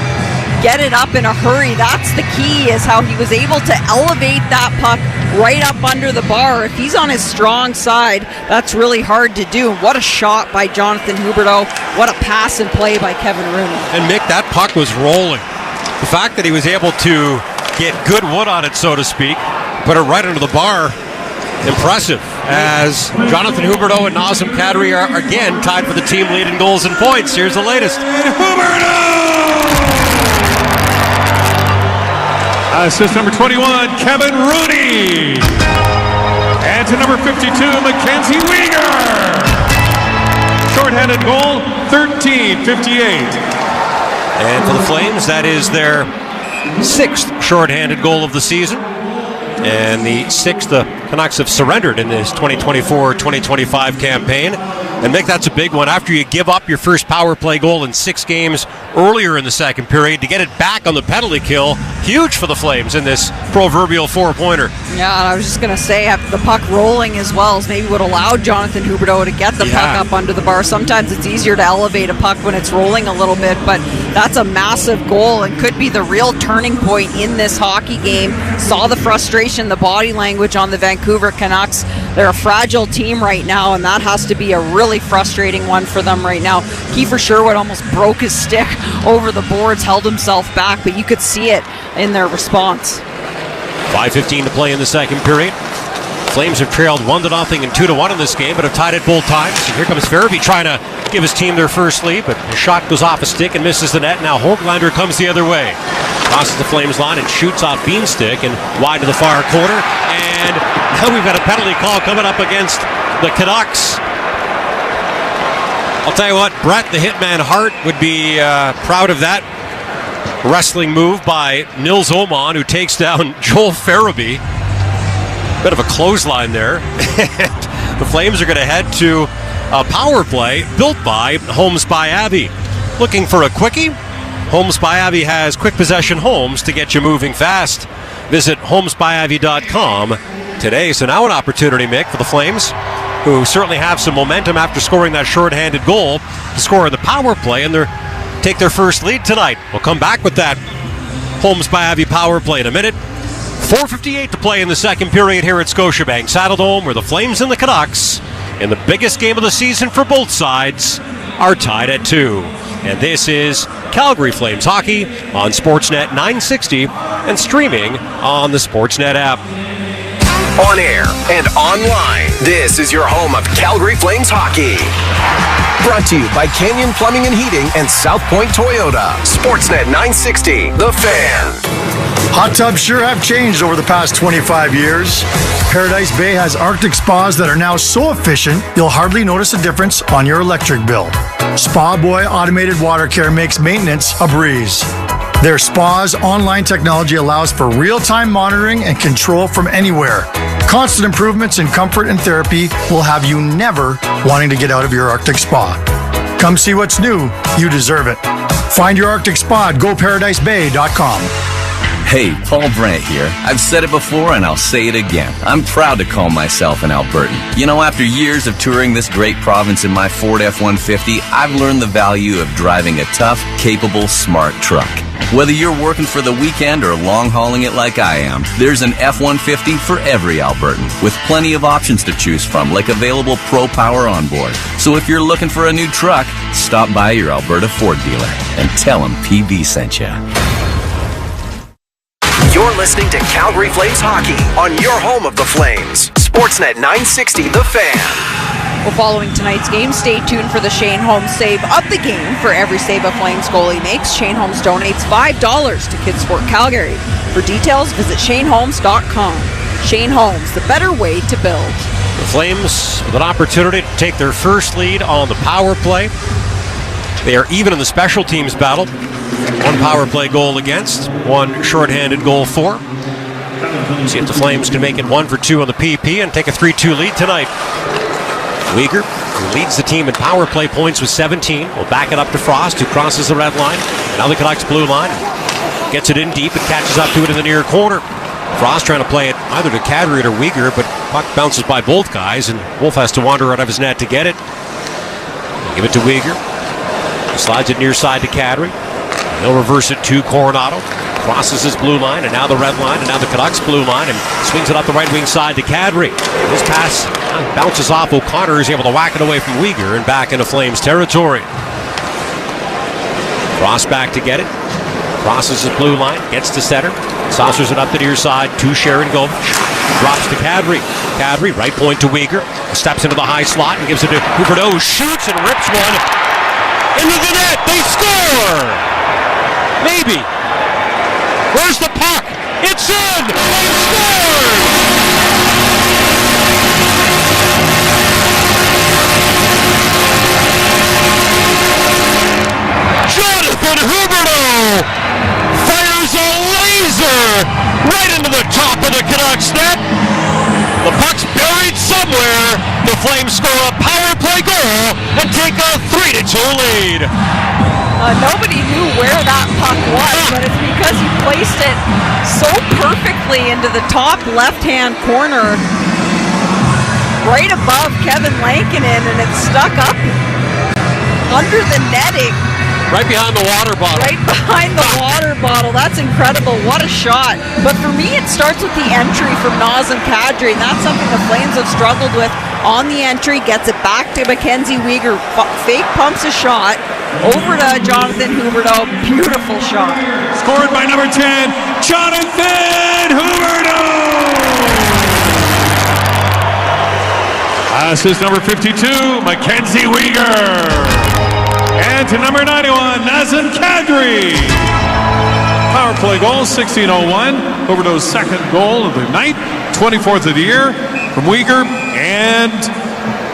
get it up in a hurry. That's the key, is how he was able to elevate that puck right up under the bar. If he's on his strong side, that's really hard to do. What a shot by Jonathan Huberdeau. What a pass and play by Kevin Rooney. And Mick, that puck was rolling. The fact that he was able to get good wood on it, so to speak, put it right under the bar, impressive. As Jonathan Huberdeau and Nazem Kadri are again tied for the team lead in goals and points. Here's the latest. Assist number 21, Kevin Rooney. And to number 52, Mackenzie Weegar. Shorthanded goal, 13:58. And for the Flames, that is their 6th shorthanded goal of the season. And the 6th the Canucks have surrendered in this 2024-2025 campaign. And Mick, that's a big one. After you give up your first power play goal in 6 games earlier in the second period, to get it back on the penalty kill, huge for the Flames in this proverbial 4-pointer. Yeah, I was just going to say, the puck rolling as well is maybe what allowed Jonathan Huberdeau to get the puck up under the bar. Sometimes it's easier to elevate a puck when it's rolling a little bit, but that's a massive goal and could be the real turning point in this hockey game. Saw the frustration, the body language on the Vancouver Canucks. They're a fragile team right now, and that has to be a really frustrating one for them right now. Kiefer Sherwood almost broke his stick over the boards, held himself back, but you could see it in their response. 5:15 to play in the second period. Flames have trailed 1-0 and 2-1 in this game, but have tied it both times. And here comes Farabee trying to give his team their first lead, but his shot goes off a stick and misses the net. Now Hoaglander comes the other way. Crosses the Flames line and shoots off Beanstick and wide to the far corner. And now we've got a penalty call coming up against the Canucks. I'll tell you what, Brett the Hitman Hart would be proud of that wrestling move by Nils Åman, who takes down Joel Farabee. Bit of a clothesline there. The Flames are going to head to a power play built by Homes by Abbey. Looking for a quickie? Homes by Abbey has quick possession homes to get you moving fast. Visit homesbyabbey.com today. So now an opportunity, Mick, for the Flames, who certainly have some momentum after scoring that shorthanded goal, to score in the power play and take their first lead tonight. We'll come back with that Homes by Abbey power play in a minute. 4:58 to play in the second period here at Scotiabank Saddledome, where the Flames and the Canucks, in the biggest game of the season for both sides, are tied at 2. And this is Calgary Flames hockey on Sportsnet 960 and streaming on the Sportsnet app. On air and online, this is your home of Calgary Flames hockey. Brought to you by Canyon Plumbing and Heating and South Point Toyota. Sportsnet 960, The Fan. Hot tubs sure have changed over the past 25 years. Paradise Bay has Arctic spas that are now so efficient, you'll hardly notice a difference on your electric bill. Spa Boy Automated Water Care makes maintenance a breeze. Their spa's online technology allows for real-time monitoring and control from anywhere. Constant improvements in comfort and therapy will have you never wanting to get out of your Arctic spa. Come see what's new. You deserve it. Find your Arctic spa at goparadisebay.com. Hey, Paul Brandt here. I've said it before and I'll say it again. I'm proud to call myself an Albertan. You know, after years of touring this great province in my Ford F-150, I've learned the value of driving a tough, capable, smart truck. Whether you're working for the weekend or long-hauling it like I am, there's an F-150 for every Albertan, with plenty of options to choose from, like available Pro Power onboard. So if you're looking for a new truck, stop by your Alberta Ford dealer and tell them PB sent you. You're listening to Calgary Flames hockey on your home of the Flames. Sportsnet 960, The Fan. Well, following tonight's game, stay tuned for the Shane Holmes save of the game. For every save a Flames goalie makes, Shane Holmes donates $5 to Kids Sport Calgary. For details, visit shaneholmes.com. Shane Holmes, the better way to build. The Flames with an opportunity to take their first lead on the power play. They are even in the special teams battle. One power play goal against, one shorthanded goal for. See if the Flames can make it 1 for 2 on the PP and take a 3-2 lead tonight. Weegar, who leads the team in power play points with 17, will back it up to Frost, who crosses the red line. Now the Canucks blue line. Gets it in deep and catches up to it in the near corner. Frost trying to play it either to Kadri or Weegar, but puck bounces by both guys, and Wolf has to wander out of his net to get it. Give it to Weegar. He slides it near side to Kadri. He'll reverse it to Coronado. Crosses his blue line, and now the red line, and now the Canucks blue line, and swings it up the right wing side to Kadri. This pass bounces off O'Connor, who's able to whack it away from Weegar and back into Flames territory. Frost back to get it. Crosses his blue line, gets to center, saucers it up the near side to Sharon Gomes. Drops to Kadri. Kadri, right point to Weegar. Steps into the high slot and gives it to Huberdeau, who shoots and rips one into the net. They score! Maybe. Where's the puck? It's in! They scored! Jonathan Huberdeau fires a laser right into the top of the Canucks net. The puck's buried somewhere. The Flames score a power play goal and take a 3-2 lead. Nobody knew where that puck was, but it's because he placed it so perfectly into the top left-hand corner, right above Kevin Lankinen, and it stuck up under the netting. Right behind the water bottle. Right behind the water bottle. That's incredible. What a shot. But for me, it starts with the entry from Nazem Kadri, and that's something the Flames have struggled with on the entry. Gets it back to Mackenzie Weegar. Fake pumps a shot over to Jonathan Huberdeau. Beautiful shot. Scored by number 10, Jonathan Huberdeau. Assist number 52, Mackenzie Weegar. And to number 91, Nazem Kadri. Power play goal, 16:01. Huberdeau's second goal of the night, 24th of the year from Weegar. And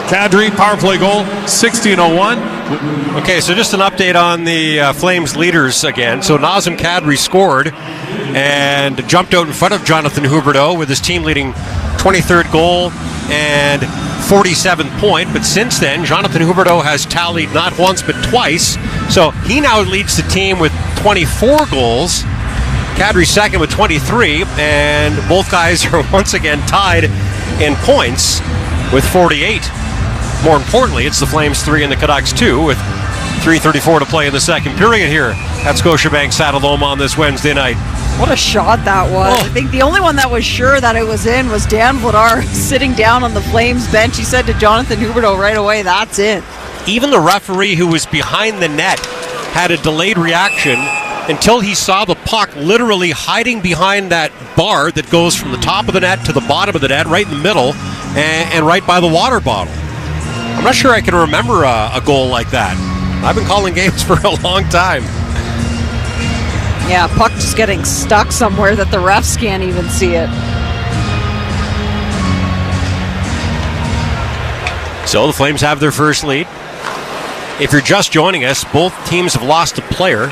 Kadri, power play goal, 16:01. Okay, so just an update on the Flames leaders again. So Nazem Kadri scored and jumped out in front of Jonathan Huberdeau with his team leading 23rd goal and 47th point. But since then, Jonathan Huberdeau has tallied not once but twice. So he now leads the team with 24 goals. Kadri second with 23, and both guys are once again tied in points with 48. More importantly, it's the Flames 3 and the Canucks 2 with 3:34 to play in the second period here at Scotiabank Saddledome on this Wednesday night. What a shot that was. I think the only one that was sure that it was in was Dan Vladar sitting down on the Flames bench. He said to Jonathan Huberdeau right away, that's it. Even the referee who was behind the net had a delayed reaction until he saw the puck literally hiding behind that bar that goes from the top of the net to the bottom of the net, right in the middle, and right by the water bottle. I'm not sure I can remember a goal like that. I've been calling games for a long time. Yeah, puck just getting stuck somewhere that the refs can't even see it. So the Flames have their first lead. If you're just joining us, both teams have lost a player.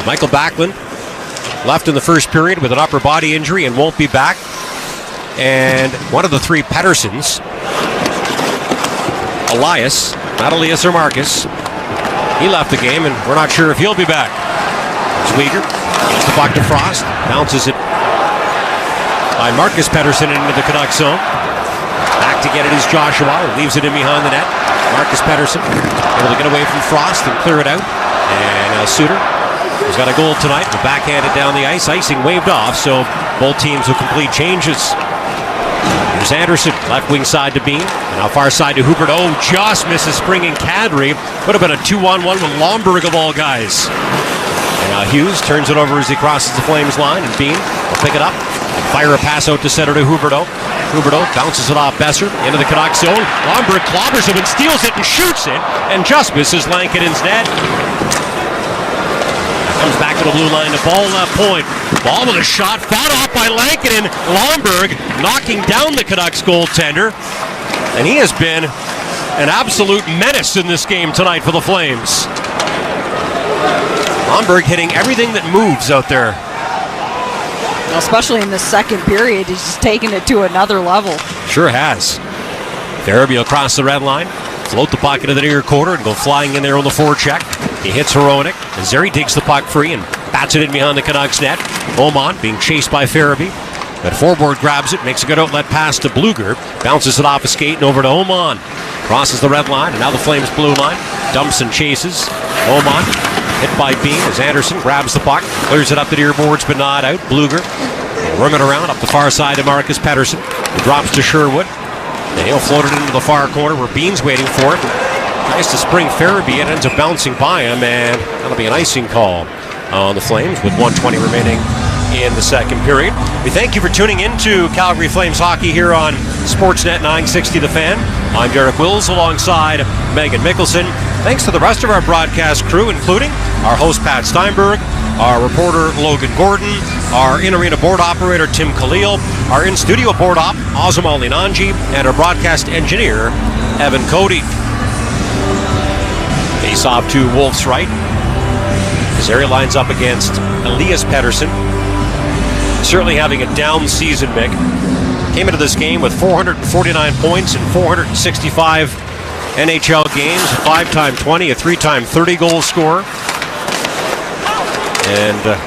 Michael Backlund left in the first period with an upper body injury and won't be back. And one of the three Petterssons, Elias, not Elias or Marcus, he left the game, and we're not sure if he'll be back. Weegar gets the puck to Frost, bounces it by Marcus Pettersson into the Canucks zone. Back to get it is Joshua, leaves it in behind the net. Marcus Pettersson able to get away from Frost and clear it out. And Suter, who's got a goal tonight, will backhand it down the ice. Icing waved off, so both teams will complete changes. Here's Anderson, left wing side to Bean. Now far side to Hubert. Oh, just misses springing Kadri. Would have been a 2-on-1 with Lomberg of all guys. And now Hughes turns it over as he crosses the Flames line, and Bean will pick it up. Fire a pass out to center to Huberdeau. Huberdeau bounces it off Besser into the Canucks zone. Lomberg clobbers him and steals it and shoots it, and just misses Lankinen's net. Comes back to the blue line to ball left point. Ball with a shot, fought off by Lankinen. Lomberg knocking down the Canucks goaltender. And he has been an absolute menace in this game tonight for the Flames. Lomberg hitting everything that moves out there. Especially in the second period, he's just taken it to another level. Sure has. Farabee will cross the red line, float the puck into the near quarter, and go flying in there on the forecheck. He hits Hronek, and Zeri digs the puck free and bats it in behind the Canucks net. Beaumont being chased by Farabee. But forward grabs it, makes a good outlet pass to Bluger, bounces it off a skate and over to Oman. Crosses the red line, and now the Flames blue line. Dumps and chases. Oman hit by Bean as Anderson grabs the puck, clears it up the near boards but not out. Bluger rim it around up the far side to Marcus Pettersson. He drops to Sherwood. And he'll float it into the far corner where Bean's waiting for it. Tries to spring Farabee. It ends up bouncing by him, and that'll be an icing call on the Flames with 1:20 remaining in the second period. We thank you for tuning in to Calgary Flames hockey here on Sportsnet 960 The Fan. I'm Derek Wills alongside Megan Mickelson. Thanks to the rest of our broadcast crew, including our host Pat Steinberg, our reporter Logan Gordon, our in-arena board operator Tim Khalil, our in-studio board op Azam Alinanji, and our broadcast engineer Evan Cody. Face off to Wolf's right. Zeri lines up against Elias Pettersson. Certainly having a down season, Mick. Came into this game with 449 points in 465 NHL games, a 5-time 20, a 3-time 30 goal scorer. And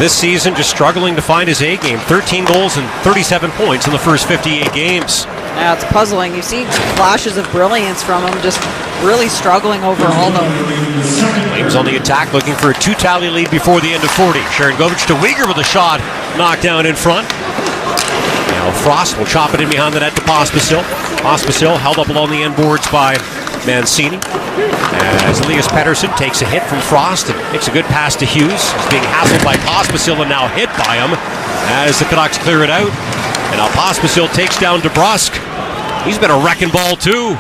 this season just struggling to find his A game. 13 goals and 37 points in the first 58 games. Yeah, it's puzzling. You see flashes of brilliance from him, just really struggling overall, though. Flames on the attack, looking for a 2-tally lead before the end of 40. Sharangovich to Weegar with a shot, knocked down in front. Now Frost will chop it in behind the net to Pospisil. Pospisil held up along the end boards by Mancini. As Elias Pettersson takes a hit from Frost and makes a good pass to Hughes. He's being hassled by Pospisil and now hit by him as the Canucks clear it out. And now Pospisil takes down DeBrusk. He's been a wrecking ball too.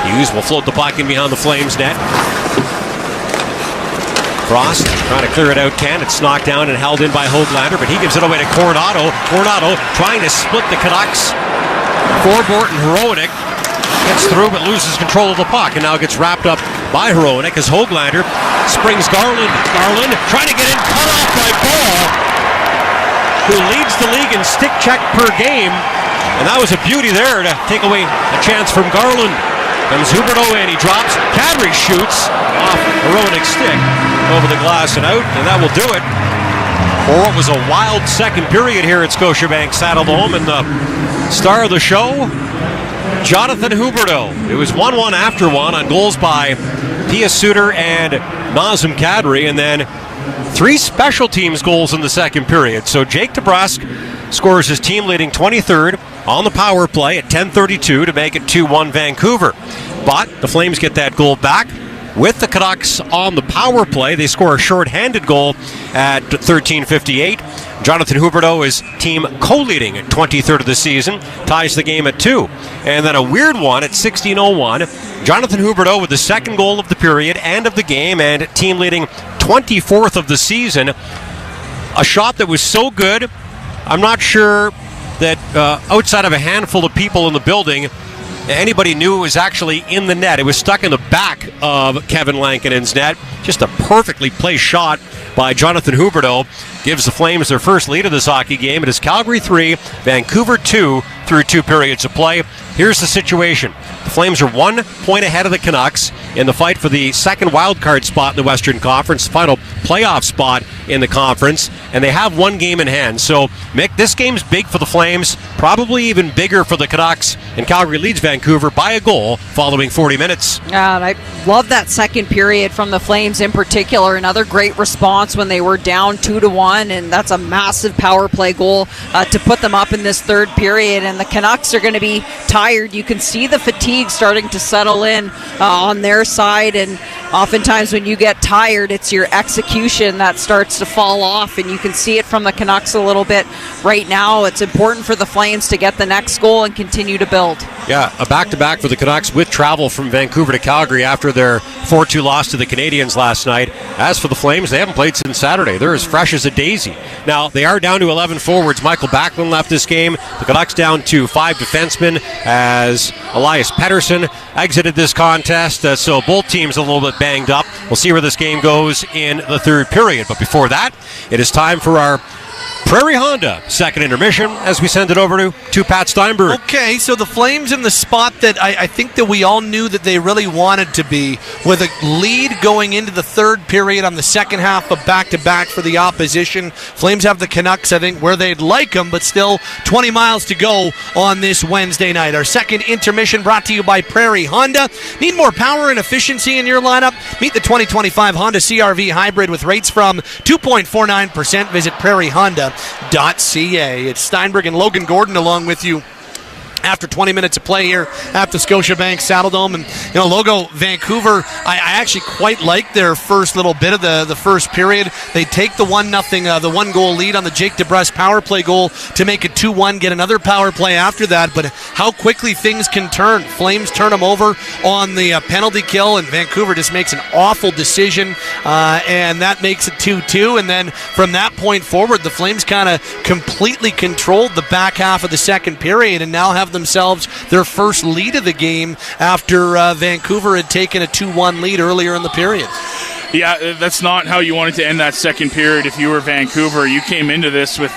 Hughes will float the puck in behind the Flames net. Frost trying to clear it out, it's knocked down and held in by Höglander, but he gives it away to Coronado. Coronado trying to split the Canucks. Forbort and Hronek gets through but loses control of the puck and now gets wrapped up by Hronek as Höglander springs Garland. Garland trying to get in, cut off by Ball, who leads the league in stick check per game. And that was a beauty there to take away a chance from Garland. Comes Huberdeau in, he drops. Kadri shoots off Hronek's stick over the glass and out, and that will do it for what was a wild second period here at Scotiabank Saddledome. And the star of the show, Jonathan Huberdeau. It was 1-1 after one on goals by Pia Suter and Nazem Kadri, and then 3 special teams goals in the second period. So Jake DeBrusk scores his team-leading 23rd on the power play at 10:32 to make it 2-1 Vancouver. But the Flames get that goal back with the Canucks on the power play. They score a shorthanded goal at 13:58. Jonathan Huberdeau is team co-leading at 23rd of the season, ties the game at 2. And then a weird one at 16:01. Jonathan Huberdeau with the second goal of the period and of the game, and team leading 24th of the season. A shot that was so good, I'm not sure that outside of a handful of people in the building, anybody knew it was actually in the net. It was stuck in the back of Kevin Lankinen's net. Just a perfectly placed shot by Jonathan Huberdeau. Gives the Flames their first lead of this hockey game. It is Calgary 3, Vancouver 2 through 2 periods of play. Here's the situation. The Flames are 1 point ahead of the Canucks in the fight for the second wildcard spot in the Western Conference, final playoff spot in the conference, and they have 1 game in hand. So, Mick, this game's big for the Flames, probably even bigger for the Canucks, and Calgary leads Vancouver by a goal following 40 minutes. And I love that second period from the Flames in particular. Another great response when they were down 2-1, and that's a massive power play goal to put them up in this third period. And the Canucks are going to be tired. You can see the fatigue starting to settle in on their side, and oftentimes when you get tired, it's your execution that starts to fall off, and you can see it from the Canucks a little bit right now. It's important for the Flames to get the next goal and continue to build. Yeah, a back-to-back for the Canucks with travel from Vancouver to Calgary after their 4-2 loss to the Canadiens last night. As for the Flames, they haven't played since Saturday. They're as fresh as a daisy. Now, they are down to 11 forwards. Michael Backlund left this game. The Canucks down to 5 defensemen as Elias Pettersson exited this contest. So both teams a little bit banged up. We'll see where this game goes in the third period. But before that, it is time for our Prairie Honda second intermission as we send it over to Pat Steinberg. Okay, so the Flames in the spot that I think that we all knew that they really wanted to be, with a lead going into the third period on the second half of back-to-back for the opposition. Flames have the Canucks, I think, where they'd like them, but still 20 miles to go on this Wednesday night. Our second intermission brought to you by Prairie Honda. Need more power and efficiency in your lineup? Meet the 2025 Honda CR-V Hybrid with rates from 2.49%. Visit prairiehonda.ca. It's Steinberg and Logan Gordon along with you after 20 minutes of play here at the Scotiabank Saddledome. And, Logo, Vancouver, I actually quite like their first little bit of the first period. They take the 1-0, the 1-goal lead on the Jake DeBrusk power play goal to make it 2-1, get another power play after that. But how quickly things can turn. Flames turn them over on the penalty kill, and Vancouver just makes an awful decision, and that makes it 2-2. And then from that point forward, the Flames kind of completely controlled the back half of the second period and now have themselves their first lead of the game after Vancouver had taken a 2-1 lead earlier in the period. Yeah, that's not how you wanted to end that second period if you were Vancouver. You came into this with,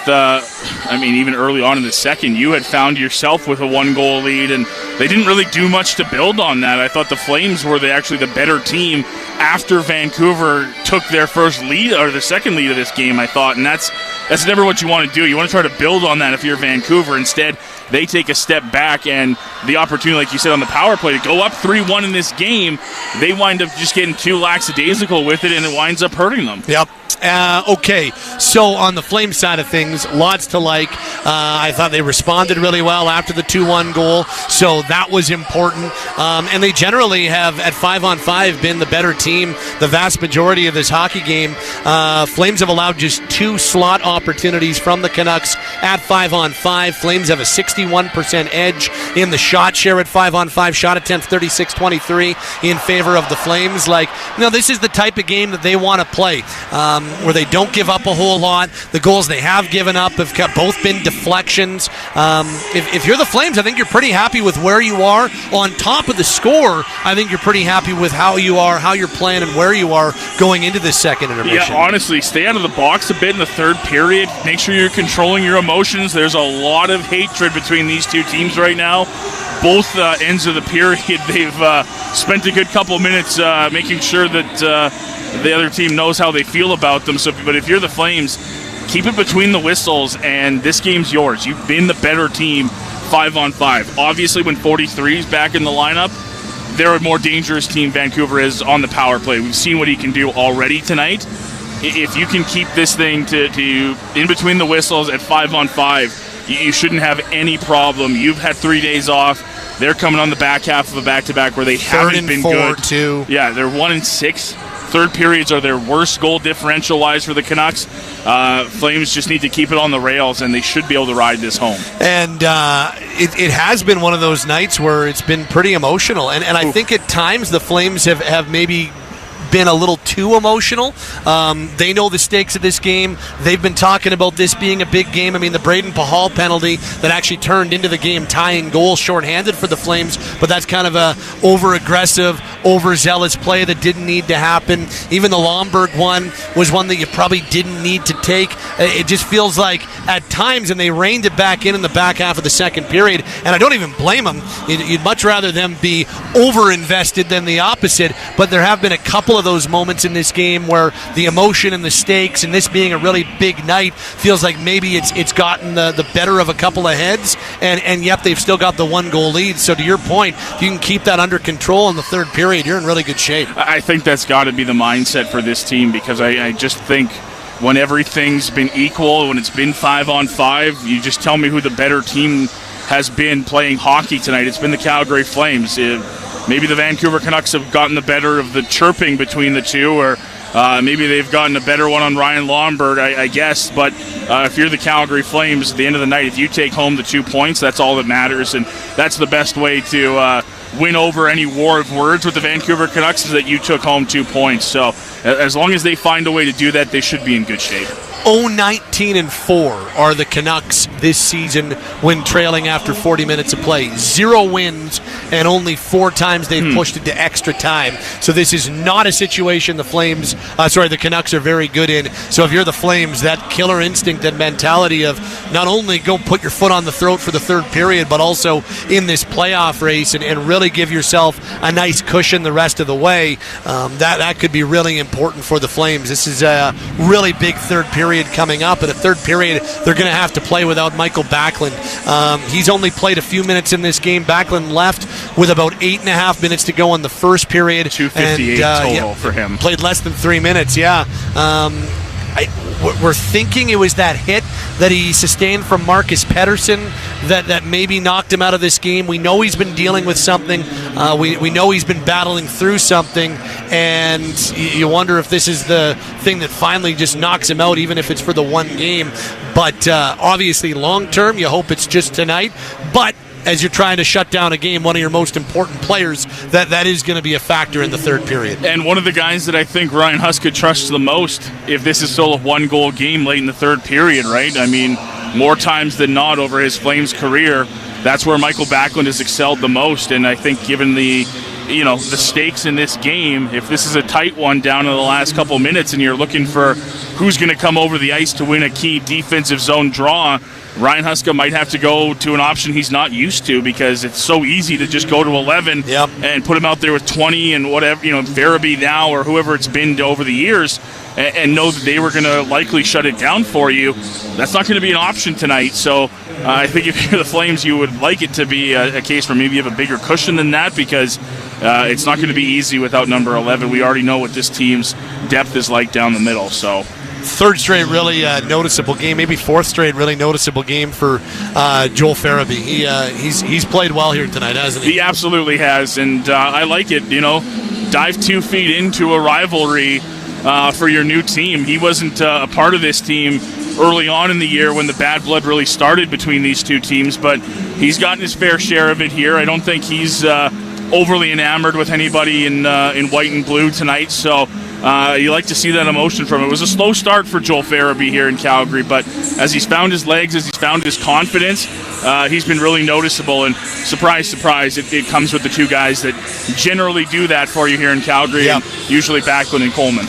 even early on in the second, you had found yourself with a 1-goal lead, and they didn't really do much to build on that. I thought the Flames were actually the better team after Vancouver took their first lead, or the second lead of this game, I thought, and that's never what you want to do. You want to try to build on that if you're Vancouver. Instead, they take a step back, and the opportunity, like you said, on the power play to go up 3-1 in this game, they wind up just getting too lackadaisical with it, and it winds up hurting them. Yep. Okay, so on the Flames side of things, lots to like. I thought they responded really well after the 2-1 goal, so that was important. And they generally have, at 5-on-5, been the better team the vast majority of this hockey game. Flames have allowed just 2 slot opportunities from the Canucks at 5-on-5. Flames have a 61% edge in the shot share at 5-on-5. Shot attempt 36-23 in favor of the Flames. This is the type of game that they want to play. Where they don't give up a whole lot. The goals they have given up have both been deflections. If you're the Flames, I think you're pretty happy with where you are. On top of the score, I think you're pretty happy with how you are, how you're playing, and where you are going into this second intermission. Yeah, honestly, stay out of the box a bit in the third period. Make sure you're controlling your emotions. There's a lot of hatred between these two teams right now. Both ends of the period, they've spent a good couple minutes making sure that the other team knows how they feel about them. But if you're the Flames, keep it between the whistles, and this game's yours. You've been the better team 5-on-5. Obviously, when 43 is back in the lineup, they're a more dangerous team Vancouver is on the power play. We've seen what he can do already tonight. If you can keep this thing to in between the whistles at 5-on-5, you shouldn't have any problem. You've had 3 days off. They're coming on the back half of a back-to-back where they haven't been good. 3-4-2. Yeah, they're 1-6. Third periods are their worst goal differential-wise for the Canucks. Flames just need to keep it on the rails, and they should be able to ride this home. And it has been one of those nights where it's been pretty emotional. And I think at times the Flames have maybe been a little too emotional. They know the stakes of this game. They've been talking about this being a big game. I mean, the Braden Pahal penalty that actually turned into the game-tying goal, shorthanded for the Flames, but that's kind of a over-aggressive, overzealous play that didn't need to happen. Even the Lomberg one was one that you probably didn't need to take. It just feels like at times, and they reined it back in the back half of the second period, and I don't even blame them. You'd much rather them be over-invested than the opposite, but there have been a couple of those moments in this game where the emotion and the stakes and this being a really big night feels like maybe it's gotten the better of a couple of heads, and yet they've still got the 1-goal lead. So to your point, if you can keep that under control in the third period, you're in really good shape. I think that's got to be the mindset for this team, because I just think when everything's been equal, when it's been 5-on-5, you just tell me who the better team has been playing hockey tonight. It's been the Calgary Flames. Maybe the Vancouver Canucks have gotten the better of the chirping between the two, or maybe they've gotten a better one on Ryan Lomberg, I guess. But if you're the Calgary Flames, at the end of the night, if you take home the 2 points, that's all that matters. And that's the best way to win over any war of words with the Vancouver Canucks, is that you took home 2 points. So as long as they find a way to do that, they should be in good shape. 0-19-4 are the Canucks this season when trailing after 40 minutes of play. 0 wins, and only 4 times they've pushed it to extra time. So this is not a situation the Canucks are very good in. So if you're the Flames, that killer instinct and mentality of not only go put your foot on the throat for the third period, but also in this playoff race and really give yourself a nice cushion the rest of the way, that could be really important for the Flames. This is a really big third period coming up. In a third period, they're going to have to play without Michael Backlund. He's only played a few minutes in this game. Backlund left with about 8.5 minutes to go in the first period. 2:58 total for him. Played less than 3 minutes, yeah. We're thinking it was that hit that he sustained from Marcus Pettersson that maybe knocked him out of this game. We know he's been dealing with something. We know he's been battling through something, and you wonder if this is the thing that finally just knocks him out, even if it's for the one game. But obviously, long term, you hope it's just tonight. But as you're trying to shut down a game, one of your most important players, that is going to be a factor in the third period. And one of the guys that I think Ryan Huska trusts the most, if this is still a 1-goal game late in the third period, right? I mean, more times than not over his Flames career, that's where Michael Backlund has excelled the most. And I think given the stakes in this game, if this is a tight one down in the last couple minutes and you're looking for who's going to come over the ice to win a key defensive zone draw, Ryan Huska might have to go to an option he's not used to, because it's so easy to just go to 11 and put him out there with 20 and whatever, Farabee now or whoever it's been over the years, and know that they were going to likely shut it down for you. That's not going to be an option tonight. So I think if you're the Flames, you would like it to be a case where maybe you have a bigger cushion than that, because it's not going to be easy without number 11. We already know what this team's depth is like down the middle. So third straight really noticeable game, maybe fourth straight really noticeable game for Joel Farabee. He's played well here tonight, hasn't he? He absolutely has, and I like it. Dive 2 feet into a rivalry for your new team. He wasn't a part of this team early on in the year when the bad blood really started between these two teams, but he's gotten his fair share of it here. I don't think he's overly enamored with anybody in white and blue tonight, so you like to see that emotion from him. It was a slow start for Joel Farabee here in Calgary, but as he's found his legs, as he's found his confidence, he's been really noticeable, and surprise, surprise, it comes with the two guys that generally do that for you here in Calgary, and usually Backlund and Coleman.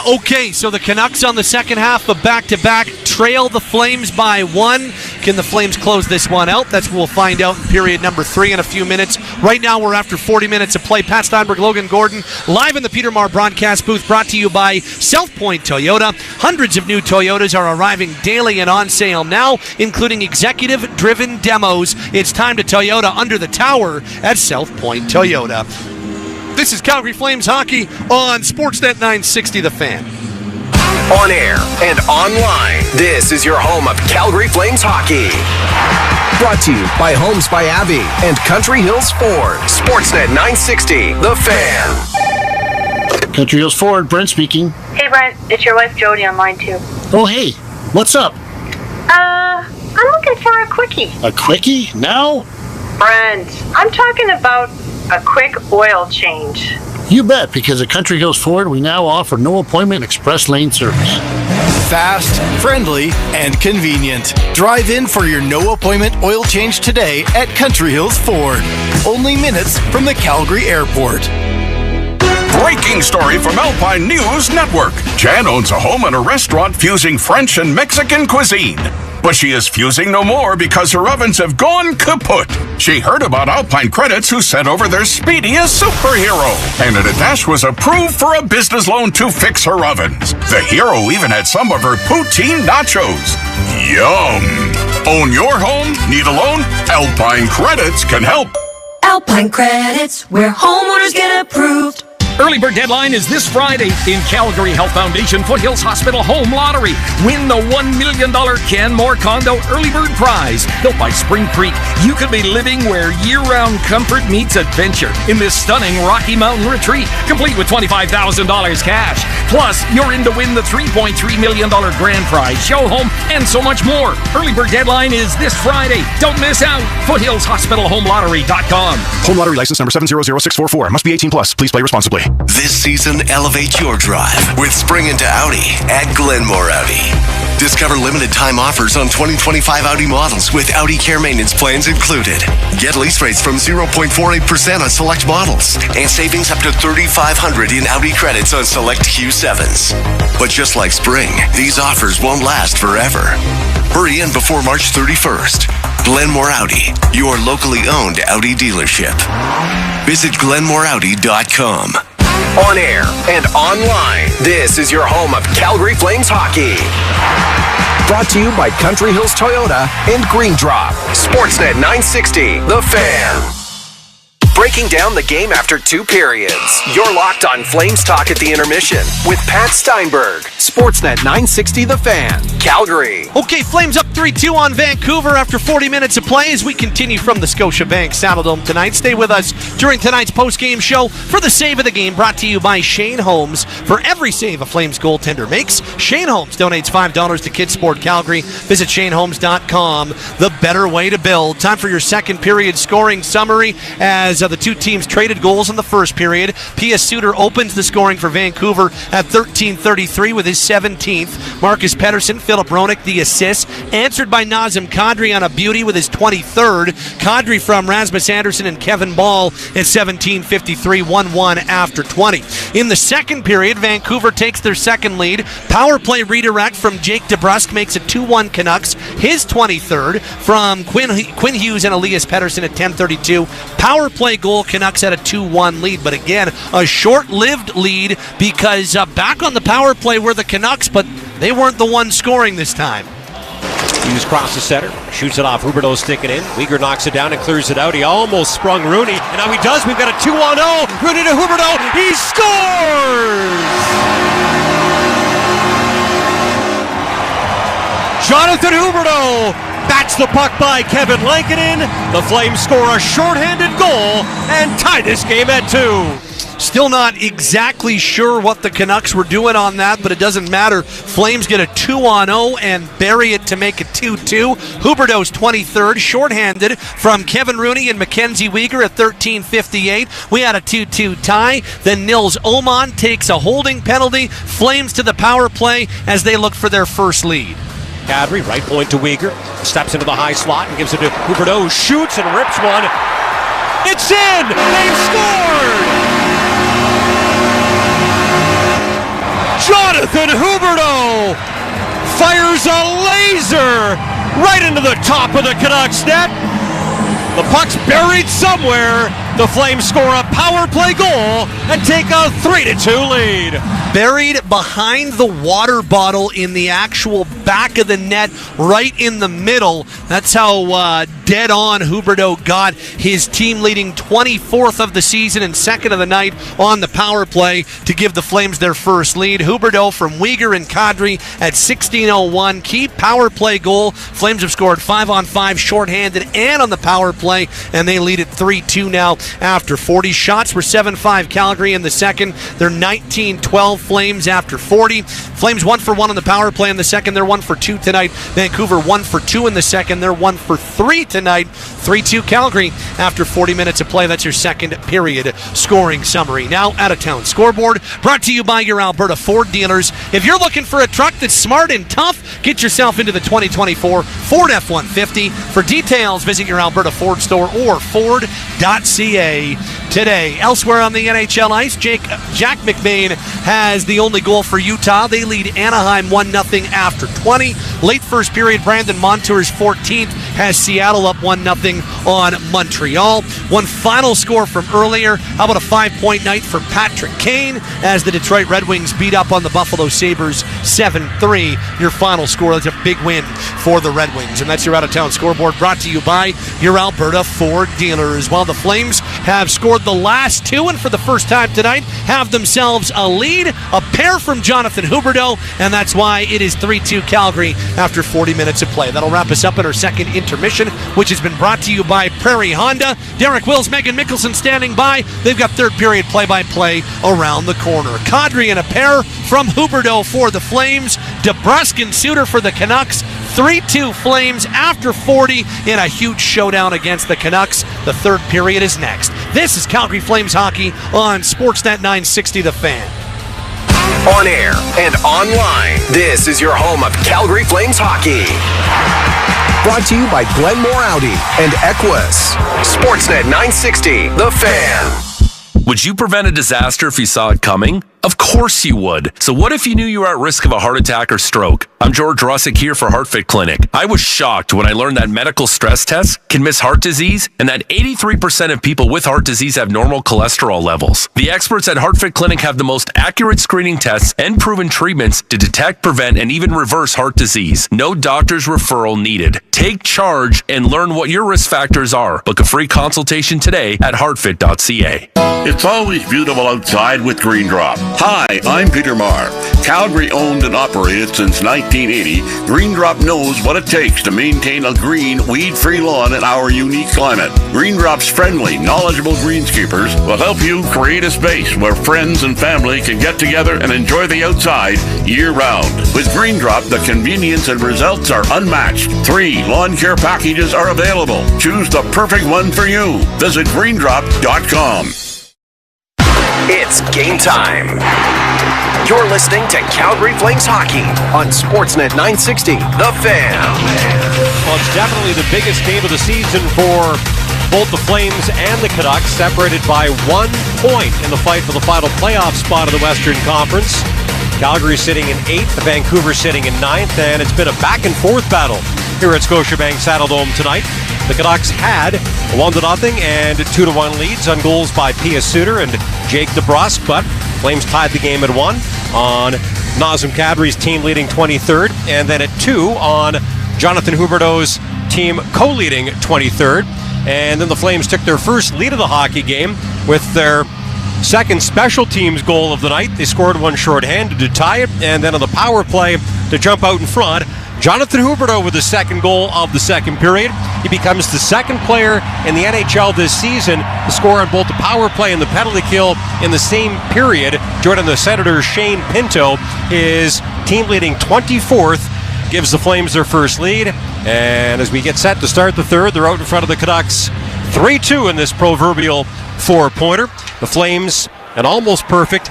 Okay, so the Canucks on the second half of back-to-back trail the Flames by 1. Can the Flames close this one out? That's what we'll find out in period number 3 in a few minutes. Right now, we're after 40 minutes of play. Pat Steinberg, Logan Gordon, live in the Peter Maher broadcast booth, brought to you by South Point Toyota. Hundreds of new Toyotas are arriving daily and on sale now, including executive-driven demos. It's time to Toyota under the tower at South Point Toyota. This is Calgary Flames hockey on Sportsnet 960 The Fan. On air and online, This is your home of Calgary Flames hockey. Brought to you by Homes by Abbey and Country Hills Ford. Sportsnet 960, The Fan. Country Hills Ford, Brent speaking. Hey Brent, it's your wife Jody on line 2. Oh, hey, what's up? I'm looking for a quickie. A quickie? Now? Brent, I'm talking about a quick oil change. You bet, because at Country Hills Ford, we now offer no appointment express lane service. Fast, friendly, and convenient. Drive in for your no appointment oil change today at Country Hills Ford. Only minutes from the Calgary Airport. Breaking story from Alpine News Network. Jan owns a home and a restaurant fusing French and Mexican cuisine. But she is fusing no more because her ovens have gone kaput. She heard about Alpine Credits, who sent over their speediest superhero. And Dash was approved for a business loan to fix her ovens. The hero even had some of her poutine nachos. Yum! Own your home? Need a loan? Alpine Credits can help. Alpine Credits, where homeowners get approved. Early bird deadline is this Friday in Calgary Health Foundation Foothills Hospital Home Lottery. Win the $1 million Canmore Condo Early Bird Prize. Built by Spring Creek, you could be living where year-round comfort meets adventure in this stunning Rocky Mountain retreat, complete with $25,000 cash. Plus, you're in to win the $3.3 million grand prize, show home, and so much more. Early bird deadline is this Friday. Don't miss out. FoothillsHospitalHomeLottery.com. Home Lottery license number 700644. Must be 18 plus. Please play responsibly. This season, elevate your drive with Spring into Audi at Glenmore Audi. Discover limited time offers on 2025 Audi models with Audi Care Maintenance plans included. Get lease rates from 0.48% on select models and savings up to $3,500 in Audi credits on select Q7s. But just like Spring, these offers won't last forever. Hurry in before March 31st. Glenmore Audi, your locally owned Audi dealership. Visit GlenmoreAudi.com. On air and online, this is your home of Calgary Flames hockey. Brought to you by Country Hills Toyota and Green Drop. Sportsnet 960, The Fan. Breaking down the game after 2 periods. You're locked on Flames Talk at the intermission with Pat Steinberg. Sportsnet 960 The Fan, Calgary. Okay, Flames up 3-2 on Vancouver after 40 minutes of play as we continue from the Scotiabank Saddledome tonight. Stay with us during tonight's post-game show for the Save of the Game, brought to you by Shane Holmes. For every save a Flames goaltender makes, Shane Holmes donates $5 to Kids Sport Calgary. Visit ShaneHolmes.com, the better way to build. Time for your second period scoring summary as the two teams traded goals in the first period. P.S. Suter opens the scoring for Vancouver at 13:33 with his 17th. Marcus Pettersson, Philip Roenick, the assist. Answered by Nazem Kadri on a beauty with his 23rd. Kadri from Rasmus Andersson and Kevin Ball at 17:53, 1-1 after 20. In the second period, Vancouver takes their second lead. Power play redirect from Jake DeBrusk makes it 2-1 Canucks. His 23rd from Quinn Hughes and Elias Pettersson at 10:32. Power play goal, Canucks had a 2-1 lead, but again, a short-lived lead because back on the power play were the Canucks, but they weren't the ones scoring this time. Hughes crosses center, shoots it off. Huberdeau sticking in. Weegar knocks it down and clears it out. He almost sprung Rooney, and now he does. We've got a 2-on-0. Rooney to Huberdeau. He scores! Jonathan Huberdeau bats the puck by Kevin Lankinen. The Flames score a shorthanded goal and tie this game at 2. Still not exactly sure what the Canucks were doing on that, but it doesn't matter. Flames get a 2-on-0 and bury it to make it 2-2. Huberdeau's 23rd, shorthanded from Kevin Rooney and Mackenzie Weegar at 13:58. We had a 2-2 tie. Then Nils Åman takes a holding penalty. Flames to the power play as they look for their first lead. Kadri, right point to Weegar, steps into the high slot and gives it to Huberdeau, shoots and rips one. It's in! They've scored! Jonathan Huberdeau fires a laser right into the top of the Canucks net. The puck's buried somewhere. The Flames score a power play goal and take a 3-2 lead. Buried behind the water bottle in the actual back of the net, right in the middle. That's how dead on Huberdeau got his team leading 24th of the season and second of the night on the power play to give the Flames their first lead. Huberdeau from Uyghur and Kadri at 16:01. Key power play goal. Flames have scored 5-on-5 shorthanded and on the power play, and they lead at 3-2 now after 40. Shots were 7-5 Calgary in the second. They're 19-12 Flames after 40. Flames 1 for 1 on the power play in the second. They're 1 for 2 tonight. Vancouver 1 for 2 in the second. They're 1 for 3 tonight. 3-2 Calgary after 40 minutes of play. That's your second period scoring summary. Now out of town scoreboard brought to you by your Alberta Ford dealers. If you're looking for a truck that's smart and tough, get yourself into the 2024 Ford F-150. For details, visit your Alberta Ford store or Ford.ca today. Elsewhere on the NHL ice, Jack McBain has the only goal for Utah. They lead Anaheim 1-0 after 20. Late first period, Brandon Montour's 14th has Seattle up 1-0 on Montreal. One final score from earlier. How about a 5-point night for Patrick Kane as the Detroit Red Wings beat up on the Buffalo Sabres 7-3. Your final score. That's a big win for the Red Wings. And that's your out-of-town scoreboard brought to you by your Alberta Ford dealers. While the Flames have scored the last two and for the first time tonight have themselves a lead, a pair from Jonathan Huberdeau, and that's why it is 3-2 Calgary after 40 minutes of play. That'll wrap us up in our second intermission, which has been brought to you by Prairie Honda. Derek Wills, Megan Mickelson standing by. They've got third period play-by-play around the corner. Kadri and a pair from Huberdeau for the Flames. DeBrusk and Suter for the Canucks. 3-2 Flames after 40 in a huge showdown against the Canucks. The third period is next. This is Calgary Flames hockey on Sportsnet 960 The Fan. On air and online, this is your home of Calgary Flames hockey. Brought to you by Glenmore Audi and Equus. Sportsnet 960, The Fan. Would you prevent a disaster if you saw it coming? Of course you would. So what if you knew you were at risk of a heart attack or stroke? I'm George Russick here for HeartFit Clinic. I was shocked when I learned that medical stress tests can miss heart disease and that 83% of people with heart disease have normal cholesterol levels. The experts at HeartFit Clinic have the most accurate screening tests and proven treatments to detect, prevent, and even reverse heart disease. No doctor's referral needed. Take charge and learn what your risk factors are. Book a free consultation today at heartfit.ca. It's always beautiful outside with Green Drop. Hi, I'm Peter Marr. Calgary owned and operated since 1980, Green Drop knows what it takes to maintain a green, weed-free lawn in our unique climate. Green Drop's friendly, knowledgeable greenskeepers will help you create a space where friends and family can get together and enjoy the outside year-round. With Green Drop, the convenience and results are unmatched. 3 lawn care packages are available. Choose the perfect one for you. Visit greendrop.com. It's game time. You're listening to Calgary Flames hockey on Sportsnet 960, The Fan. Well, it's definitely the biggest game of the season for both the Flames and the Canucks, separated by 1 point in the fight for the final playoff spot of the Western Conference. Calgary sitting in 8th, Vancouver sitting in 9th, and it's been a back-and-forth battle here at Scotiabank Saddledome tonight. The Canucks had 1-0 and 2-1 leads on goals by Pia Suter and Jake DeBrusk, but Flames tied the game at 1 on Nazem Kadri's team leading 23rd, and then at 2 on Jonathan Huberdeau's team co-leading 23rd. And then the Flames took their first lead of the hockey game with their second special teams goal of the night. They scored one shorthanded to tie it, and then on the power play to jump out in front, Jonathan Huberdeau with the second goal of the second period. He becomes the second player in the NHL this season to score on both the power play and the penalty kill in the same period. Joining the Senators' Shane Pinto, his team leading 24th, gives the Flames their first lead. And as we get set to start the third, they're out in front of the Canucks 3-2 in this proverbial 4-pointer. The Flames, an almost perfect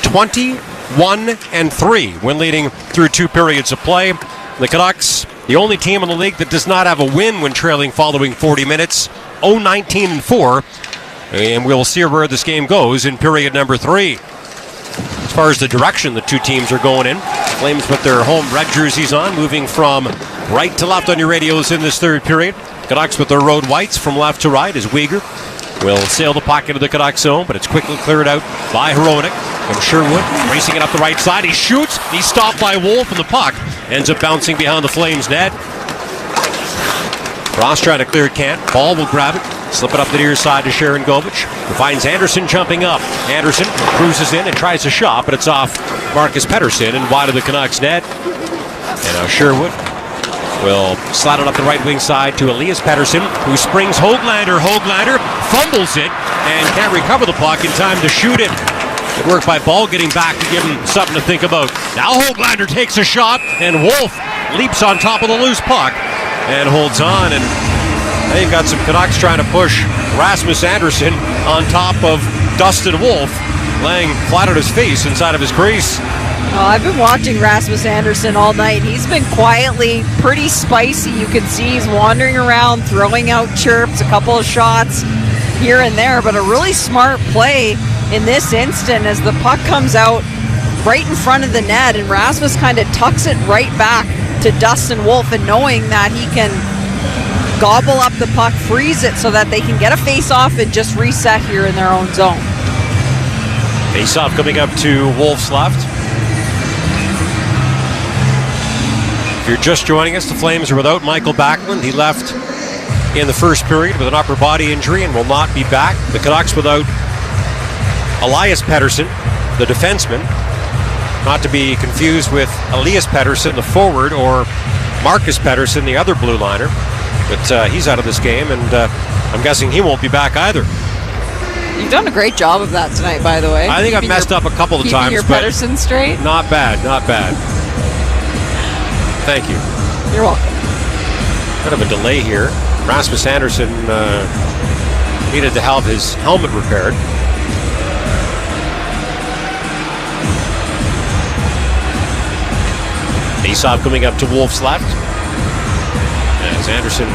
21-3 when leading through 2 periods of play. The Canucks, the only team in the league that does not have a win when trailing following 40 minutes, 0-19-4. And we'll see where this game goes in period number 3. As far as the direction the two teams are going in, Flames put their home red jerseys on, moving from right to left on your radios in this third period. Canucks with their road whites from left to right as Uyghur will sail the puck into the Canucks zone, but it's quickly cleared out by Hronek. From Sherwood, racing it up the right side. He shoots. He's stopped by Wolf, and the puck ends up bouncing behind the Flames net. Ross trying to clear it, can't. Ball will grab it. Slip it up the near side to Sharon Govich. Who finds Anderson jumping up. Anderson cruises in and tries a shot, but it's off Marcus Pettersson and wide of the Canucks net. And now Sherwood will slide it up the right wing side to Elias Pettersson, who springs Höglander. Höglander fumbles it and can't recover the puck in time to shoot it. Good work by Ball getting back to give him something to think about. Now Höglander takes a shot, and Wolf leaps on top of the loose puck and holds on. And they've got some Canucks trying to push Rasmus Andersson on top of Dustin Wolf, laying flat on his face inside of his crease. Oh, I've been watching Rasmus Andersson all night. He's been quietly pretty spicy. You can see he's wandering around, throwing out chirps, a couple of shots here and there, but a really smart play in this instant as the puck comes out right in front of the net, and Rasmus kind of tucks it right back to Dustin Wolf, and knowing that he can gobble up the puck, freeze it so that they can get a face-off and just reset here in their own zone. Face-off coming up to Wolf's left. If you're just joining us, the Flames are without Michael Backlund. He left in the first period with an upper body injury and will not be back. The Canucks without Elias Pettersson, the defenseman, not to be confused with Elias Pettersson, the forward, or Marcus Pettersson, the other blue liner. But he's out of this game, and I'm guessing he won't be back either. You've done a great job of that tonight, by the way. I think I've messed up a couple of times. Keeping your Pettersson straight? Not bad, not bad. Thank you. You're welcome. Bit of a delay here. Rasmus Andersson needed to have his helmet repaired. Faceoff coming up to Wolf's left as Andersson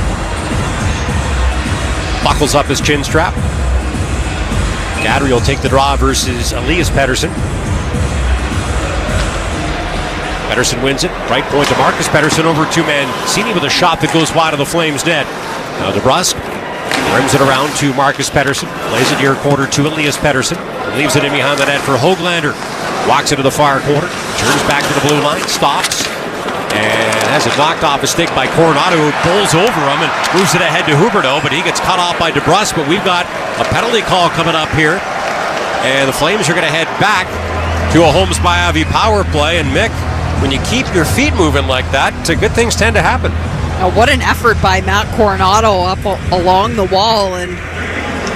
buckles up his chin strap. Kadri will take the draw versus Elias Pettersson. Pettersson wins it. Right point to Marcus Pettersson over to Mancini with a shot that goes wide of the Flames net. Now DeBrusk rims it around to Marcus Pettersson. Plays it near corner to Elias Pettersson. Leaves it in behind the net for Höglander. Walks into the far corner. Turns back to the blue line. Stops. And has it knocked off a stick by Coronado, who bowls over him and moves it ahead to Huberdeau, but he gets cut off by DeBrusk. But we've got a penalty call coming up here. And the Flames are going to head back to a Holmes by Avi power play. And Mick, when you keep your feet moving like that, good things tend to happen. Now, what an effort by Matt Coronado up along the wall, and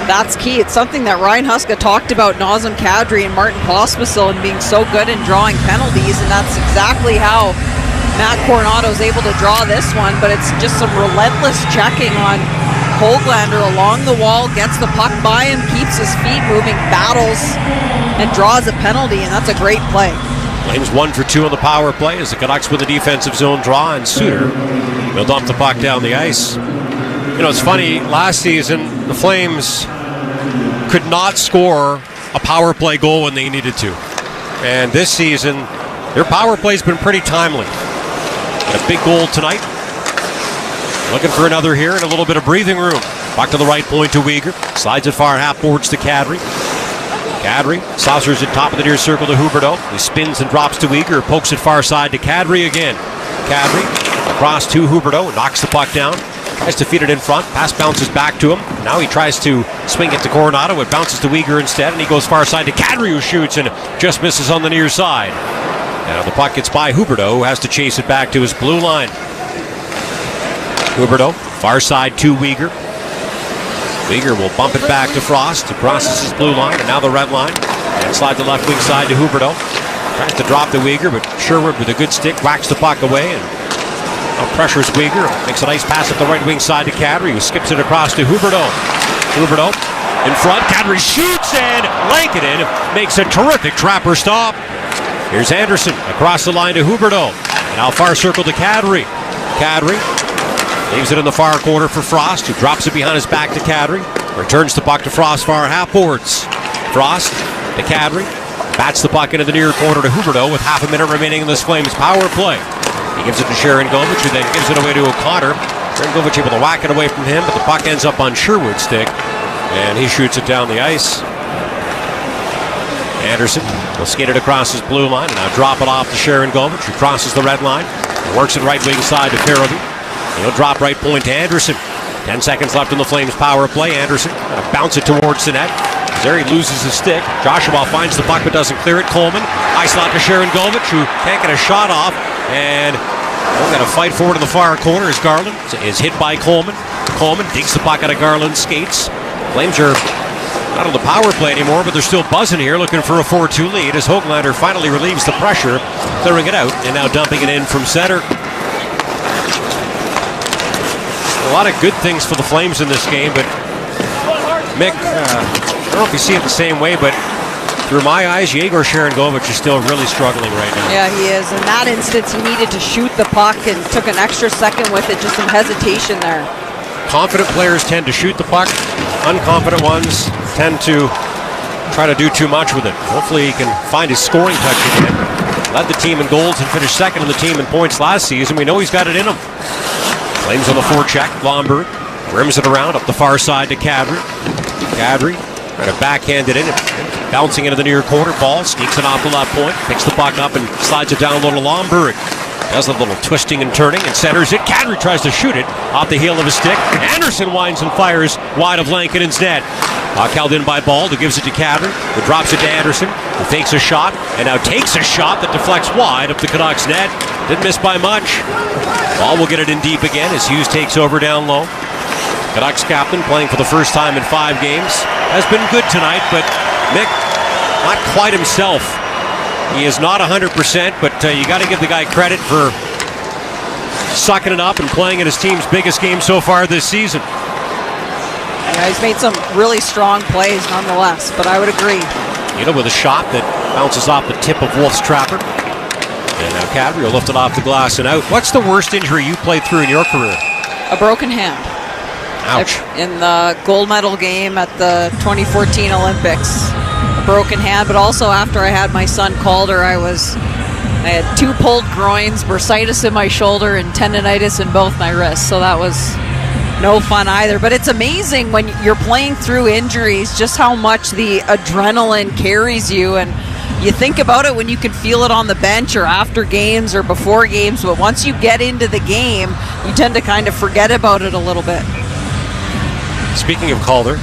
that's key. It's something that Ryan Huska talked about, Nazem Kadri and Martin Pospisil, and being so good in drawing penalties, and that's exactly how Matt Coronado is able to draw this one, but it's just some relentless checking on Höglander along the wall, gets the puck by him, keeps his feet moving, battles, and draws a penalty, and that's a great play. Flames 1 for 2 on the power play as the Canucks with a defensive zone draw, and Suter will dump the puck down the ice. You know, it's funny, last season the Flames could not score a power play goal when they needed to. And this season, their power play's been pretty timely. A big goal tonight. Looking for another here and a little bit of breathing room. Back to the right point to Weegar. Slides it far half boards to Kadri. Kadri saucers it top of the near circle to Huberdeau. He spins and drops to Weegar. Pokes it far side to Kadri again. Kadri across to Huberdeau. Knocks the puck down. Tries to feed it in front. Pass bounces back to him. Now he tries to swing it to Coronado. It bounces to Weegar instead, and he goes far side to Kadri, who shoots and just misses on the near side. Now the puck gets by Huberdeau, who has to chase it back to his blue line. Huberdeau, far side to Weegar. Weegar will bump it back to Frost. He crosses his blue line, and now the red line. And slide the left wing side to Huberdeau. Tries to drop the Weegar, but Sherwood with a good stick whacks the puck away and now pressures Weegar. Makes a nice pass up the right wing side to Kadri, who skips it across to Huberdeau. Huberdeau in front. Kadri shoots, and Lankinen makes a terrific trapper stop. Here's Anderson across the line to Huberdeau. And now far circle to Kadri. Kadri leaves it in the far corner for Frost, who drops it behind his back to Kadri. Returns the puck to Frost far half boards. Frost to Kadri. Bats the puck into the near corner to Huberdeau with half a minute remaining in this Flames power play. He gives it to Sharon Govich, who then gives it away to O'Connor. Sharon Govich able to whack it away from him, but the puck ends up on Sherwood's stick. And he shoots it down the ice. Anderson will skate it across his blue line and now drop it off to Sharon Govich, who crosses the red line. Works it right wing side to Farabee. He'll drop right point to Anderson. 10 seconds left in the Flames power play. Anderson gonna bounce it towards the net. There he loses his stick. Joshua finds the puck but doesn't clear it. Coleman, ice lot to Sharon Govich, who can't get a shot off. And we're going to fight forward in the far corner as Garland is hit by Coleman. Coleman digs the puck out of Garland's skates. Flames are not on the power play anymore, but they're still buzzing here, looking for a 4-2 lead as Hoaglander finally relieves the pressure, clearing it out, and now dumping it in from center. A lot of good things for the Flames in this game, but Mick, I don't know if you see it the same way, but through my eyes, Yegor Sharangovich is still really struggling right now. Yeah, he is. In that instance, he needed to shoot the puck and took an extra second with it, just some hesitation there. Confident players tend to shoot the puck. Unconfident ones tend to try to do too much with it. Hopefully he can find his scoring touch again. Led the team in goals and finished second in the team in points last season. We know he's got it in him. Flames on the forecheck. Lomberg rims it around up the far side to Kadri. Kadri trying to backhand it in. Bouncing into the near corner. Ball sneaks it off the left point. Picks the puck up and slides it down low to Lomberg. Does a little twisting and turning and centers it. Kadri tries to shoot it off the heel of his stick. Anderson winds and fires wide of Lankinen's net. Puck held in by Bald, who gives it to Kadri, who drops it to Anderson, who fakes a shot, and now takes a shot that deflects wide of the Canucks net. Didn't miss by much. Ball will get it in deep again as Hughes takes over down low. Canucks captain, playing for the first time in 5 games, has been good tonight, but Mick, not quite himself. He is not 100%, but you got to give the guy credit for sucking it up and playing in his team's biggest game so far this season. Yeah, he's made some really strong plays nonetheless, but I would agree. With a shot that bounces off the tip of Wolf's trapper. And now Kadri will lift it off the glass and out. What's the worst injury you played through in your career? A broken hand. Ouch. In the gold medal game at the 2014 Olympics. A broken hand, but also after I had my son Calder, I had 2 pulled groins, bursitis in my shoulder, and tendonitis in both my wrists. So that was no fun either. But it's amazing when you're playing through injuries just how much the adrenaline carries you. And you think about it when you can feel it on the bench or after games or before games. But once you get into the game, you tend to kind of forget about it a little bit. Speaking of Calder,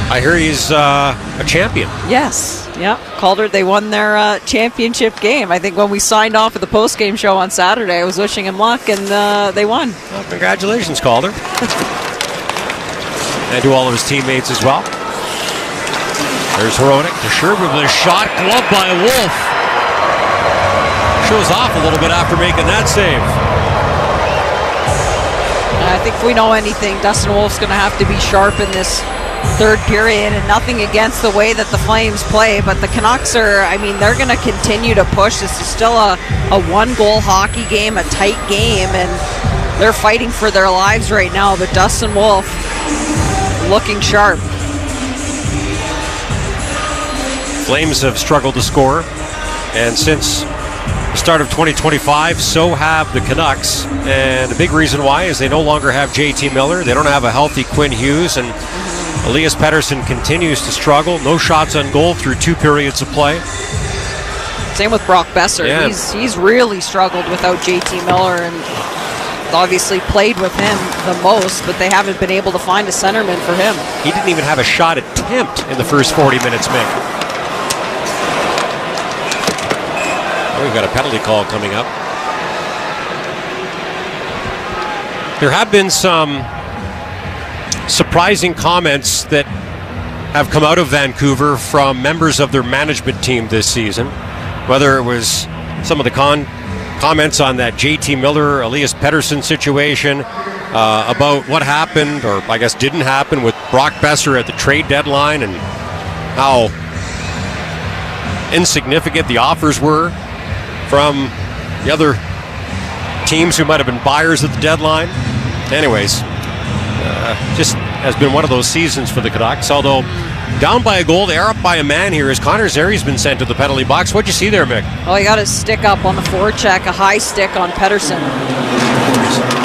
I hear he's a champion. Yes, yeah. Calder, they won their championship game. I think when we signed off at the post-game show on Saturday, I was wishing him luck, and they won. Well, congratulations, Calder. And to all of his teammates as well. There's Hronik to Sherwood with a shot, gloved by Wolf. Shows off a little bit after making that save. I think if we know anything, Dustin Wolf's going to have to be sharp in this third period, and nothing against the way that the Flames play, but the Canucks are, they're going to continue to push. This is still a 1-goal hockey game, a tight game, and they're fighting for their lives right now, but Dustin Wolf looking sharp. Flames have struggled to score, and since the start of 2025, so have the Canucks, and the big reason why is they no longer have JT Miller, they don't have a healthy Quinn Hughes, and Elias Pettersson continues to struggle. No shots on goal through 2 periods of play. Same with Brock Besser. Yeah. He's really struggled without JT Miller, and obviously played with him the most, but they haven't been able to find a centerman for him. He didn't even have a shot attempt in the first 40 minutes, Mick. We've got a penalty call coming up. There have been some surprising comments that have come out of Vancouver from members of their management team this season. Whether it was some of the comments on that JT Miller, Elias Pettersson situation, about what happened, or I guess didn't happen, with Brock Besser at the trade deadline, and how insignificant the offers were from the other teams who might have been buyers at the deadline. Anyways, just has been one of those seasons for the Canucks. Although down by a goal, they are up by a man here as Connor Zeri's been sent to the penalty box. What'd you see there, Mick? Oh, he got his stick up on the forecheck, a high stick on Pettersson.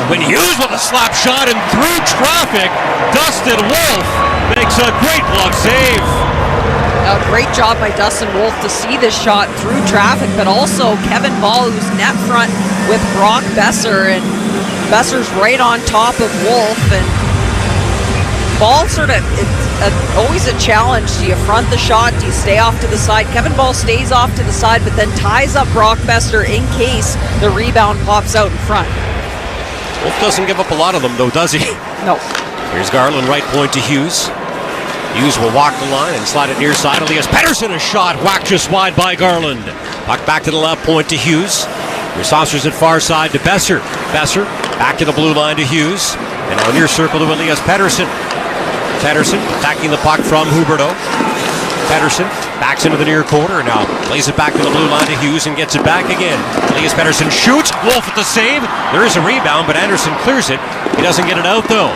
When Hughes with a slap shot and through traffic, Dustin Wolf makes a great glove save. A great job by Dustin Wolf to see this shot through traffic, but also Kevin Ball, who's net front with Brock Besser, and Besser's right on top of Wolf, and Ball it's always a challenge. Do you front the shot? Do you stay off to the side? Kevin Ball stays off to the side, but then ties up Brock Besser in case the rebound pops out in front. Wolf doesn't give up a lot of them, though, does he? No. Here's Garland, right point to Hughes. Hughes will walk the line and slide it near side. Elias Pettersson, a shot whacked just wide by Garland. Puck back to the left point to Hughes. Here's Saucers at far side to Besser. Besser back to the blue line to Hughes. And now near circle to Elias Pettersson. Pettersson attacking the puck from Huberdeau. Pettersson backs into the near corner and now plays it back to the blue line to Hughes and gets it back again. Elias Pettersson shoots. Wolf at the save. There is a rebound, but Anderson clears it. He doesn't get it out, though.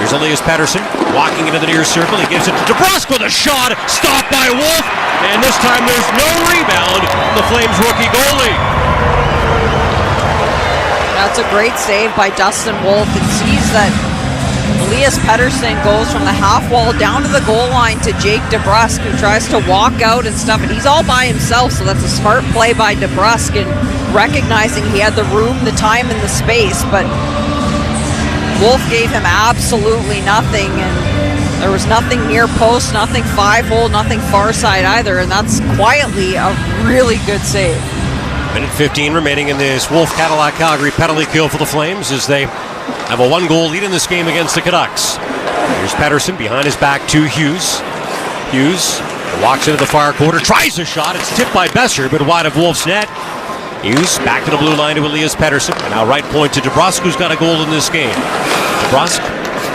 Here's Elias Pettersson walking into the near circle. He gives it to DeBrusk with a shot. Stopped by Wolf. And this time there's no rebound. The Flames rookie goalie. That's a great save by Dustin Wolf. It sees that Elias Pettersson goes from the half wall down to the goal line to Jake DeBrusk, who tries to walk out and stuff, and he's all by himself, so that's a smart play by DeBrusk, and recognizing he had the room, the time, and the space, but Wolf gave him absolutely nothing, and there was nothing near post, nothing 5-hole, nothing far side either, and that's quietly a really good save. Minute 15 remaining in this Wolf Cadillac Calgary penalty kill for the Flames as they have a 1-goal lead in this game against the Canucks. Here's Pettersson behind his back to Hughes. Hughes walks into the far corner, tries a shot. It's tipped by Besser, but wide of Wolf's net. Hughes back to the blue line to Elias Pettersson. And now right point to DeBrusk, who's got a goal in this game. DeBrusk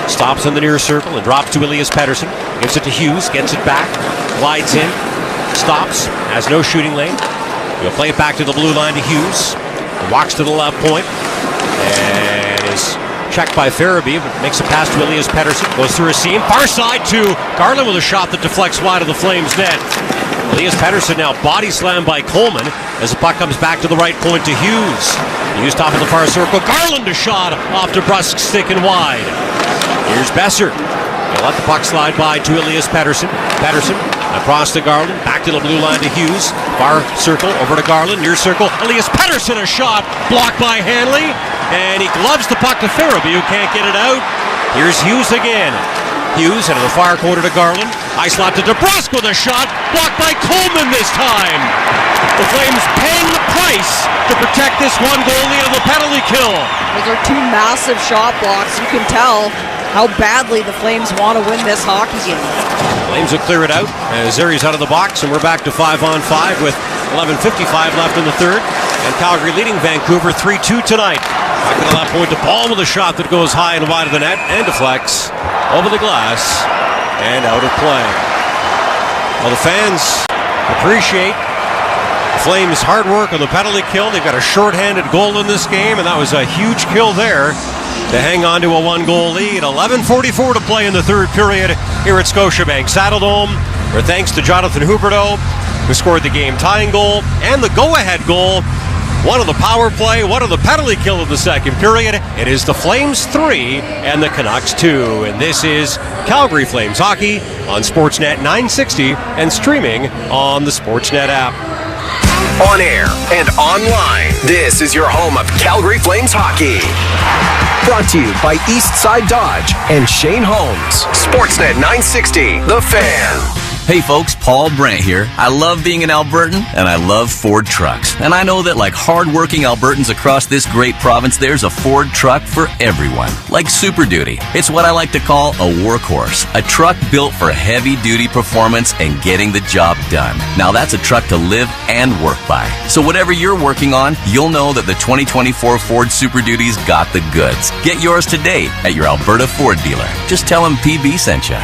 stops in the near circle and drops to Elias Pettersson. Gives it to Hughes, gets it back, glides in, stops, has no shooting lane. He'll play it back to the blue line to Hughes. Walks to the left point and is checked by Farabee, but makes a pass to Elias Pettersson. Goes through a seam. Far side to Garland with a shot that deflects wide of the Flames net. Elias Pettersson now body slammed by Coleman as the puck comes back to the right point to Hughes. Hughes top of the far circle. Garland a shot off DeBrusk's stick and wide. Here's Besser. He'll let the puck slide by to Elias Pettersson. Pettersson across to Garland, back to the blue line to Hughes. Far circle over to Garland, near circle. Elias Pettersson a shot blocked by Hanley, and he gloves the puck to Farabee, who can't get it out. Here's Hughes again. Hughes into the far corner to Garland. High slot to DeBrusk with a shot blocked by Coleman this time. The Flames paying the price to protect this one goalie of the penalty kill. Those are two massive shot blocks. You can tell how badly the Flames want to win this hockey game. Flames will clear it out as Zeri's out of the box, and we're back to 5-on-5 with 11:55 left in the third. And Calgary leading Vancouver 3-2 tonight. Back to the left point to Paul with a shot that goes high and wide of the net and deflects over the glass and out of play. Well, the fans appreciate the Flames' hard work on the penalty kill. They've got a shorthanded goal in this game, and that was a huge kill there to hang on to a 1-goal lead. 11:44 to play in the third period here at Scotiabank Saddledome. Where thanks to Jonathan Huberdeau, who scored the game-tying goal and the go-ahead goal. One of the power play, one of the penalty kill in the second period. It is the Flames 3 and the Canucks 2. And this is Calgary Flames hockey on Sportsnet 960 and streaming on the Sportsnet app. On air and online, this is your home of Calgary Flames hockey. Brought to you by Eastside Dodge and Shane Holmes. Sportsnet 960, The Fan. Hey folks, Paul Brandt here. I love being an Albertan, and I love Ford trucks. And I know that like hard-working Albertans across this great province, there's a Ford truck for everyone. Like Super Duty. It's what I like to call a workhorse. A truck built for heavy-duty performance and getting the job done. Now that's a truck to live and work by. So whatever you're working on, you'll know that the 2024 Ford Super Duty's got the goods. Get yours today at your Alberta Ford dealer. Just tell them PB sent you.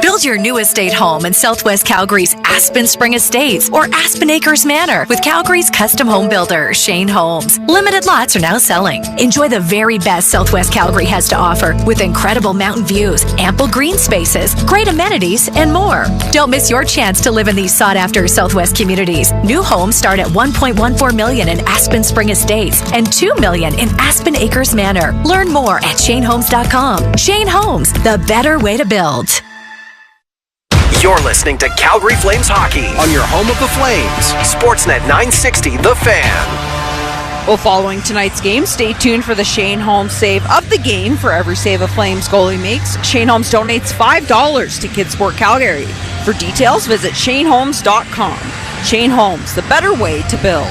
Build your new estate home in Southwest Calgary's Aspen Spring Estates or Aspen Acres Manor with Calgary's custom home builder, Shane Holmes. Limited lots are now selling. Enjoy the very best Southwest Calgary has to offer with incredible mountain views, ample green spaces, great amenities, and more. Don't miss your chance to live in these sought-after Southwest communities. New homes start at $1.14 million in Aspen Spring Estates and $2 million in Aspen Acres Manor. Learn more at shanehomes.com. Shane Homes, the better way to build. You're listening to Calgary Flames Hockey on your home of the Flames. Sportsnet 960, The Fan. Well, following tonight's game, stay tuned for the Shane Holmes save of the game. For every save a Flames goalie makes, Shane Holmes donates $5 to Kids Sport Calgary. For details, visit shaneholmes.com. Shane Holmes, the better way to build.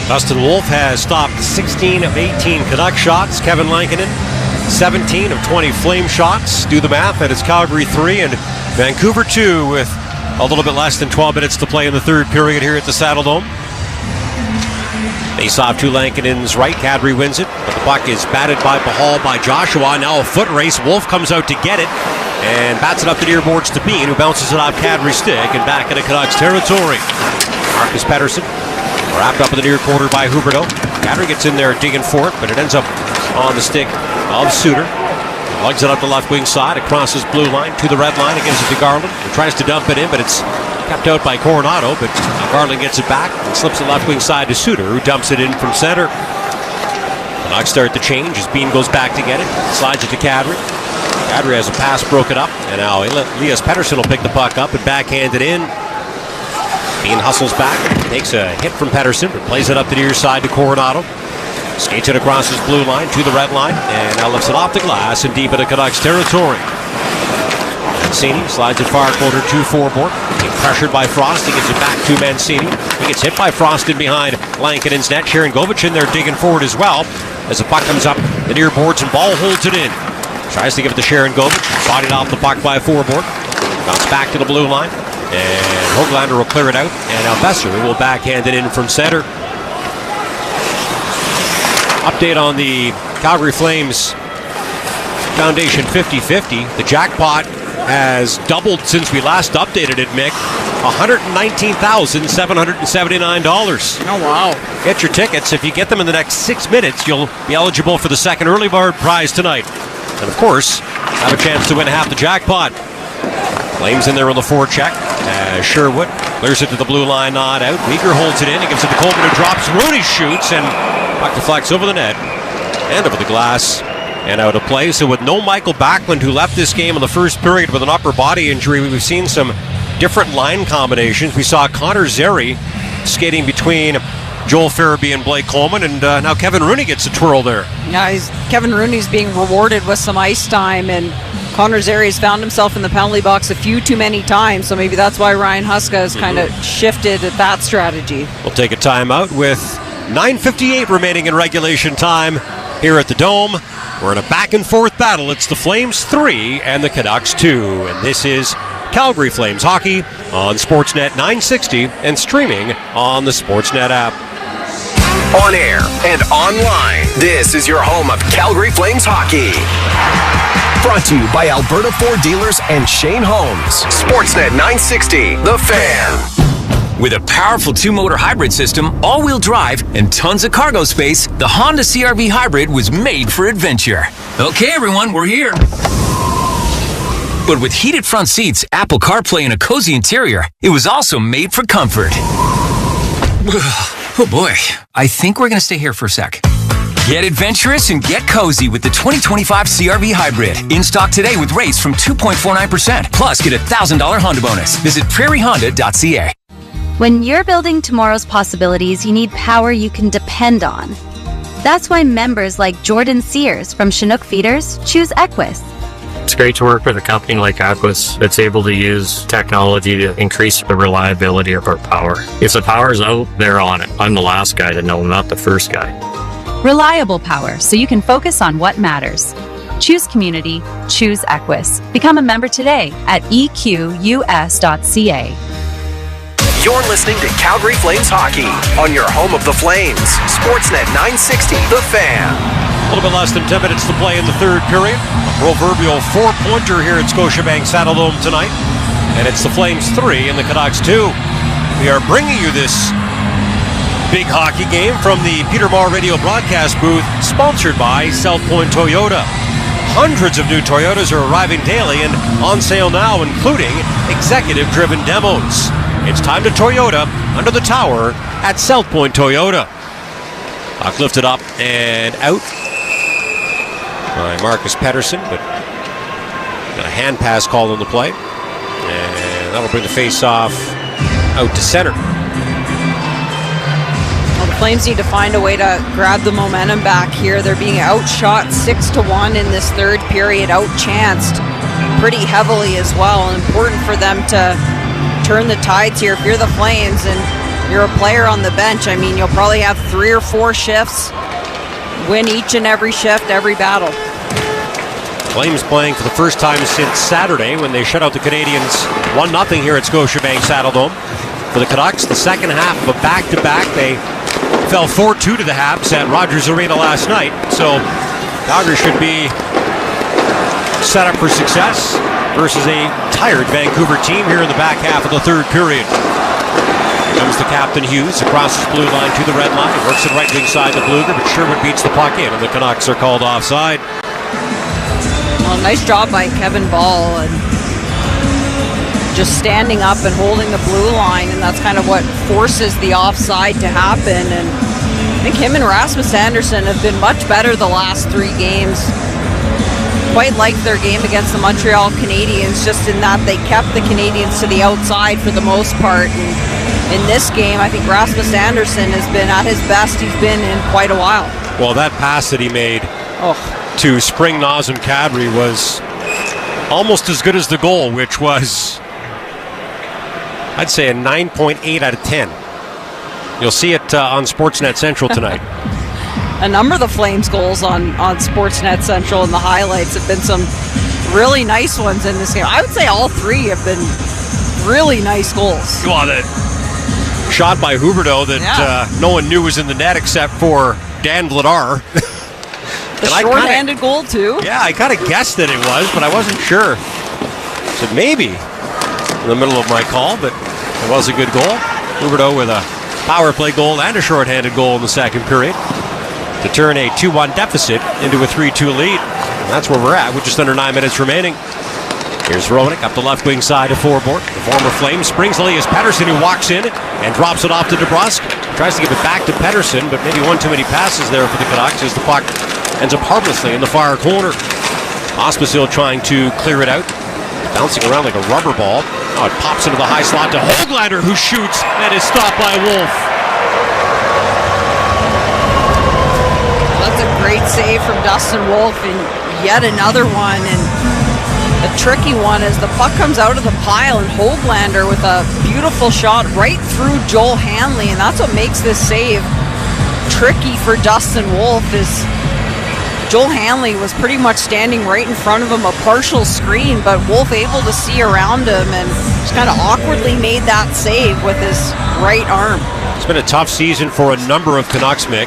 Dustin Wolf has stopped 16 of 18 Canuck shots. Kevin Lankinen, 17 of 20 Flame shots. Do the math, that is Calgary 3 and Vancouver 2 with a little bit less than 12 minutes to play in the third period here at the Saddle Dome. Face off to Lankinen's right. Kadri wins it, but the puck is batted by Pahal by Joshua. Now a foot race. Wolf comes out to get it and bats it up the near boards to Bean, who bounces it off Kadri's stick and back into Canucks territory. Marcus Pettersson wrapped up in the near quarter by Huberdeau. Kadri gets in there digging for it, but it ends up on the stick of Suter. Lugs it up the left wing side, across his blue line to the red line, it gives it to Garland. He tries to dump it in, but it's kept out by Coronado, but Garland gets it back and slips the left wing side to Suter, who dumps it in from center. The Canucks start the change as Bean goes back to get it, slides it to Kadri. Kadri has a pass broken up, and now Elias Pettersson will pick the puck up and backhand it in. Bean hustles back, takes a hit from Pettersson, but plays it up the near side to Coronado. Skates it across his blue line to the red line, and now lifts it off the glass and deep into Canucks territory. Mancini slides it far corner to Forbort. Being pressured by Frost, he gives it back to Mancini. He gets hit by Frost in behind Lankinen's net. Sharon Govich in there digging forward as well, as the puck comes up the near boards and Ball holds it in. Tries to give it to Sharon Govich, bodied off the puck by Forbort. Bounce back to the blue line, and Hoglander will clear it out, and now Besser will backhand it in from center. Update on the Calgary Flames Foundation 50-50. The jackpot has doubled since we last updated it, Mick. $119,779. Oh, wow. Get your tickets. If you get them in the next 6 minutes, you'll be eligible for the second early bird prize tonight. And, of course, have a chance to win half the jackpot. Flames in there on the forecheck. Sherwood clears it to the blue line, not out. Weegar holds it in. He gives it to Coleman, who drops. Rooney shoots, and puck deflects over the net and over the glass and out of play. So with no Michael Backlund, who left this game in the first period with an upper body injury, we've seen some different line combinations. We saw Connor Zary skating between Joel Farabee and Blake Coleman, and now Kevin Rooney gets a twirl there. Yeah, Kevin Rooney's being rewarded with some ice time, and Connor Zary has found himself in the penalty box a few too many times, so maybe that's why Ryan Huska has kind of shifted at that strategy. We'll take a timeout with 9:58 remaining in regulation time here at the Dome. We're in a back-and-forth battle. It's the Flames 3 and the Canucks 2, and this is Calgary Flames Hockey on Sportsnet 960 and streaming on the Sportsnet app. On air and online, this is your home of Calgary Flames Hockey. Brought to you by Alberta Ford Dealers and Shane Holmes. Sportsnet 960, The Fan. With a powerful two-motor hybrid system, all-wheel drive, and tons of cargo space, the Honda CR-V Hybrid was made for adventure. Okay, everyone, we're here. But with heated front seats, Apple CarPlay, and a cozy interior, it was also made for comfort. Oh boy, I think we're going to stay here for a sec. Get adventurous and get cozy with the 2025 CR-V Hybrid. In stock today with rates from 2.49%. Plus, get a $1,000 Honda bonus. Visit prairiehonda.ca. When you're building tomorrow's possibilities, you need power you can depend on. That's why members like Jordan Sears from Chinook Feeders choose Equus. It's great to work with a company like Equus that's able to use technology to increase the reliability of our power. If the power's out, they're on it. I'm the last guy to know, not the first guy. Reliable power, so you can focus on what matters. Choose community, choose Equus. Become a member today at equs.ca. You're listening to Calgary Flames Hockey on your home of the Flames. Sportsnet 960, The Fan. A little bit less than 10 minutes to play in the third period. A proverbial 4-pointer here at Scotiabank Saddledome tonight. And it's the Flames 3 and the Canucks 2. We are bringing you this big hockey game from the Peter Maher Radio broadcast booth, sponsored by South Point Toyota. Hundreds of new Toyotas are arriving daily and on sale now, including executive-driven demos. It's time to Toyota under the tower at South Point Toyota. Puck lifted up and out by Marcus Pettersson, but got a hand pass called on the play. And that'll bring the face-off out to center. Well, the Flames need to find a way to grab the momentum back here. They're being outshot 6-1 in this third period, outchanced pretty heavily as well. And important for them to turn the tides here. If you're the Flames and you're a player on the bench, I mean, you'll probably have 3 or 4 shifts, win each and every shift, every battle. Flames playing for the first time since Saturday when they shut out the Canadiens 1-0 here at Scotiabank Saddledome. For the Canucks, the second half of a back-to-back, they fell 4-2 to the Habs at Rogers Arena last night. So Calgary should be set up for success versus a tired Vancouver team here in the back half of the third period. Comes the captain Hughes across his blue line to the red line. He works it right wing side to Bluger, but Sherwood beats the puck in, and the Canucks are called offside. Well, nice job by Kevin Ball, and just standing up and holding the blue line, and that's kind of what forces the offside to happen. And I think him and Rasmus Andersson have been much better the last 3 games. Quite like their game against the Montreal Canadiens, just in that they kept the Canadiens to the outside for the most part. And in this game, I think Rasmus Andersson has been at his best he's been in quite a while. Well, that pass that he made to Spring Nazem Kadri was almost as good as the goal, which was, I'd say, a 9.8 out of 10. You'll see it on Sportsnet Central tonight. A number of the Flames goals on Sportsnet Central and the highlights have been some really nice ones in this game. I would say all 3 have been really nice goals. Well, that shot by Huberdeau that no one knew was in the net except for Dan Vladar. The short-handed goal, too? Yeah, I kind of guessed that it was, but I wasn't sure. So maybe in the middle of my call, but it was a good goal. Huberdeau with a power play goal and a short-handed goal in the second period to turn a 2-1 deficit into a 3-2 lead. And that's where we're at with just under 9 minutes remaining. Here's Roenick up the left wing side of Forbort. The former Flame springs Elias Pettersson, who walks in and drops it off to DeBrusk. Tries to give it back to Pettersson, but maybe one too many passes there for the Canucks as the puck ends up harmlessly in the far corner. Pospisil trying to clear it out. Bouncing around like a rubber ball. Oh, it pops into the high slot to Höglander, who shoots and is stopped by Wolf. That's a great save from Dustin Wolf, and yet another one, and a tricky one as the puck comes out of the pile, and Höglander with a beautiful shot right through Joel Hanley, and that's what makes this save tricky for Dustin Wolf. Is Joel Hanley was pretty much standing right in front of him, a partial screen, but Wolf able to see around him and just kind of awkwardly made that save with his right arm. It's been a tough season for a number of Canucks, Mick,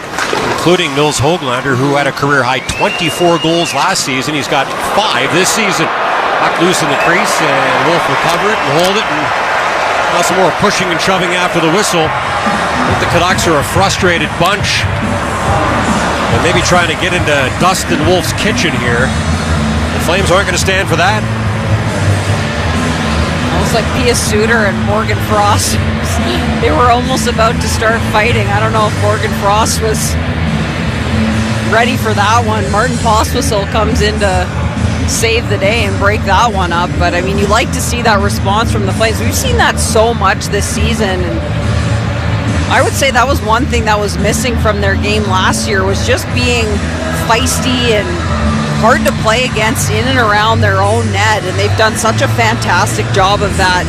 including Nils Höglander, who had a career-high 24 goals last season. He's got 5 this season. Puck loose in the crease, and Wolf will cover it and hold it, and now some more pushing and shoving after the whistle. I think the Canucks are a frustrated bunch, and maybe trying to get into Dustin Wolf's kitchen here. The Flames aren't going to stand for that. Almost like Pia Suter and Morgan Frost. They were almost about to start fighting. I don't know if Morgan Frost was ready for that one. Martin Pospisil comes in to save the day and break that one up. But, I mean, you like to see that response from the Flames. We've seen that so much this season. And I would say that was one thing that was missing from their game last year, was just being feisty and hard to play against in and around their own net. And they've done such a fantastic job of that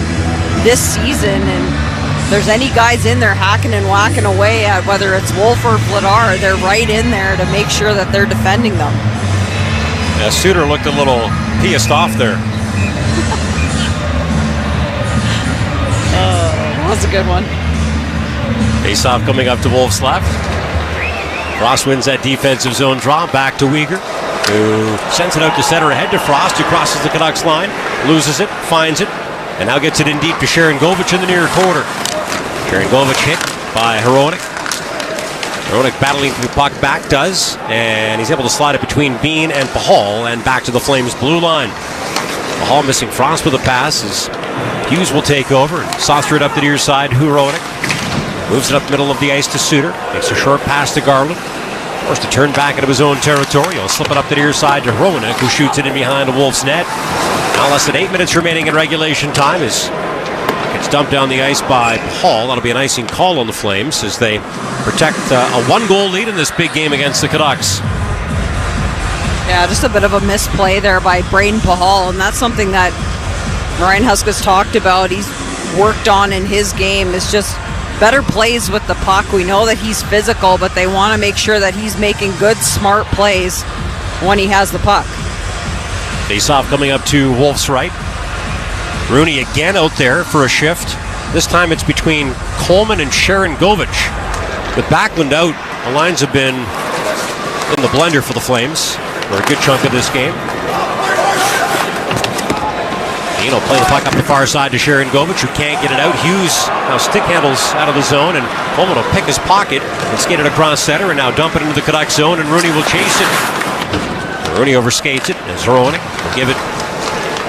this season. And if there's any guys in there hacking and whacking away at whether it's Wolf or Vladar, they're right in there to make sure that they're defending them. Yeah, Suter looked a little pissed off there. That was a good one. Face-off coming up to Wolf's left. Frost wins that defensive zone draw. Back to Uyghur, who sends it out to center ahead to Frost, who crosses the Canucks line, loses it, finds it, and now gets it in deep to Sharangovich in the near corner. Sharangovich hit by Hronek. Hronek battling through puck, back does, and he's able to slide it between Bean and Pahal and back to the Flames' blue line. Pahal missing Frost with a pass as Hughes will take over and saucer it up the near side. Hronek moves it up the middle of the ice to Suter. Makes a short pass to Garland. Forced to turn back into his own territory. He'll slip it up the near side to Hronek, who shoots it in behind the Wolves' net. Now less than 8 minutes remaining in regulation time as it's dumped down the ice by Paul. That'll be an icing call on the Flames as they protect a one-goal lead in this big game against the Canucks. Yeah, just a bit of a misplay there by Braden Pahal, and that's something that Ryan Huska's talked about. He's worked on in his game, is just better plays with the puck. We know that he's physical, but they want to make sure that he's making good, smart plays when he has the puck. Face-off coming up to Wolf's right. Rooney again out there for a shift. This time it's between Coleman and Sharangovich. With Backlund out, the lines have been in the blender for the Flames for a good chunk of this game. Dean will play the puck up the far side to Sharangovich, who can't get it out. Hughes now stick handles out of the zone, and Coleman will pick his pocket and skate it across center and now dump it into the Canucks zone, and Rooney will chase it. Rooney overskates it as Hronek will give it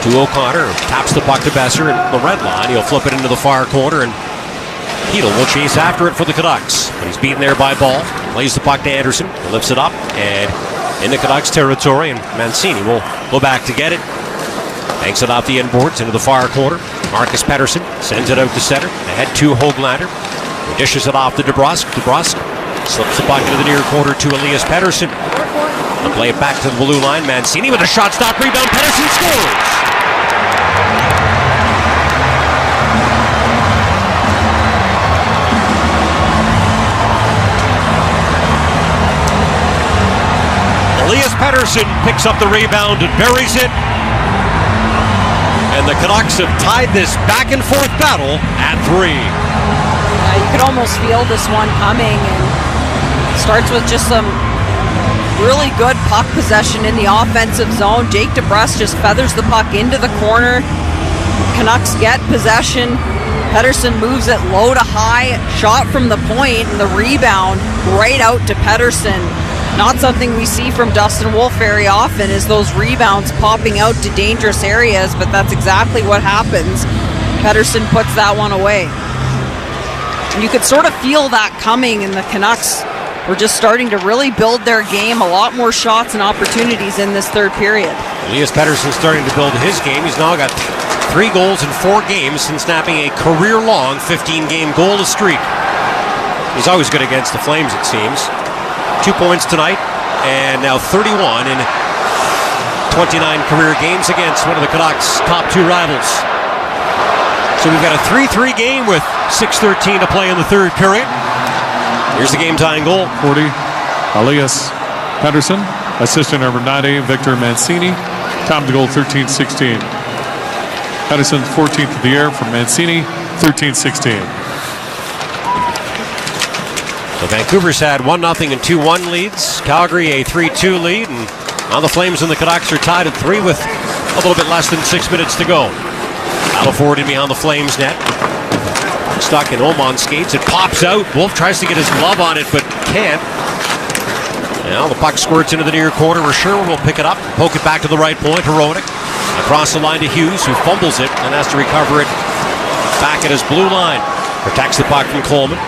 to O'Connor, who taps the puck to Besser at the red line. He'll flip it into the far corner, and Hedl will chase after it for the Canucks. But he's beaten there by Ball. Plays the puck to Anderson. He lifts it up and into Canucks territory, and Mancini will go back to get it. Banks it off the inboards into the far corner. Marcus Pettersson sends it out to center. Ahead to Höglander. He dishes it off to DeBrusk. DeBrusk slips the puck into the near corner to Elias Pettersson. They'll play it back to the blue line. Mancini with a shot stop rebound. Pettersson scores. Elias Pettersson picks up the rebound and buries it. And the Canucks have tied this back and forth battle at 3. Yeah, you could almost feel this one coming, and it starts with just some really good puck possession in the offensive zone. Jake DeBrusk just feathers the puck into the corner. Canucks get possession. Pettersson moves it low to high, shot from the point, and the rebound right out to Pettersson. Not something we see from Dustin Wolf very often, is those rebounds popping out to dangerous areas, but that's exactly what happens. Pettersson puts that one away. And you could sort of feel that coming, and the Canucks were just starting to really build their game. A lot more shots and opportunities in this third period. Elias Pettersson starting to build his game. He's now got 3 goals in 4 games since snapping a career-long 15-game goalless streak. He's always good against the Flames, it seems. 2 points tonight, and now 31 in 29 career games against one of the Canucks' top 2 rivals. So we've got a 3-3 game with 6:13 to play in the third period. Here's the game-tying goal. 40, Elias Pettersson. Assistant number 90, Victor Mancini. Time of the goal, 13-16. Pettersson, 14th of the year from Mancini, 13-16. So Vancouver's had 1-0 and 2-1 leads. Calgary a 3-2 lead, and now the Flames and the Canucks are tied at 3 with a little bit less than 6 minutes to go. Battle forward in behind the Flames net. Stuck in Oman skates. It pops out. Wolf tries to get his glove on it, but can't. Now the puck squirts into the near corner where Sherwood will pick it up, poke it back to the right point. Hronek across the line to Hughes, who fumbles it and has to recover it back at his blue line. Protects the puck from Coleman.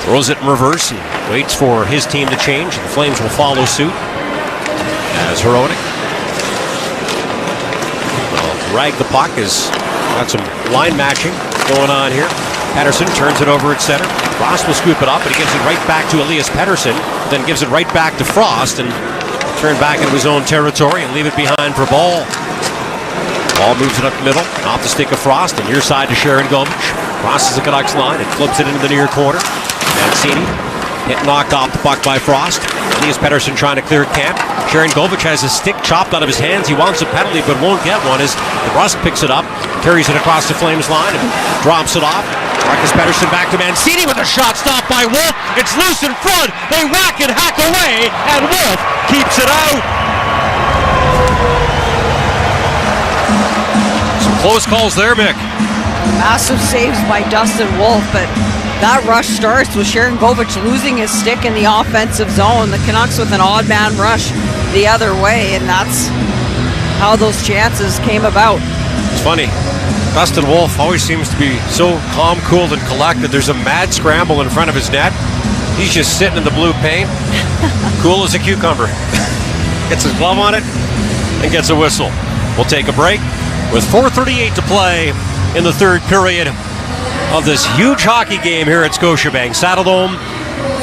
Throws it in reverse and waits for his team to change. The Flames will follow suit as Hronek will drag the puck. Has got some line matching going on here. Pettersson turns it over at center. Frost will scoop it up, but he gives it right back to Elias Pettersson, then gives it right back to Frost, and turn back into his own territory and leave it behind for Ball. Ball moves it up the middle, off the stick of Frost, and near side to Sharangovich. Crosses the Canucks line and flips it into the near corner. Mancini hit knocked off the puck by Frost. Elias Pettersson trying to clear camp. Sharangovich has his stick chopped out of his hands. He wants a penalty but won't get one as DeBrusk picks it up, carries it across the Flames line and drops it off. Marcus Pettersson back to Mancini with a shot stopped by Wolf. It's loose in front. They whack and hack away, and Wolf keeps it out. Some close calls there, Mick. Massive saves by Dustin Wolf, but that rush starts with Sharon Govich losing his stick in the offensive zone. The Canucks with an odd man rush the other way, and that's how those chances came about. It's funny. Dustin Wolf always seems to be so calm, cool, and collected. There's a mad scramble in front of his net. He's just sitting in the blue paint, cool as a cucumber. Gets his glove on it and gets a whistle. We'll take a break with 4:38 to play in the third period of this huge hockey game here at Scotiabank Saddledome.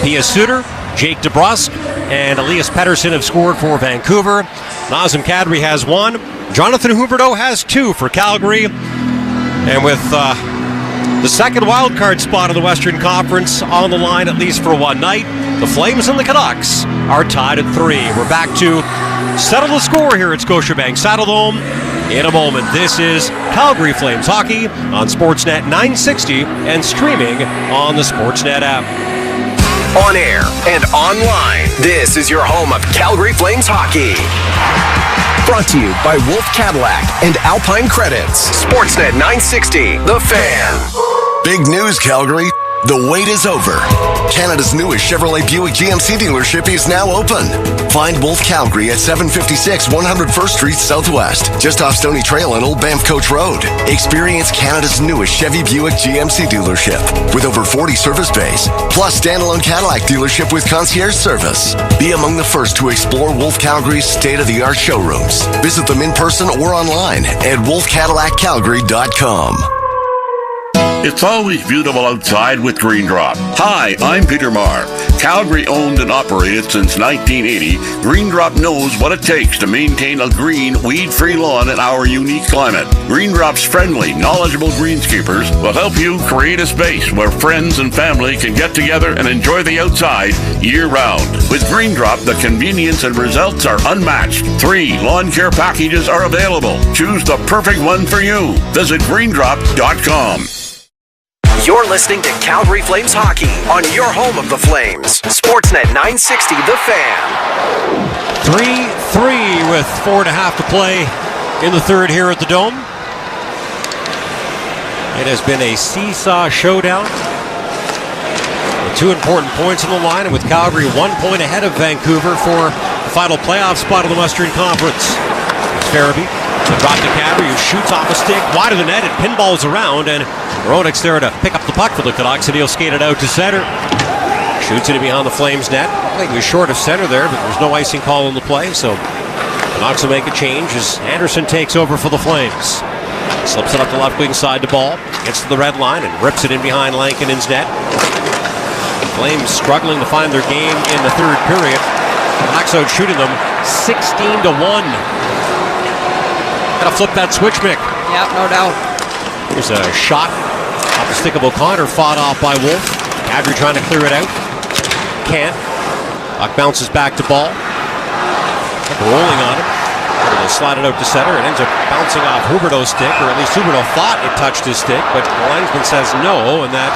Pia Suter, Jake DeBrusk, and Elias Pettersson have scored for Vancouver. Nazem Kadri has one. Jonathan Huberdeau has two for Calgary. And with the second wild card spot in the Western Conference on the line, at least for one night, the Flames and the Canucks are tied at 3. We're back to settle the score here at Scotiabank Saddledome in a moment. This is Calgary Flames hockey on Sportsnet 960 and streaming on the Sportsnet app. On air and online, this is your home of Calgary Flames hockey. Brought to you by Wolf Cadillac and Alpine Credits. Sportsnet 960, The Fan. Big news, Calgary. The wait is over. Canada's newest Chevrolet Buick GMC dealership is now open. Find Wolf Calgary at 756 101st Street Southwest, just off Stony Trail and Old Banff Coach Road. Experience Canada's newest Chevy Buick GMC dealership with over 40 service bays, plus standalone Cadillac dealership with concierge service. Be among the first to explore Wolf Calgary's state-of-the-art showrooms. Visit them in person or online at wolfcadillacCalgary.com. It's always beautiful outside with Green Drop. Hi, I'm Peter Marr. Calgary owned and operated since 1980, Green Drop knows what it takes to maintain a green, weed-free lawn in our unique climate. Green Drop's friendly, knowledgeable greenskeepers will help you create a space where friends and family can get together and enjoy the outside year-round. With Green Drop, the convenience and results are unmatched. 3 lawn care packages are available. Choose the perfect one for you. Visit greendrop.com. You're listening to Calgary Flames hockey on your home of the Flames. Sportsnet 960, The Fan. 3-3 with 4.5 to play in the third here at the Dome. It has been a seesaw showdown with 2 important points on the line, and with Calgary 1 point ahead of Vancouver for the final playoff spot in the Western Conference. It's Farabee. The drop to Kadri, who shoots off a stick wide of the net and pinballs around, and Roenick's there to pick up the puck for the Canucks, and he'll skate it out to center. Shoots it in behind the Flames net. I think he was short of center there, but there's no icing call in the play, so Canucks will make a change as Anderson takes over for the Flames. Slips it up the left wing side to Ball, gets to the red line and rips it in behind Lankinen's net. Flames struggling to find their game in the third period. Canucks out shooting them 16-1. Gotta flip that switch, Mick. Yeah, no doubt. Here's a shot off the stick of O'Connor, fought off by Wolf. Kadri trying to clear it out. Can't. Puck bounces back to Ball. Rolling on it. They slide it out to center. It ends up bouncing off Huberdeau's stick, or at least Huberdeau thought it touched his stick, but the linesman says no, and that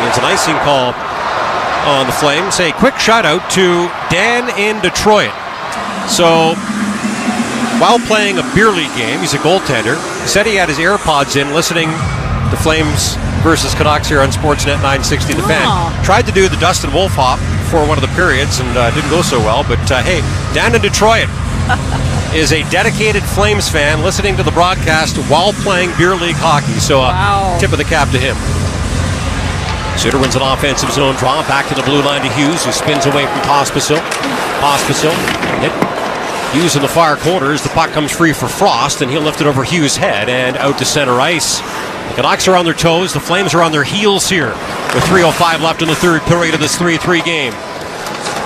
means an icing call on the Flames. A quick shout out to Dan in Detroit. So, while playing a beer league game, he's a goaltender. He said he had his AirPods in listening to Flames versus Canucks here on Sportsnet 960 The Fan. Tried to do the Dustin Wolf hop for one of the periods and didn't go so well. But hey, Dan in Detroit is a dedicated Flames fan listening to the broadcast while playing beer league hockey. So tip of the cap to him. Suter wins an offensive zone draw. Back to the blue line to Hughes, who spins away from Pospisil. Pospisil hit Hughes in the far corners. The puck comes free for Frost, and he'll lift it over Hughes' head and out to center ice. The Canucks are on their toes. The Flames are on their heels here with 3:05 left in the third period of this 3-3 game.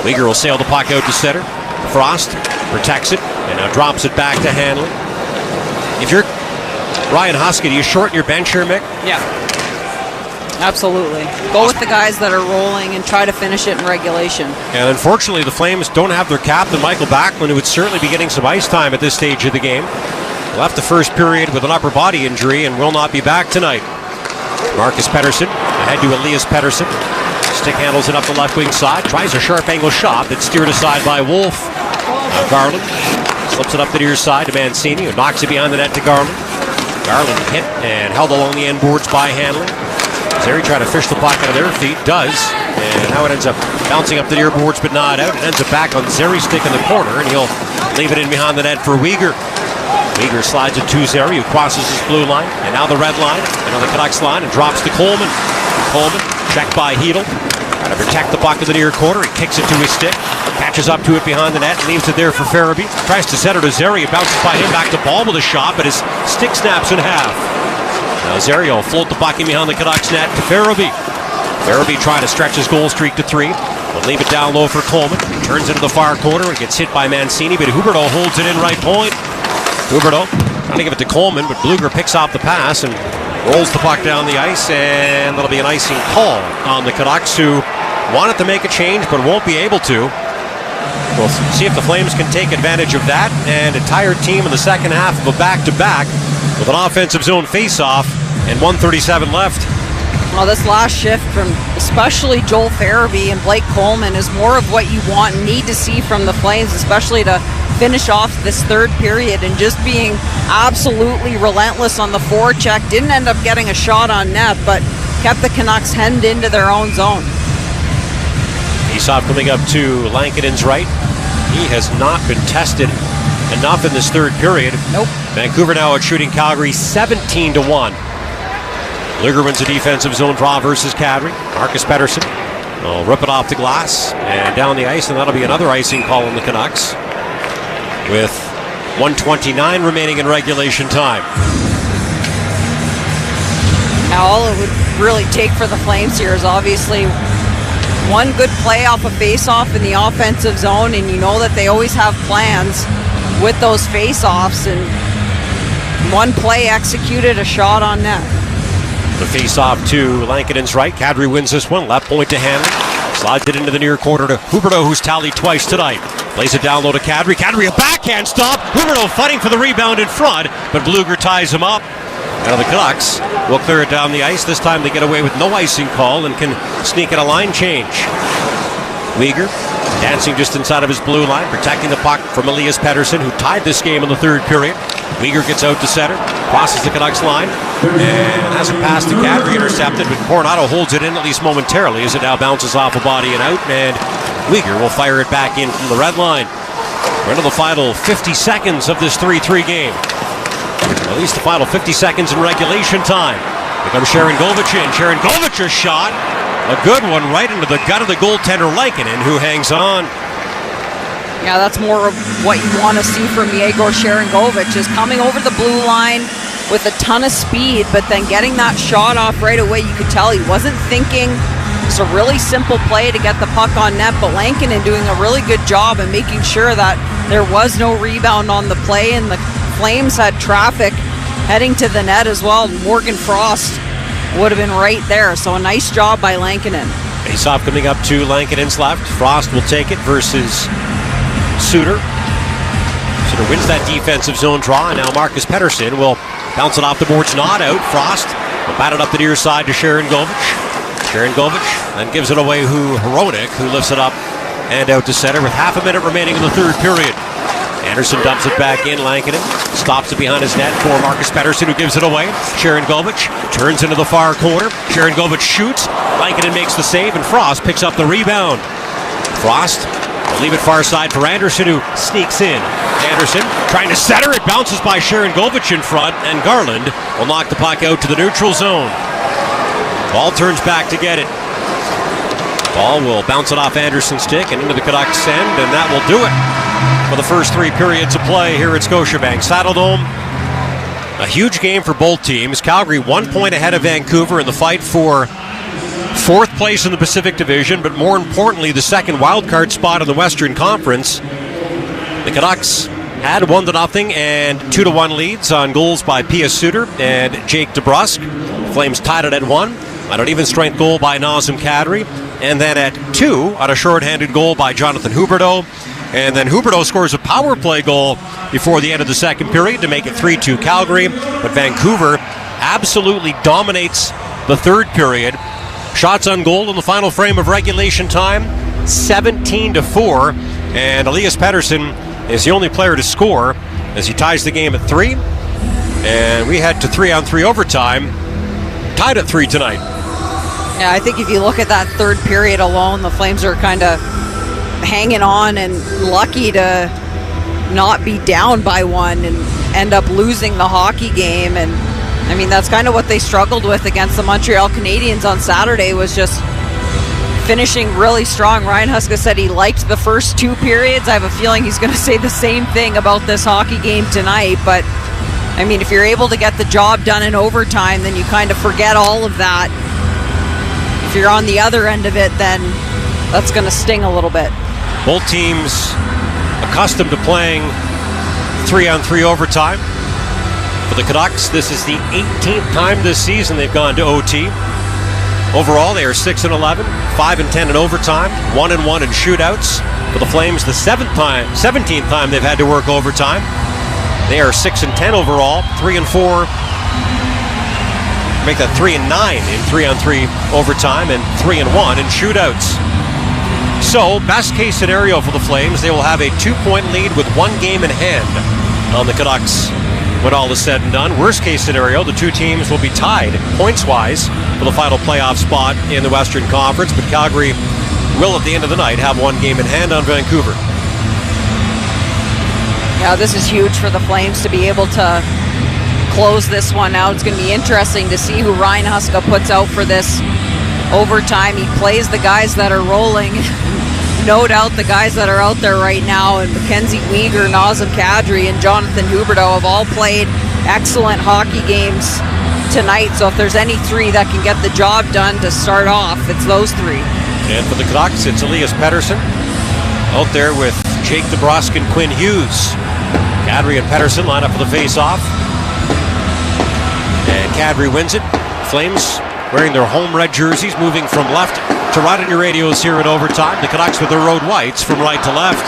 Weegar will sail the puck out to center. Frost protects it and now drops it back to Hanley. If you're Ryan Huska, do you shorten your bench here, Mick? Yeah. Absolutely. Go with the guys that are rolling and try to finish it in regulation. And unfortunately, the Flames don't have their captain, Michael Backlund, who would certainly be getting some ice time at this stage of the game. Left the first period with an upper body injury and will not be back tonight. Marcus Pettersson ahead to Elias Pettersson. Stick handles it up the left wing side. Tries a sharp angle shot that's steered aside by Wolf. Now Garland slips it up the near side to Mancini, who knocks it behind the net to Garland. Garland hit and held along the end boards by Hanley. Zary trying to fish the puck out of their feet. Does. And now it ends up bouncing up the near boards but not out. It ends up back on Zary's stick in the corner, and he'll leave it in behind the net for Weegar. Weegar slides it to Zary, who crosses his blue line, and now the red line, and on the Canucks line, and drops to Coleman. Coleman, checked by Hedl, trying to protect the puck in the near corner. He kicks it to his stick, catches up to it behind the net, and leaves it there for Farabee. Tries to center to Zary, it bounces by him back to Ball with a shot, but his stick snaps in half. Now Zary will float the puck in behind the Canucks net to Farabee. Farabee trying to stretch his goal streak to 3. Will leave it down low for Coleman. Turns into the far corner and gets hit by Mancini, but Huberdeau holds it in right point. Huberdeau trying to give it to Coleman, but Blueger picks off the pass and rolls the puck down the ice, and that'll be an icing call on the Canucks, who wanted to make a change but won't be able to. We'll see if the Flames can take advantage of that, and a tired team in the second half of a back-to-back with an offensive zone face-off and 1:37 left. Well, this last shift from especially Joel Farabee and Blake Coleman is more of what you want and need to see from the Flames, especially to finish off this third period, and just being absolutely relentless on the forecheck. Didn't end up getting a shot on net, but kept the Canucks hemmed into their own zone. Faceoff coming up to Lankinen's right. He has not been tested enough in this third period. Nope. Vancouver now out shooting Calgary 17-1. Luger wins a defensive zone draw versus Calgary. Marcus Pettersson will rip it off the glass and down the ice, and that'll be another icing call on the Canucks with 1:29 remaining in regulation time. Now all it would really take for the Flames here is obviously one good play off a face-off in the offensive zone, and you know that they always have plans with those face-offs, and one play executed, a shot on net. The face-off to Lankinen's right. Kadri wins this one. Left point to Hanley. Slides it into the near corner to Huberdeau, who's tallied twice tonight. Plays it down low to Kadri. Kadri, a backhand stop. Huberdeau fighting for the rebound in front, but Blueger ties him up. Now the Canucks will clear it down the ice. This time they get away with no icing call and can sneak in a line change. Weegar dancing just inside of his blue line, protecting the puck from Elias Pettersson, who tied this game in the third period. Weegar gets out to center, crosses the Canucks line, and has a pass to Kadri intercepted, but Coronado holds it in at least momentarily as it now bounces off a body and out, and Weegar will fire it back in from the red line. We're into the final 50 seconds of this 3-3 game. At least the final 50 seconds in regulation time. Here comes Sharon Govich in. Sharon Govich's shot. A good one right into the gut of the goaltender Lankinen, who hangs on. Yeah, that's more of what you want to see from Yegor Sharangovich, is coming over the blue line with a ton of speed, but then getting that shot off right away. You could tell he wasn't thinking. It's a really simple play to get the puck on net, but Lankinen doing a really good job and making sure that there was no rebound on the play, and the Flames had traffic heading to the net as well. Morgan Frost would have been right there, so a nice job by Lankinen. Face-off coming up to Lankinen's left. Frost will take it versus Suter. Suter wins that defensive zone draw, and now Marcus Pettersson will bounce it off the boards, not out. Frost will bat it up the near side to Sharon Govich. Sharon Govich then gives it away to Hronek, who lifts it up and out to center with half a minute remaining in the third period. Anderson dumps it back in. Lankinen stops it behind his net for Marcus Pettersson, who gives it away. Sharon Govich turns into the far corner. Sharon Govich shoots. Lankinen makes the save, and Frost picks up the rebound. Frost will leave it far side for Anderson, who sneaks in. Anderson trying to center. It bounces by Sharon Govich in front, and Garland will knock the puck out to the neutral zone. Ball turns back to get it. Ball will bounce it off Anderson's stick and into the Canucks end, and that will do it for the first 3 periods of play here at Scotiabank Saddledome. A huge game for both teams. Calgary 1 point ahead of Vancouver in the fight for 4th place in the Pacific Division, but more importantly, the second wildcard spot in the Western Conference. The Canucks had 1-0 and 2-1 leads on goals by Pia Suter and Jake DeBrusk. Flames tied it at 1 on an even strength goal by Nazem Kadri, and then at 2 on a shorthanded goal by Jonathan Huberdeau. And then Huberdeau scores a power play goal before the end of the second period to make it 3-2 Calgary. But Vancouver absolutely dominates the third period. Shots on goal in the final frame of regulation time, 17-4. And Elias Pettersson is the only player to score as he ties the game at 3. And we head to 3-on-3 overtime, tied at 3 tonight. Yeah, I think if you look at that third period alone, the Flames are kind of hanging on and lucky to not be down by 1 and end up losing the hockey game. And I mean, that's kind of what they struggled with against the Montreal Canadiens on Saturday, was just finishing really strong. Ryan Huska said he liked the first 2 periods. I have a feeling he's going to say the same thing about this hockey game tonight. But I mean, if you're able to get the job done in overtime, then you kind of forget all of that. If you're on the other end of it, then that's going to sting a little bit. Both teams accustomed to playing 3-on-3 overtime. For the Canucks, this is the 18th time this season they've gone to OT. Overall, they are 6-11, 5-10 in overtime, 1-1 in shootouts. For the Flames, the 17th time they've had to work overtime. They are 6-10 overall, 3-4. Make that 3-9 in 3-on-3 overtime and 3-1 in shootouts. So, best case scenario for the Flames, they will have a 2-point lead with 1 game in hand on the Canucks when all is said and done. Worst case scenario, the two teams will be tied points-wise for the final playoff spot in the Western Conference, but Calgary will, at the end of the night, have 1 game in hand on Vancouver. Yeah, this is huge for the Flames to be able to close this one out. It's going to be interesting to see who Ryan Huska puts out for this overtime. He plays the guys that are rolling. No doubt the guys that are out there right now, and Mackenzie Weegar, Nazem Kadri, and Jonathan Huberdeau have all played excellent hockey games tonight. So if there's any 3 that can get the job done to start off, it's those 3. And for the Canucks, it's Elias Pettersson out there with Jake DeBrusk and Quinn Hughes. Kadri and Pettersson line up for the face-off. And Kadri wins it. Flames wearing their home red jerseys, moving from left to right on your radios here in overtime. The Canucks with their road whites from right to left.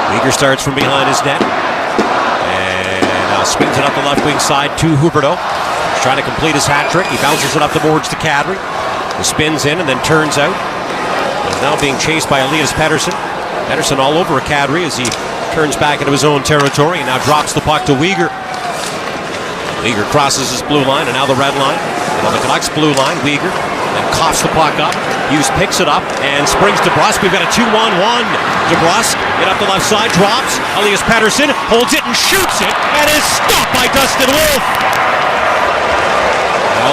Weegar starts from behind his net. And now swings it up the left wing side to Huberdeau. He's trying to complete his hat trick. He bounces it up the boards to Kadri. He spins in and then turns out. He's now being chased by Elias Pettersson. Pettersson all over Kadri as he turns back into his own territory and now drops the puck to Weegar. Weegar crosses his blue line and now the red line. And on the Canucks blue line, Weegar then coughs the puck up. Hughes picks it up and springs DeBrusk. We've got a 2-1-1. DeBrusk get up the left side, drops. Elias Pettersson holds it and shoots it and is stopped by Dustin Wolf.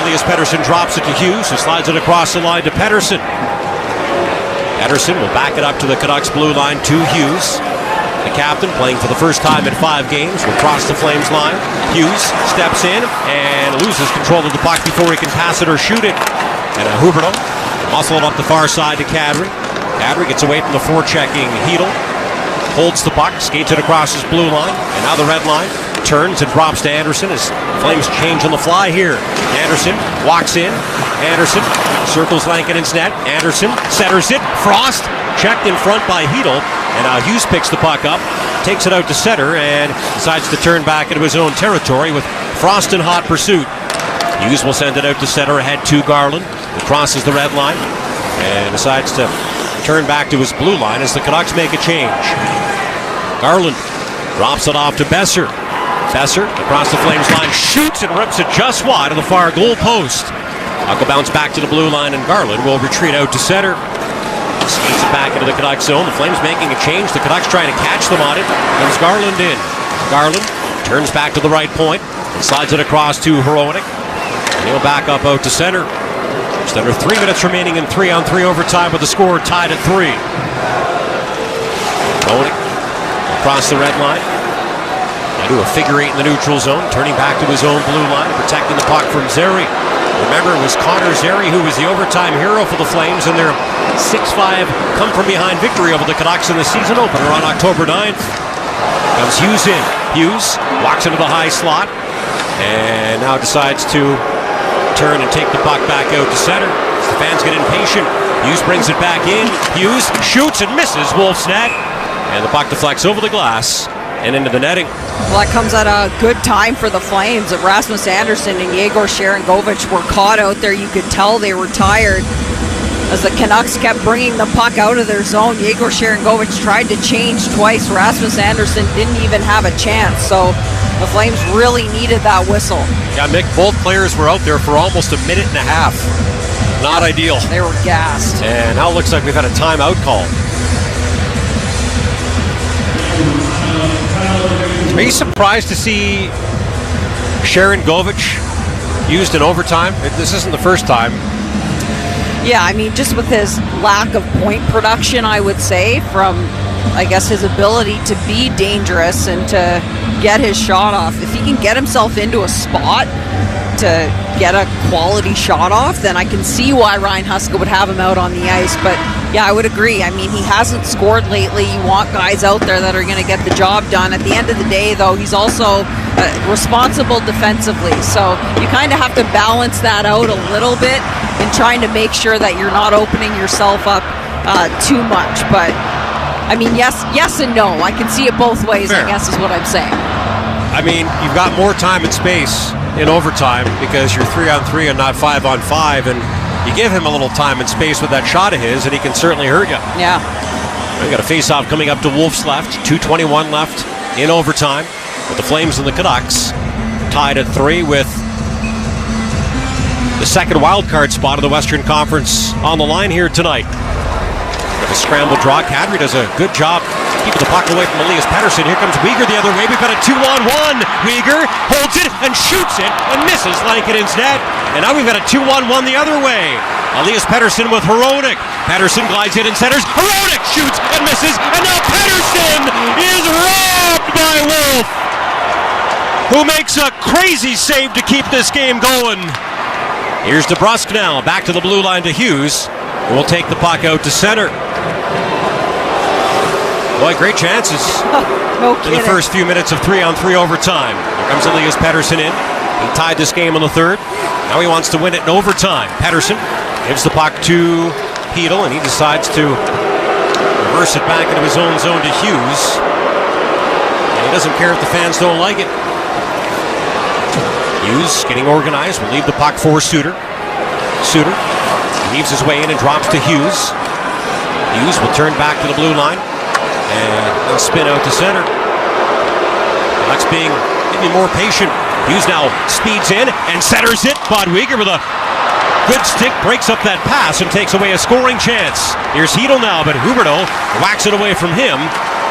Elias Pettersson drops it to Hughes, who slides it across the line to Pettersson. Pettersson will back it up to the Canucks blue line to Hughes. The captain, playing for the first time in 5 games, will cross the Flames line. Hughes steps in and loses control of the puck before he can pass it or shoot it. And Huberdeau muscle it up the far side to Kadri. Kadri gets away from the forechecking Hedl. Holds the puck, skates it across his blue line. And now the red line turns and drops to Anderson as Flames change on the fly here. Anderson walks in. Anderson circles Lankinen's net. Anderson centers it. Frost checked in front by Hedl. And now Hughes picks the puck up, takes it out to center, and decides to turn back into his own territory with Frost in hot pursuit. Hughes will send it out to center ahead to Garland, who crosses the red line and decides to turn back to his blue line as the Canucks make a change. Garland drops it off to Besser. Besser across the Flames line, shoots and rips it just wide of the far goal post. Puck will bounce back to the blue line, and Garland will retreat out to center. Skates it back into the Canucks zone. The Flames making a change. The Canucks trying to catch them on it. Comes Garland in. Garland turns back to the right point and slides it across to Hronik. And he'll back up out to center. Just under 3 minutes remaining in 3-on-3 overtime with the score tied at 3. Hronik across the red line. Now do a figure 8 in the neutral zone. Turning back to his own blue line. Protecting the puck from Zeri. Remember, it was Connor Zeri who was the overtime hero for the Flames in their 6-5 come-from-behind victory over the Canucks in the season opener on October 9th. Comes Hughes in. Hughes walks into the high slot and now decides to turn and take the puck back out to center. The fans get impatient. Hughes brings it back in. Hughes shoots and misses Wolf's net. And the puck deflects over the glass and into the netting. Well, that comes at a good time for the Flames. Rasmus Andersson and Yegor Sharangovich were caught out there. You could tell they were tired as the Canucks kept bringing the puck out of their zone. Yegor Sharangovich tried to change twice. Rasmus Andersson didn't even have a chance. So the Flames really needed that whistle. Yeah, Mick, both players were out there for almost a minute and a half. Not ideal. They were gassed. And now it looks like we've had a timeout call. Are you surprised to see Sharangovich used in overtime? This isn't the first time. Yeah, I mean, just with his lack of point production, I would say, from, I guess, his ability to be dangerous and to get his shot off. If he can get himself into a spot to get a quality shot off, then I can see why Ryan Huska would have him out on the ice. But yeah, I would agree. I mean, he hasn't scored lately. You want guys out there that are going to get the job done. At the end of the day, though, he's also responsible defensively. So you kind of have to balance that out a little bit in trying to make sure that you're not opening yourself up too much. But I mean, yes and no. I can see it both ways, fair. I guess is what I'm saying. I mean, you've got more time and space in overtime because you're 3-on-3 and not 5-on-5, and you give him a little time and space with that shot of his, and he can certainly hurt you. Yeah. We got a face-off coming up to Wolf's left. 2:21 left in overtime, with the Flames and the Canucks tied at 3 with the second wild card spot of the Western Conference on the line here tonight. With a scramble draw, Kadri does a good job keeping the puck away from Elias Pettersson. Here comes Weegar the other way. We've got a 2-on-1. Weegar holds it and shoots it and misses Lankinen's net. And now we've got a 2-on-1 the other way. Elias Pettersson with Hronek. Pettersson glides in and centers. Hronek shoots and misses. And now Pettersson is robbed by Wolf, who makes a crazy save to keep this game going. Here's DeBrusk now. Back to the blue line to Hughes. We'll take the puck out to center. Boy, great chances in the first few minutes of 3-on-3 overtime. Here comes Elias Pettersson in. He tied this game in the third. Now he wants to win it in overtime. Pettersson gives the puck to Hedl, and he decides to reverse it back into his own zone to Hughes. And he doesn't care if the fans don't like it. Hughes getting organized. Will leave the puck for Suter. Suter weaves his way in and drops to Hughes. Hughes will turn back to the blue line and spin out to center. That's being maybe more patient. Hughes now speeds in and centers it. Bob Weegar with a good stick breaks up that pass and takes away a scoring chance. Here's Hedl now, but Huberdeau whacks it away from him.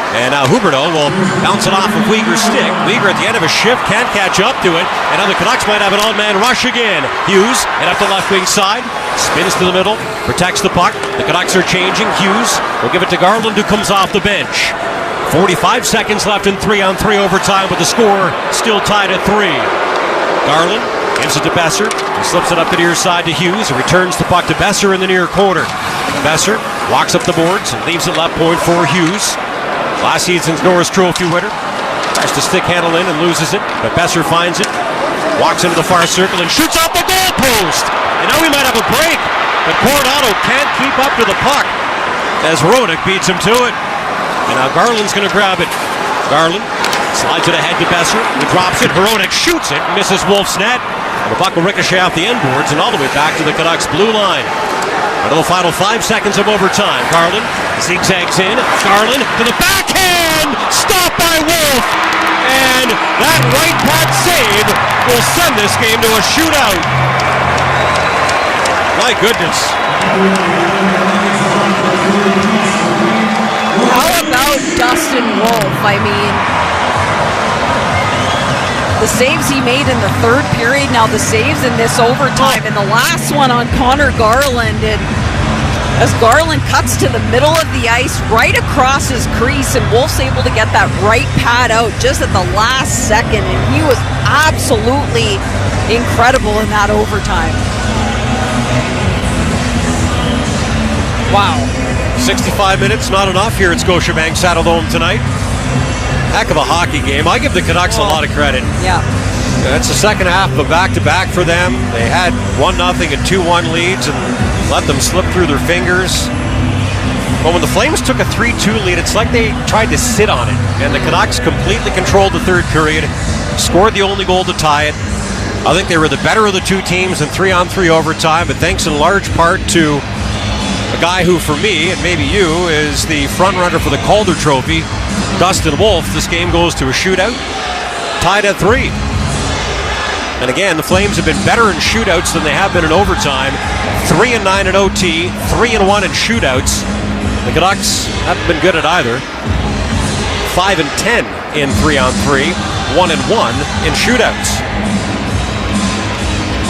And now Huberdeau will bounce it off of Weegar's stick. Weegar at the end of a shift can't catch up to it. And now the Canucks might have an odd-man rush again. Hughes, and up the left wing side, spins to the middle, protects the puck. The Canucks are changing. Hughes will give it to Garland, who comes off the bench. 45 seconds left in 3-on-3 overtime with the score still tied at 3. Garland gives it to Besser. He slips it up the near side to Hughes and returns the puck to Besser in the near corner. Besser walks up the boards and leaves it left point for Hughes. Last season's Norris Trophy winner. Tries to stick handle in and loses it, but Besser finds it. Walks into the far circle and shoots off the goal post. And now we might have a break, but Coronado can't keep up to the puck as Hronek beats him to it. And now Garland's going to grab it. Garland slides it ahead to Besser, who drops it. Hronek shoots it, misses Wolf's net. And the puck will ricochet off the end boards and all the way back to the Canucks blue line. Until the final 5 seconds of overtime. Garland zigzags in. Garland to the backhand. Stopped by Wolf. And that right pad save will send this game to a shootout. My goodness. How about Dustin Wolf? I mean, the saves he made in the third period, now the saves in this overtime, and the last one on Connor Garland. And as Garland cuts to the middle of the ice, right across his crease, and Wolf's able to get that right pad out just at the last second, and he was absolutely incredible in that overtime. Wow. 65 minutes, not enough here at Scotiabank Saddledome tonight. Heck of a hockey game. I give the Canucks a lot of credit. Yeah. It's the second half of a back-to-back for them. They had 1-0 and 2-1 leads and let them slip through their fingers. But when the Flames took a 3-2 lead, it's like they tried to sit on it. And the Canucks completely controlled the third period, scored the only goal to tie it. I think they were the better of the two teams in 3-on-3 overtime, but thanks in large part to a guy who, for me, and maybe you, is the front-runner for the Calder Trophy, Dustin Wolf. This game goes to a shootout, tied at 3. And again, the Flames have been better in shootouts than they have been in overtime. 3-9 in OT, 3-1 in shootouts. The Canucks haven't been good at either. 5-10 in 3-on-3, 1-1 in shootouts.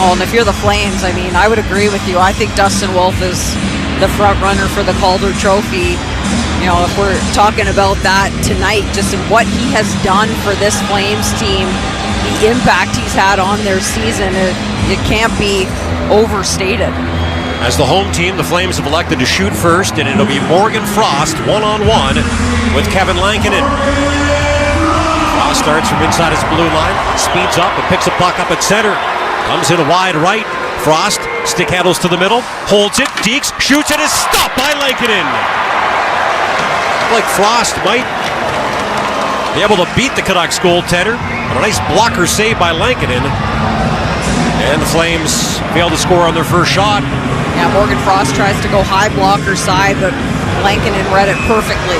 Oh, and if you're the Flames, I mean, I would agree with you. I think Dustin Wolf is the front runner for the Calder Trophy. You know, if we're talking about that tonight, just in what he has done for this Flames team, the impact he's had on their season, it can't be overstated. As the home team, the Flames have elected to shoot first, and it'll be Morgan Frost one-on-one with Kevin Lankinen. Frost starts from inside his blue line, speeds up and picks a puck up at center. Comes in wide right. Frost stick handles to the middle, holds it, Deeks shoots, and is stopped by Lankinen. Like Frost might be able to beat the Canucks goaltender. A nice blocker save by Lankinen. And the Flames fail to score on their first shot. Yeah, Morgan Frost tries to go high blocker side, but Lankinen read it perfectly.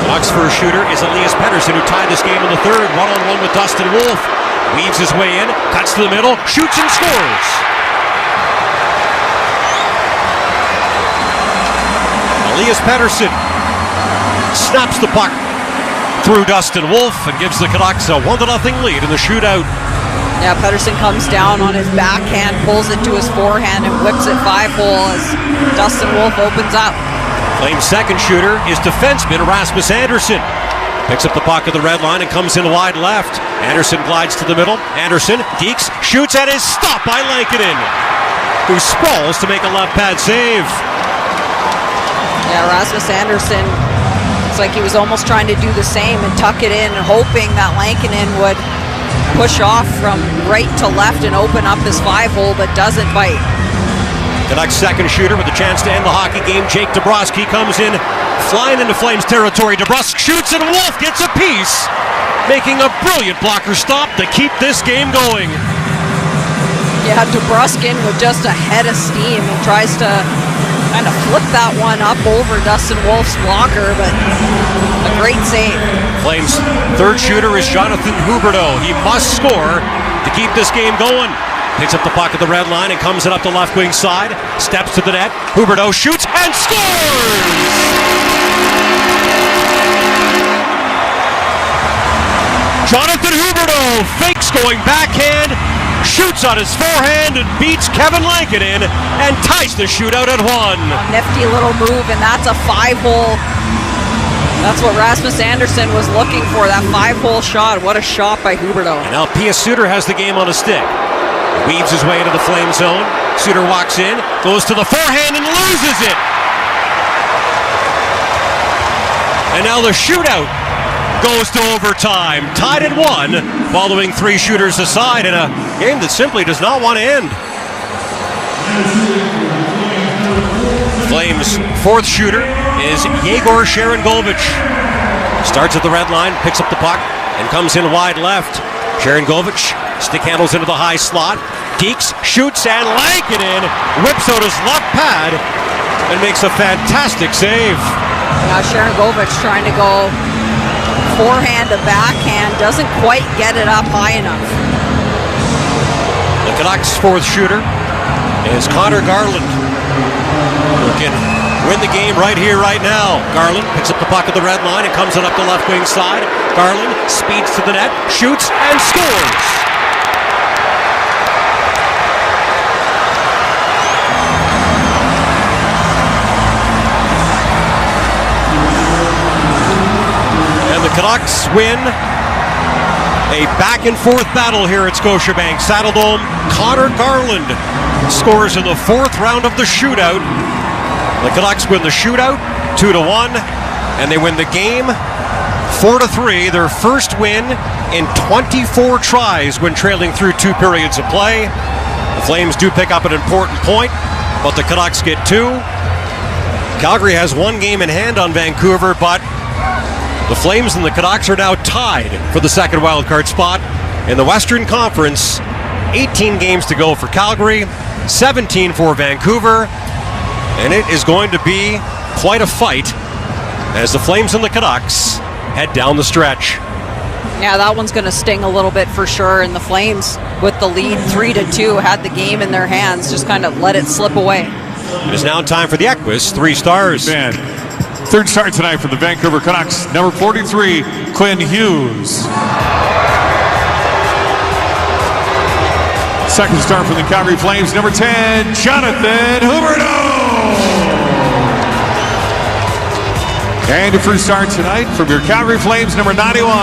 Canucks first shooter is Elias Pettersson, who tied this game in the third, one-on-one with Dustin Wolf. Weaves his way in, cuts to the middle, shoots and scores. Elias Pettersson snaps the puck through Dustin Wolf and gives the Canucks a 1-0 lead in the shootout. Yeah, Pettersson comes down on his backhand, pulls it to his forehand, and whips it 5-hole as Dustin Wolf opens up. Flames' second shooter is defenseman Rasmus Andersson. Picks up the puck at the red line and comes in wide left. Andersson glides to the middle. Andersson, Deeks, shoots and is stopped by Lankinen, who sprawls to make a left pad save. Yeah, Rasmus Andersson, it's like he was almost trying to do the same and tuck it in, hoping that Lankinen would push off from right to left and open up his 5-hole, but doesn't bite. Canucks second shooter with a chance to end the hockey game. Jake DeBrusk comes in, flying into Flames territory. DeBrusk shoots and Wolf gets a piece, making a brilliant blocker stop to keep this game going. Yeah, DeBrusk in with just a head of steam and tries to kind of flip that one up over Dustin Wolf's blocker, but a great save. Flames third shooter is Jonathan Huberdeau. He must score to keep this game going. Picks up the puck at the red line and comes it up the left wing side. Steps to the net. Huberdeau shoots and scores! Jonathan Huberdeau fakes going backhand, shoots on his forehand and beats Kevin Lankinen and ties the shootout at 1. A nifty little move, and that's a 5-hole. That's what Rasmus Andersson was looking for, that 5-hole shot. What a shot by Huberdeau. And now Pia Suter has the game on a stick. Weaves his way into the Flame zone. Suter walks in, goes to the forehand and loses it. And now the shootout goes to overtime. Tied at 1, following 3 shooters aside in a game that simply does not want to end. Flames' fourth shooter is Yegor Sharangovich. Starts at the red line, picks up the puck, and comes in wide left. Sharangovich stick handles into the high slot. Deeks shoots and Lankinen whips out his left pad and makes a fantastic save. Now Sharangovich trying to go forehand to backhand, doesn't quite get it up high enough. The Canucks' fourth shooter is Connor Garland, who can win the game right here, right now. Garland picks up the puck at the red line and comes it up the left wing side. Garland speeds to the net, shoots and scores. And the Canucks win a back-and-forth battle here at Scotiabank Saddledome. Connor Garland scores in the 4th round of the shootout. The Canucks win the shootout 2-1, and they win the game 4-3. Their first win in 24 tries when trailing through 2 periods of play. The Flames do pick up an important point, but the Canucks get 2. Calgary has one game in hand on Vancouver, but the Flames and the Canucks are now tied for the second wildcard spot in the Western Conference. 18 games to go for Calgary, 17 for Vancouver, and it is going to be quite a fight as the Flames and the Canucks head down the stretch. Yeah, that one's going to sting a little bit for sure, and the Flames, with the lead 3-2, had the game in their hands, just kind of let it slip away. It is now time for the Equus 3 stars. Third star tonight for the Vancouver Canucks, number 43, Quinn Hughes. Second star for the Calgary Flames, number 10, Jonathan Huberdeau. And your first star tonight from your Calgary Flames, number 91.